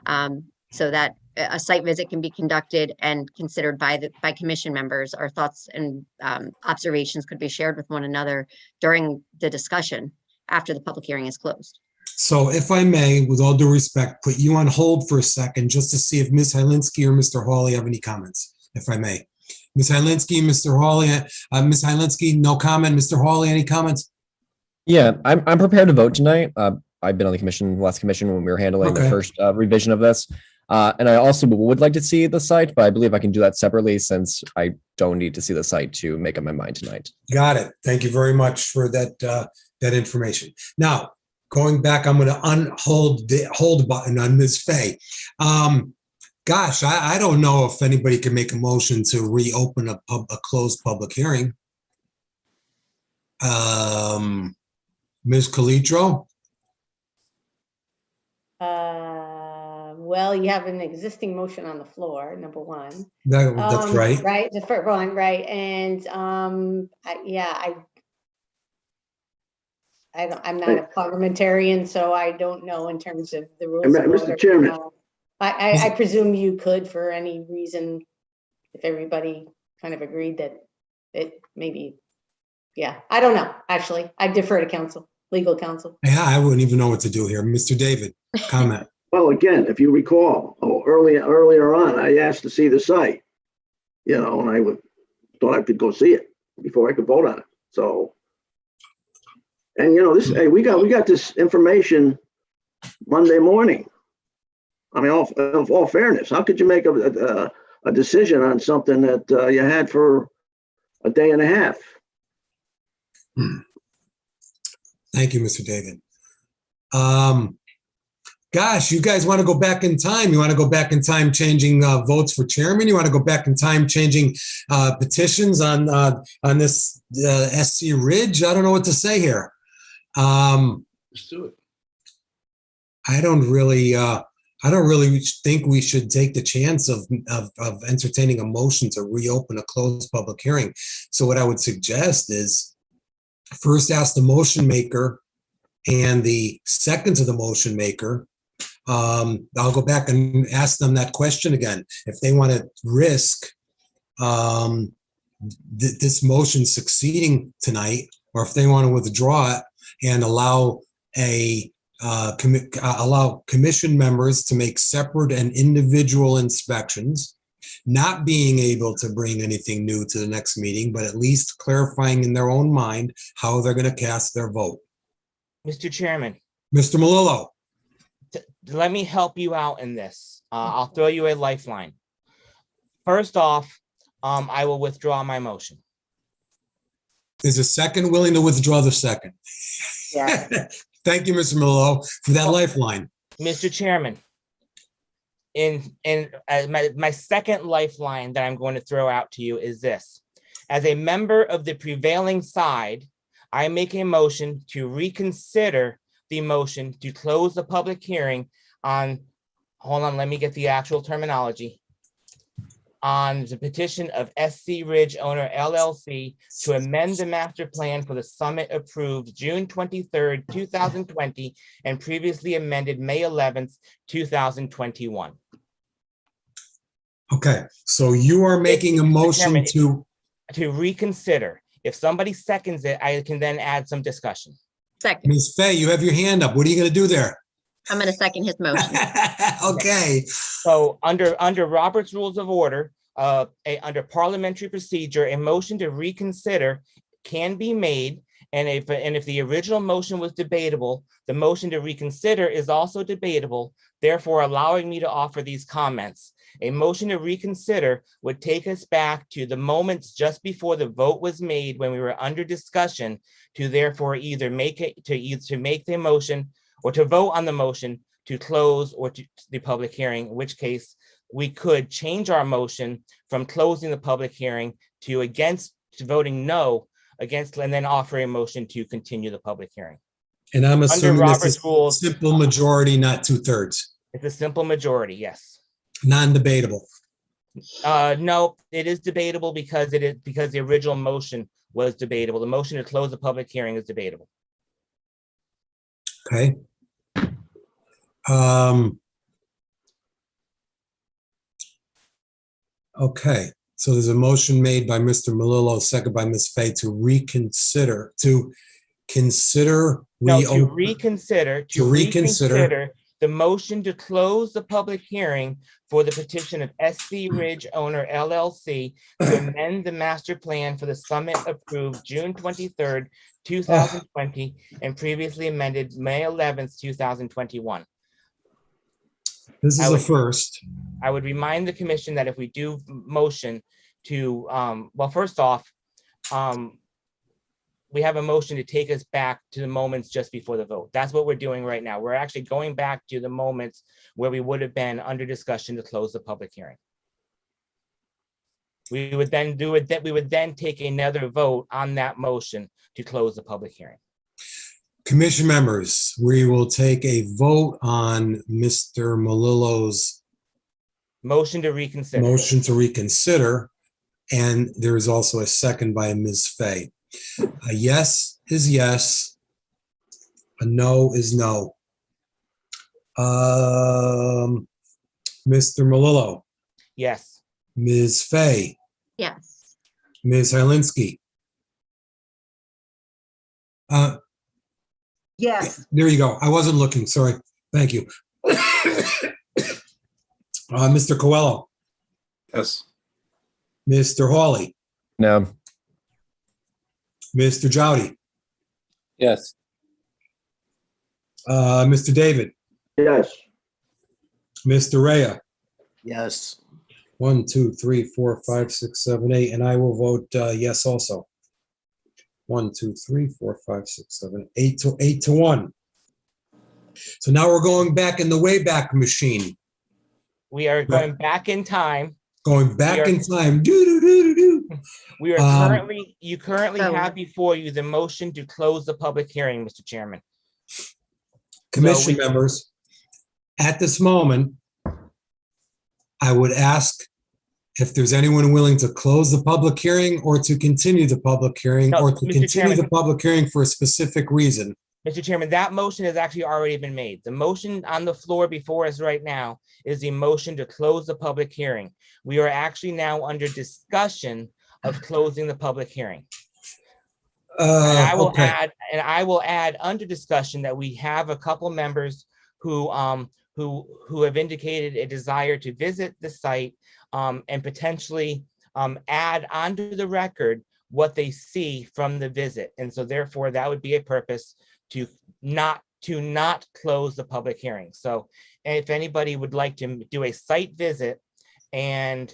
so that a site visit can be conducted and considered by commission members. Our thoughts and observations could be shared with one another during the discussion after the public hearing is closed. So if I may, with all due respect, put you on hold for a second just to see if Ms. Hylinski or Mr. Hawley have any comments, if I may. Ms. Hylinski, Mr. Hawley, Ms. Hylinski, no comment. Mr. Hawley, any comments? Yeah, I'm prepared to vote tonight. I've been on the commission, last commission when we were handling the Okay. first revision of this. And I also would like to see the site, but I believe I can do that separately since I don't need to see the site to make up my mind tonight. Got it. Thank you very much for that information. Now, going back, I'm going to unhold the hold button on Ms. Fay. Gosh, I don't know if anybody can make a motion to reopen a closed public hearing. Ms. Calitro? Well, you have an existing motion on the floor, number 1. That's right. Right, the first one, right, and I'm not a parliamentarian, so I don't know in terms of the rules. of Mr. order. Chairman. I presume you could for any reason, if everybody kind of agreed that it maybe, I don't know, actually. I defer to counsel, legal counsel. Yeah, I wouldn't even know what to do here. Mr. David, comment. Well, again, if you recall, earlier on, I asked to see the site, and I thought I could go see it before I could vote on it. So, and hey, we got this information Monday morning. I mean, all fairness, how could you make a decision on something that you had for a day and a half? Thank you, Mr. David. Gosh, you guys want to go back in time? You want to go back in time changing votes for chairman? You want to go back in time changing petitions on this SC Ridge? I don't know what to say here. Let's do it. I don't really think we should take the chance of entertaining a motion to reopen a closed public hearing. So what I would suggest is first ask the motion maker and the second to the motion maker. I'll go back and ask them that question again. If they want to risk this motion succeeding tonight, or if they want to withdraw it and allow commission members to make separate and individual inspections, not being able to bring anything new to the next meeting, but at least clarifying in their own mind how they're going to cast their vote. Mr. Chairman, Mr. Malillo. let me help you out in this. I'll throw you a lifeline. First off, I will withdraw my motion. Is a second willing to withdraw the second? Yeah. Thank you, Mr. Malillo, for that lifeline. Mr. Chairman, my second lifeline that I'm going to throw out to you is this. As a member of the prevailing side, I make a motion to reconsider the motion to close the public hearing on, hold on, let me get the actual terminology. on the petition of SC Ridge Owner LLC to amend the master plan for the summit approved June 23rd, 2020, and previously amended May 11th, 2021. Okay, so you are making a motion Chairman, to, reconsider. If somebody seconds it, I can then add some discussion. Second, Ms. Fay, you have your hand up. What are you going to do there? I'm going to second his motion. Okay, So under Robert's Rules of Order, under parliamentary procedure, a motion to reconsider can be made. And if the original motion was debatable, the motion to reconsider is also debatable, therefore allowing me to offer these comments. A motion to reconsider would take us back to the moments just before the vote was made when we were under discussion to therefore either make the motion or to vote on the motion to close or to the public hearing, in which case we could change our motion from closing the public hearing to voting no against, and then offer a motion to continue the public hearing. and I'm assuming this is Robert's rules, simple majority, not 2/3, it's a simple majority, yes. non-debatable. No, it is debatable because the original motion was debatable. The motion to close the public hearing is debatable. Okay. Okay, so there's a motion made by Mr. Melillo, second by Ms. Fay to reconsider, to consider. No, to reconsider reconsider. the motion to close the public hearing for the petition of SC Ridge Owner LLC to amend the master plan for the summit approved June 23rd, 2020, and previously amended May 11th, 2021. This is a first. I would remind the commission that if we do motion to, well, first off, we have a motion to take us back to the moments just before the vote. That's what we're doing right now. We're actually going back to the moments where we would have been under discussion to close the public hearing. We would then take another vote on that motion to close the public hearing. Commission members, we will take a vote on Mr. Melillo's motion to reconsider. And there is also a second by Ms. Fay. A yes is yes. A no is no. Mr. Melillo. Yes. Ms. Fay. Yes. Ms. Hylinski. Yes. There you go. I wasn't looking. Sorry. Thank you. Mr. Coelho. Yes. Mr. Hawley. No. Mr. Jowdy. Yes. Mr. David. Yes. Mr. Rea. Yes. 1, 2, 3, 4, 5, 6, 7, 8, and I will vote yes also. 1, 2, 3, 4, 5, 6, 7, 8 to 1. So now we're going back in the Wayback Machine. We are going back in time. Going back in time. Do. We are you currently have before you the motion to close the public hearing, Mr. Chairman. Commission members, at this moment, I would ask if there's anyone willing to close the public hearing or to continue the public hearing or to continue the public hearing for a specific reason. Mr. Chairman, that motion has actually already been made. The motion on the floor before us right now is the motion to close the public hearing. We are actually now under discussion of closing the public hearing. And I will add under discussion that we have a couple members who have indicated a desire to visit the site and potentially add onto the record what they see from the visit. And so therefore that would be a purpose to not close the public hearing. So if anybody would like to do a site visit and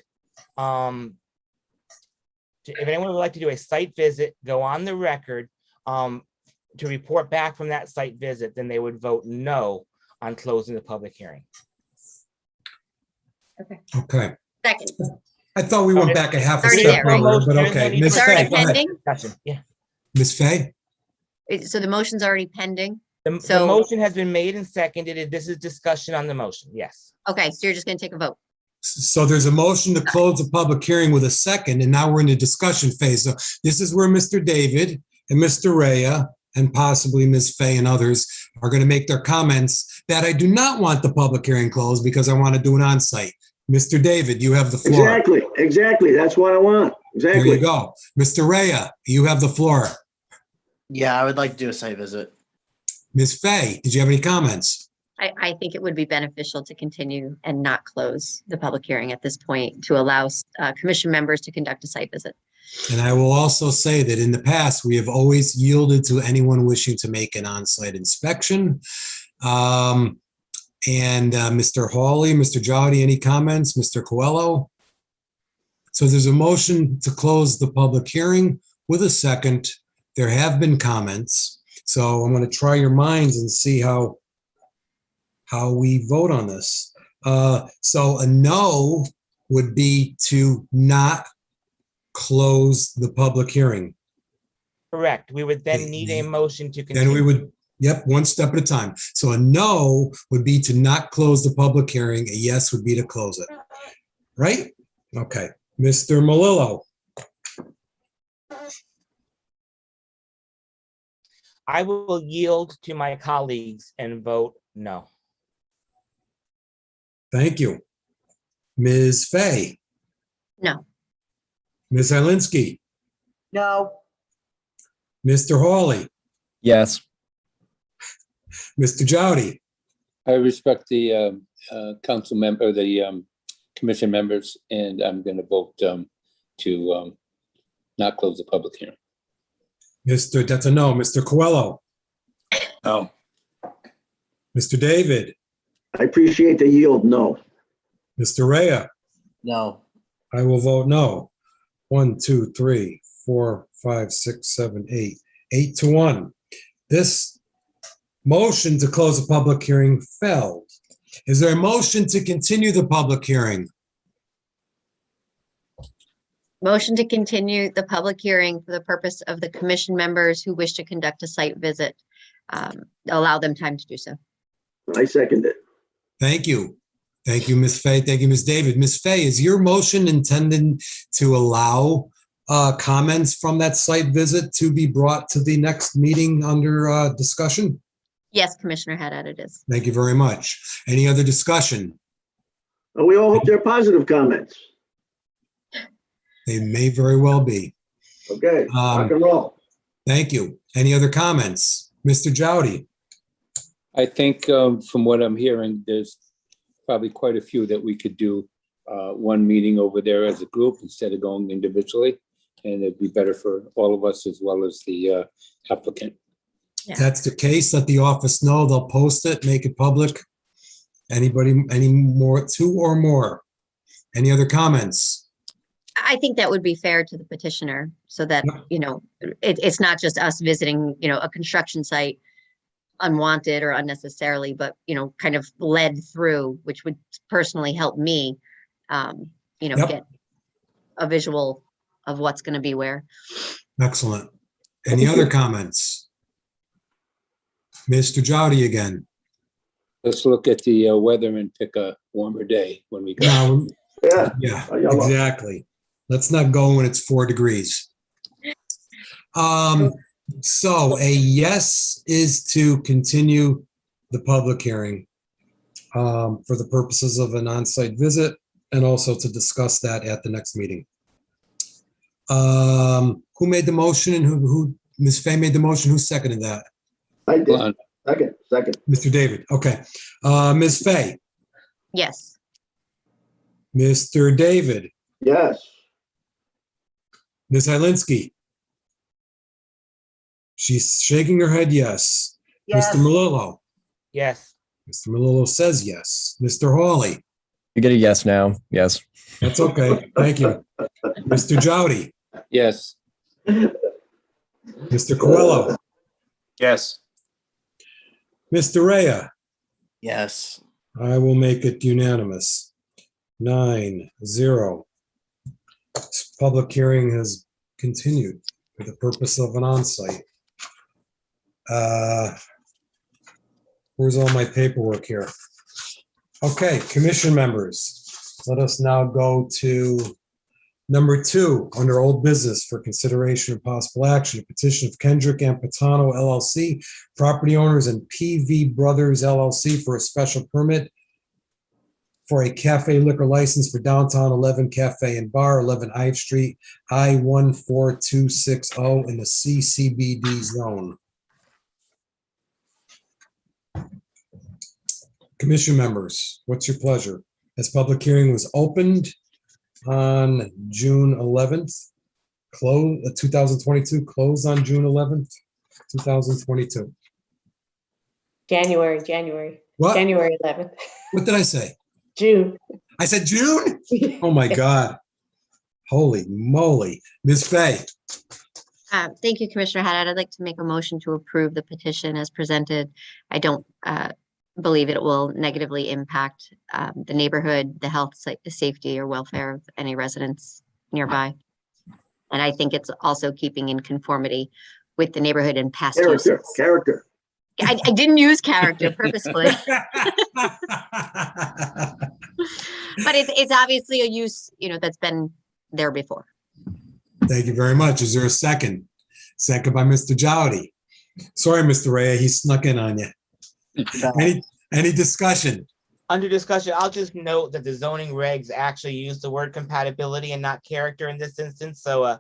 if anyone would like to do a site visit, go on the record to report back from that site visit, then they would vote no on closing the public hearing. Okay. Second. I thought we went back a half a Already step there, right? earlier, but okay. Ms. It's already Fay, go ahead. pending? Yeah. Ms. Fay? So the motion's already pending? The motion has been made and seconded. This is discussion on the motion. Yes. Okay, so you're just going to take a vote? So there's a motion to close the public hearing with a second, and now we're in the discussion phase. So this is where Mr. David and Mr. Raya and possibly Ms. Fay and others are going to make their comments that I do not want the public hearing closed because I want to do an onsite. Mr. David, you have the floor. Exactly. That's what I want. There Exactly. you go. Mr. Raya, you have the floor. Yeah, I would like to do a site visit. Ms. Fay, did you have any comments? I think it would be beneficial to continue and not close the public hearing at this point to allow commission members to conduct a site visit. And I will also say that in the past, we have always yielded to anyone wishing to make an on-site inspection. Mr. Hawley, Mr. Jowdy, any comments? Mr. Coelho? So there's a motion to close the public hearing with a second. There have been comments. So I'm going to try your minds and see how we vote on this. So a no would be to not close the public hearing. Correct. We would then need a motion to continue. Then we would, yep, one step at a time. So a no would be to not close the public hearing. A yes would be to close it. Right? Okay. Mr. Malillo. I will yield to my colleagues and vote no. Thank you. Ms. Fay. No. Ms. Helinski. No. Mr. Hawley. Yes. Mr. Jowdy. I respect the council member, the commission members, and I'm going to vote to not close the public hearing. That's a no. Mr. Coelho. No. Mr. David. I appreciate the yield, no. Mr. Raya. No. I will vote no. 1, 2, 3, 4, 5, 6, 7, 8. 8-1. This motion to close the public hearing failed. Is there a motion to continue the public hearing? Motion to continue the public hearing for the purpose of the commission members who wish to conduct a site visit. Allow them time to do so. I second it. Thank you. Thank you, Ms. Fay. Thank you, Ms. David. Ms. Fay, is your motion intended to allow comments from that site visit to be brought to the next meeting under discussion? Yes, Commissioner Haddad, it is. Thank you very much. Any other discussion? Well, we all hope they're positive comments. They may very well be. Okay, rock and roll. Thank you. Any other comments? Mr. Jowdy? I think from what I'm hearing, there's probably quite a few that we could do one meeting over there as a group instead of going individually. And it'd be better for all of us as well as the applicant. Yeah. That's the case. Let the office know. They'll post it, make it public. Anybody, any more, 2 or more? Any other comments? I think that would be fair to the petitioner so that, it's not just us visiting, a construction site unwanted or unnecessarily, but, kind of led through, which would personally help me, get a visual of what's going to be where. Excellent. Any other comments? Mr. Jowdy again. Let's look at the weather and pick a warmer day when we go. Yeah, exactly. Let's not go when it's 4 degrees. So a yes is to continue the public hearing for the purposes of an on-site visit and also to discuss that at the next meeting. Who made the motion and who Ms. Fay made the motion? Who seconded that? I did. Second. Mr. David. Okay. Ms. Fay. Yes. Mr. David. Yes. Ms. Helinski. She's shaking her head yes. Yes. Mr. Malillo. Yes. Mr. Malillo says yes. Mr. Hawley. You get a yes now. Yes. That's okay. Thank you. Mr. Jowdy. Yes. Mr. Coelho. Yes. Mr. Raya. Yes. I will make it unanimous. 9-0. This public hearing has continued for the purpose of an onsite. Where's all my paperwork here? Okay, commission members. Let us now go to number 2, under old business for consideration of possible action, a petition of Kendrick and Patano LLC, property owners, and PV Brothers LLC for a special permit for a cafe liquor license for downtown 11 Cafe and Bar, 11 Ive Street, I-14260 in the CCBD zone. Commission members, what's your pleasure? This public hearing was opened on June 11th, 2022, closed on June 11th, 2022. January. What? January 11th. What did I say? June. I said June? Oh my God. Holy moly. Ms. Fay, Thank you, Commissioner Haddad. I'd like to make a motion to approve the petition as presented. I don't believe it will negatively impact the neighborhood, the health, safety, or welfare of any residents nearby. And I think it's also keeping in conformity with the neighborhood and past uses. Character. I didn't use character purposefully. But it's obviously a use, that's been there before. thank you very much. Is there a second? Second by Mr. Jowdy. Sorry, Mr. Ray, he snuck in on you. Any discussion? Under discussion, I'll just note that the zoning regs actually use the word compatibility and not character in this instance. So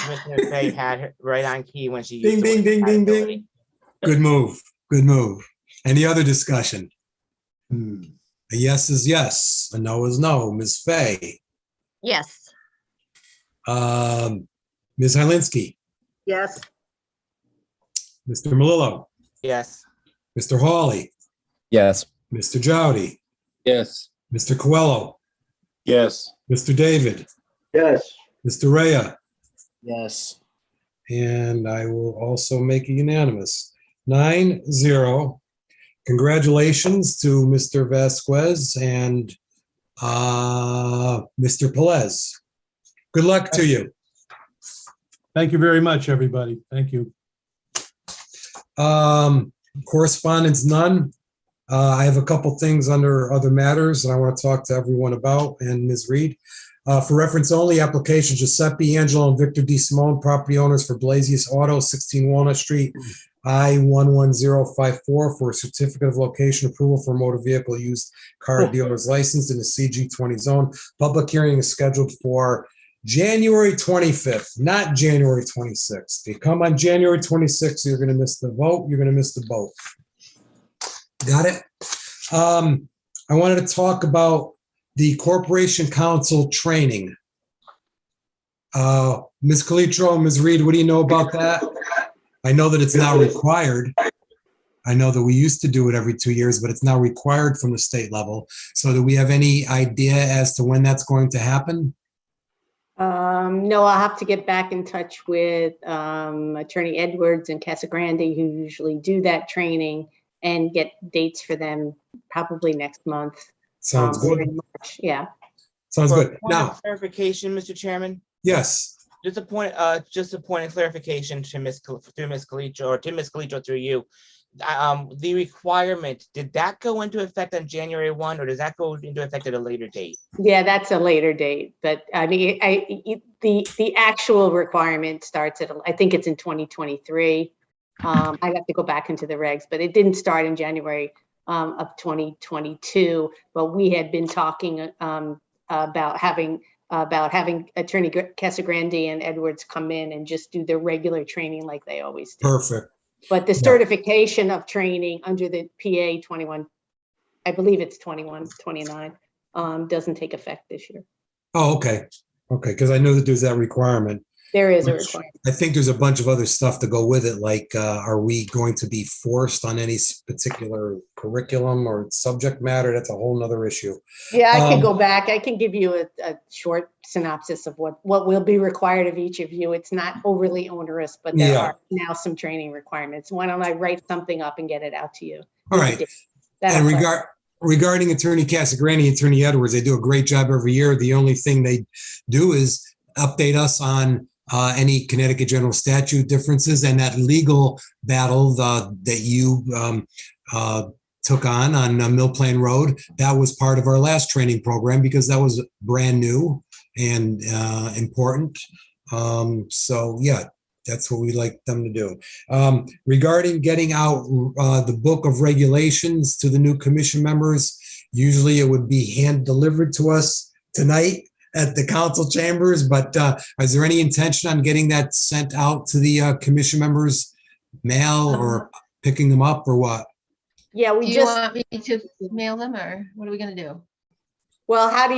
Commissioner Fay had it right on key when she used Ding, ding, ding, ding, ding. Good move. Good move. Any other discussion? A yes is yes. A no is no. Ms. Fay. Yes. Ms. Hylinski. Yes. Mr. Melillo. Yes. Mr. Hawley. Yes. Mr. Jowdy. Yes. Mr. Coelho. Yes. Mr. David. Yes. Mr. Rhea. Yes. And I will also make it unanimous. 9-0. Congratulations to Mr. Vasquez and Mr. Pelez. Good luck to you. Thank you very much, everybody. Thank you. Correspondence, none. I have a couple things under other matters that I want to talk to everyone about, and Ms. Reed. For reference only, application Giuseppe Angelo and Victor D. Simone, property owners for Blasius Auto, 16 Walnut Street, I-11054, for a certificate of location approval for motor vehicle used car dealer's license in the CG20 zone. Public hearing is scheduled for January 25th, not January 26th. If you come on January 26th, you're going to miss the vote. You're going to miss the boat. Got it? I wanted to talk about the Corporation Council training. Ms. Calitro, Ms. Reed, what do you know about that? I know that it's now required. I know that we used to do it every 2 years, but it's now required from the state level. So do we have any idea as to when that's going to happen? No, I'll have to get back in touch with Attorney Edwards and Casagrande, who usually do that training, and get dates for them probably next month. Sounds good. In March. Yeah. Sounds For good. point of Now, clarification, Mr. Chairman. yes. Just a point of clarification to Ms. Calitro, or to Ms. Calitro through you. The requirement, did that go into effect on January 1, or does that go into effect at a later date? Yeah, that's a later date, but I mean, the actual requirement starts at, I think it's in 2023. I have to go back into the regs, but it didn't start in January of 2022. But we had been talking about having Attorney Casagrande and Edwards come in and just do their regular training like they always do. Perfect. But the certification of training under the PA 21, I believe it's 29, doesn't take effect this year. Oh, okay. Okay, because I know that there's that requirement. There is a requirement. I think there's a bunch of other stuff to go with it, like are we going to be forced on any particular curriculum or subject matter? That's a whole nother issue. Yeah, I could go back. I can give you a short synopsis of what will be required of each of you. It's not overly onerous, but there are now some training requirements. Why don't I write something up and get it out to you? All right. And regarding Attorney Casagrande, Attorney Edwards, they do a great job every year. The only thing they do is update us on any Connecticut general statute differences and that legal battle that you took on Mill Plain Road. That was part of our last training program because that was brand new and important. So yeah, that's what we'd like them to do. Regarding getting out the book of regulations to the new commission members, usually it would be hand delivered to us tonight at the council chambers, but is there any intention on getting that sent out to the commission members, mail or picking them up or what? Yeah, Do we you just, want me to mail them or what are we gonna do? well, how do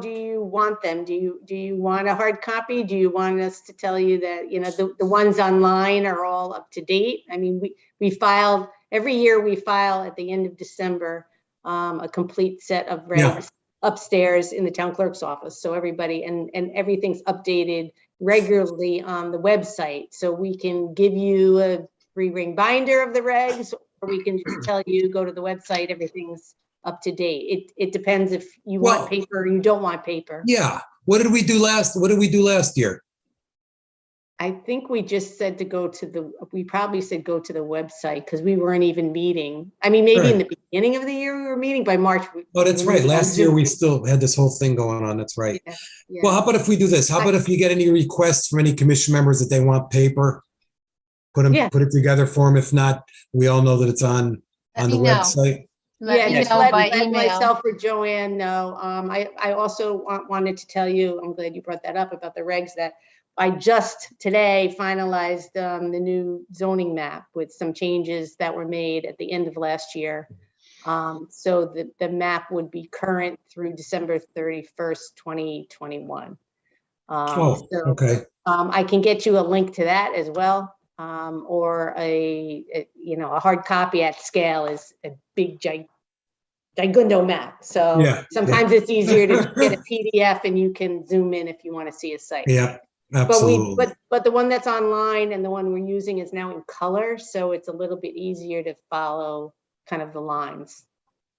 you want them? Do you want a hard copy? Do you want us to tell you that, you know, the ones online are all up to date? I mean, we filed, every year we file at the end of December, a complete set of regs upstairs in the town clerk's office. So everybody, and everything's updated regularly on the website. So we can give you a 3-ring binder of the regs, or we can just tell you, go to the website, everything's up to date. It depends if you want paper or you don't want paper. Yeah. What did we do last year? I think we just said to go to we probably said go to the website because we weren't even meeting. I mean, maybe in the beginning of the year we were meeting. By March. Oh, that's right. Last year we still had this whole thing going on. That's right. Yeah. Well, how about if we do this? How about if you get any requests from any commission members that they want paper? Put it together for them. If not, we all know that it's on the website. Just let myself or Joanne know. I also wanted to tell you, I'm glad you brought that up about the regs, that I just today finalized the new zoning map with some changes that were made at the end of last year. So the map would be current through December 31st, 2021. Okay. I can get you a link to that as well. Or a hard copy at scale is a big gigundo map. So sometimes it's easier to get a PDF and you can zoom in if you want to see a site. Yeah, absolutely. But the one that's online and the one we're using is now in color, so it's a little bit easier to follow kind of the lines.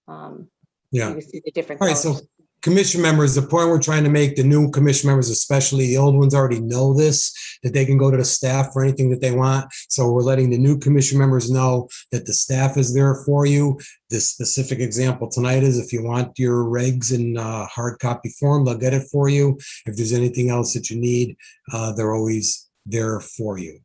You can see the different All right, colors. so commission members, the point we're trying to make, the new commission members, especially the old ones, already know this, that they can go to the staff for anything that they want. So we're letting the new commission members know that the staff is there for you. This specific example tonight is if you want your regs in hard copy form, they'll get it for you. If there's anything else that you need, they're always there for you.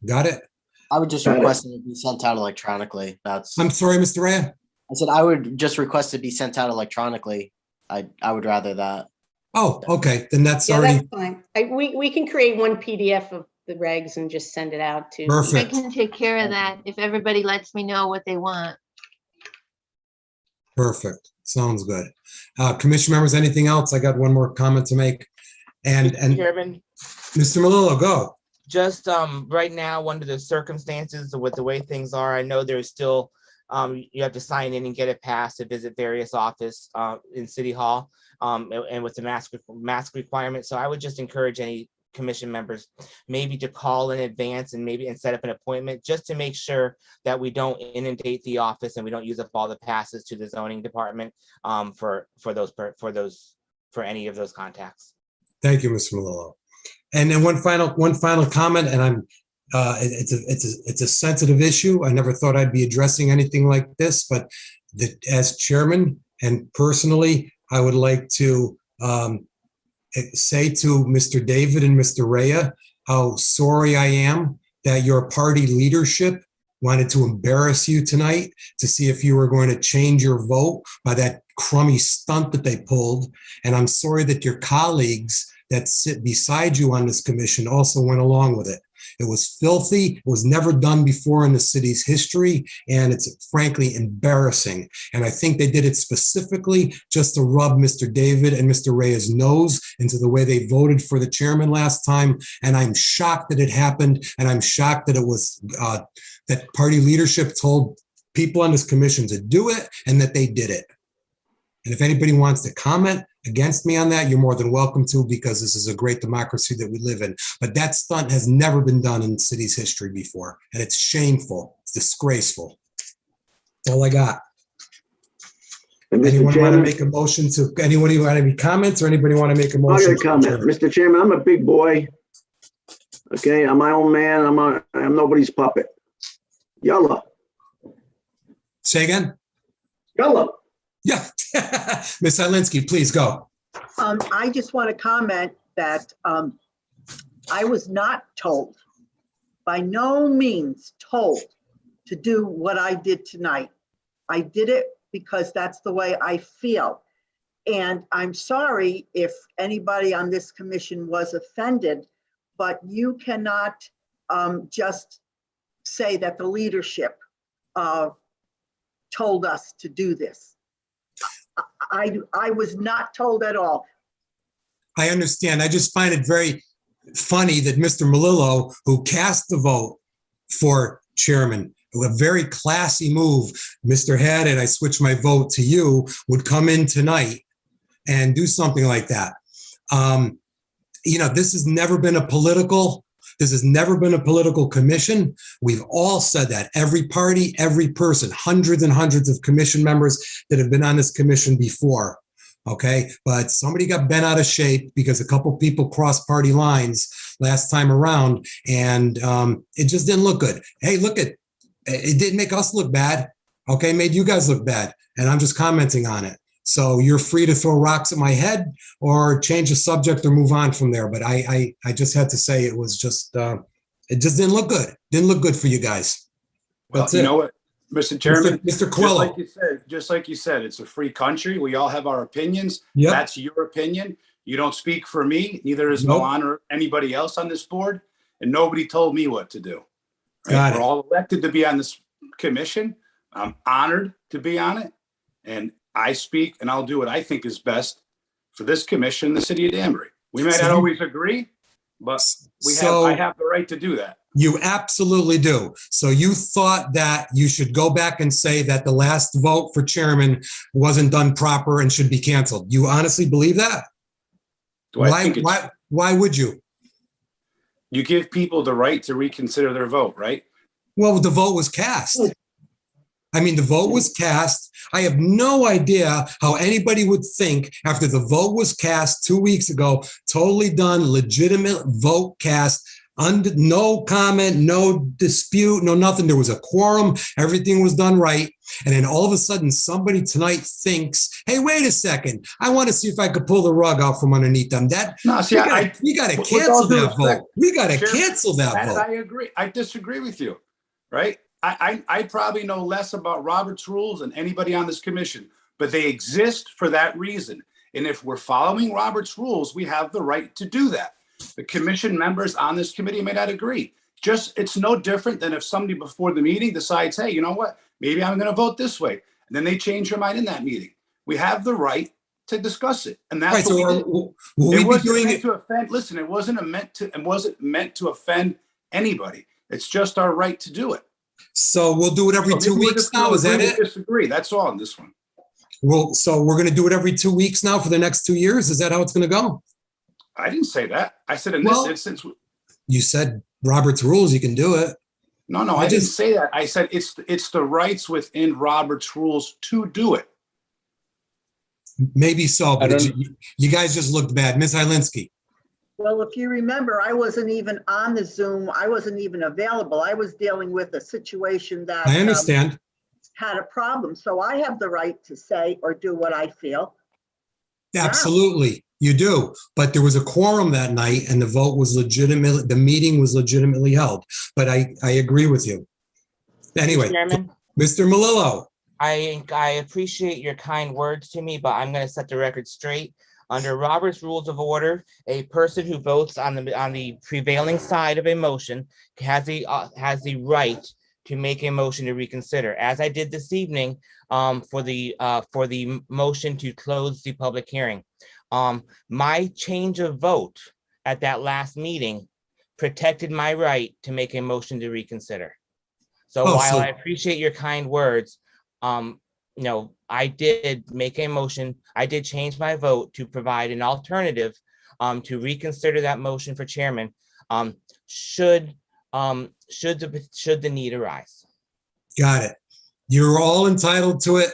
Got it? I would just request it be sent out electronically. I'm sorry, Mr. Ray. I said I would just request it be sent out electronically. I would rather that. Oh, okay. Then that's already. That's fine. We can create one PDF of the regs and just send it out to. Perfect. I can take care of that if everybody lets me know what they want. Perfect. Sounds good. Commission members, anything else? I got one more comment to make. And Chairman, Mr. Malillo, go. just right now, under the circumstances with the way things are, I know there's still you have to sign in and get it passed to visit various office in City Hall and with the mask requirement. So I would just encourage any commission members maybe to call in advance and set up an appointment just to make sure that we don't inundate the office and we don't use up all the passes to the zoning department for any of those contacts. Thank you, Mr. Malillo. And then one final comment, and it's a sensitive issue. I never thought I'd be addressing anything like this, but as chairman and personally, I would like to say to Mr. David and Mr. Rhea how sorry I am that your party leadership wanted to embarrass you tonight to see if you were going to change your vote by that crummy stunt that they pulled. And I'm sorry that your colleagues that sit beside you on this commission also went along with it. It was filthy. It was never done before in the city's history. And it's frankly embarrassing. And I think they did it specifically just to rub Mr. David and Mr. Rhea's nose into the way they voted for the chairman last time. And I'm shocked that it happened. And I'm shocked that it was that party leadership told people on this commission to do it and that they did it. And if anybody wants to comment against me on that, you're more than welcome to, because this is a great democracy that we live in. But that stunt has never been done in the city's history before. And it's shameful. It's disgraceful. That's all I got. Anyone want to make a motion to, anybody want any comments or anybody want to make a motion? I'll get a comment. Mr. Chairman, I'm a big boy. Okay, I'm my own man. I'm nobody's puppet. Yalla. Say again? Go. Yeah. Ms. Zelinski, please go. I just want to comment that I was not told, by no means told, to do what I did tonight. I did it because that's the way I feel. And I'm sorry if anybody on this commission was offended, but you cannot just say that the leadership told us to do this. I was not told at all. I understand. I just find it very funny that Mr. Melillo, who cast the vote for chairman, a very classy move, Mr. Haddad, I switched my vote to you, would come in tonight and do something like that. This has never been a political commission. We've all said that. Every party, every person, hundreds and hundreds of commission members that have been on this commission before. Okay, but somebody got bent out of shape because a couple people crossed party lines last time around, and it just didn't look good. Hey, it didn't make us look bad. Okay, made you guys look bad, and I'm just commenting on it. So you're free to throw rocks at my head or change the subject or move on from there. But I just had to say it was just it just didn't look good. Didn't look good for you guys. Well, That's you it. know what, Mr. Chairman, Mr. Coelho. Just like you said, it's a free country. We all have our opinions. Yep. That's your opinion. You don't speak for me. Neither is Nope. Milan or anybody else on this board. And nobody told me what to do. Right? Got We're it. all elected to be on this commission. I'm honored to be on it. And I speak and I'll do what I think is best for this commission, the city of Danbury. We might not always agree, but I have the right to do that. You absolutely do. So you thought that you should go back and say that the last vote for chairman wasn't done proper and should be canceled. You honestly believe that? Why would you? You give people the right to reconsider their vote, right? Well, the vote was cast. The vote was cast. I have no idea how anybody would think after the vote was cast 2 weeks ago, totally done, legitimate vote cast, no comment, no dispute, no nothing. There was a quorum. Everything was done right. And then all of a sudden, somebody tonight thinks, hey, wait a second. I want to see if I could pull the rug out from underneath them. We got to cancel that vote. We got to cancel that vote. I agree. I disagree with you, right? I probably know less about Robert's rules than anybody on this commission, but they exist for that reason. And if we're following Robert's rules, we have the right to do that. The commission members on this committee may not agree. It's no different than if somebody before the meeting decides, hey, you know what? Maybe I'm going to vote this way. And then they change their mind in that meeting. We have the right to discuss it. And that's what we did. It wasn't meant to offend. Listen, it wasn't meant to offend anybody. It's just our right to do it. So we'll do it every 2 weeks now. Is that it? Disagree. That's all on this one. Well, so we're going to do it every 2 weeks now for the next 2 years. Is that how it's going to go? I didn't say that. I said in this instance. You said Robert's rules, you can do it. No, I didn't say that. I said it's the rights within Robert's rules to do it. Maybe so, but you guys just looked bad. Ms. Hylinski. Well, if you remember, I wasn't even on the Zoom. I wasn't even available. I was dealing with a situation that I understand. Had a problem. So I have the right to say or do what I feel. Absolutely. You do. But there was a quorum that night and the vote was legitimate. The meeting was legitimately held. But I agree with you. Anyway, Mr. Melillo. I appreciate your kind words to me, but I'm going to set the record straight. Under Robert's Rules of Order, a person who votes on the prevailing side of a motion has the right to make a motion to reconsider, as I did this evening for the motion to close the public hearing. My change of vote at that last meeting protected my right to make a motion to reconsider. So while I appreciate your kind words, I did make a motion. I did change my vote to provide an alternative to reconsider that motion for chairman should the need arise. Got it. You're all entitled to it.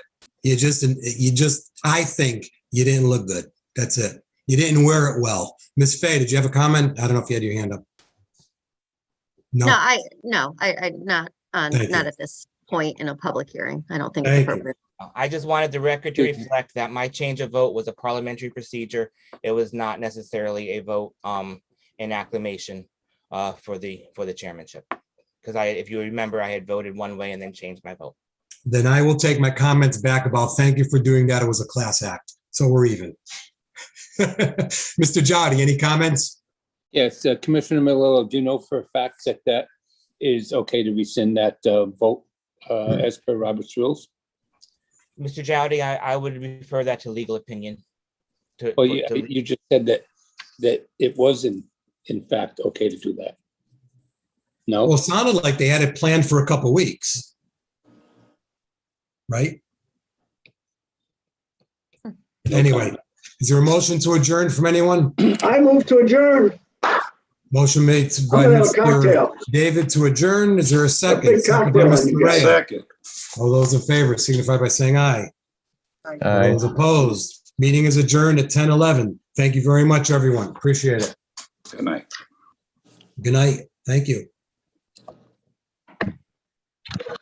I think you didn't look good. That's it. You didn't wear it well. Ms. Fay, did you have a comment? I don't know if you had your hand up. No. Not at this point in a public hearing. I don't think it's Thank you. appropriate. I just wanted the record to reflect that my change of vote was a parliamentary procedure. It was not necessarily a vote in acclamation for the chairmanship. Because if you remember, I had voted one way and then changed my vote. Then I will take my comments back about thank you for doing that. It was a class act. So we're even. Mr. Jowdy, any comments? Yes, Commissioner Melillo, do you know for a fact that that is okay to rescind that vote as per Robert's rules? Mr. Jowdy, I would refer that to legal opinion. Well, you just said that it was in fact okay to do that. No? Well, it sounded like they had it planned for a couple weeks. Right? Anyway, is there a motion to adjourn from anyone? I move to adjourn. Motion made by I'm gonna have a Mr. cocktail. David to adjourn. Is there a second? big Second by cocktail, Mr. you guys. Rea. Second. All those in favor signify by saying aye. All Aye. those opposed, meeting is adjourned at 10:11. Thank you very much, everyone. Appreciate it. Good night. Good night. Thank you.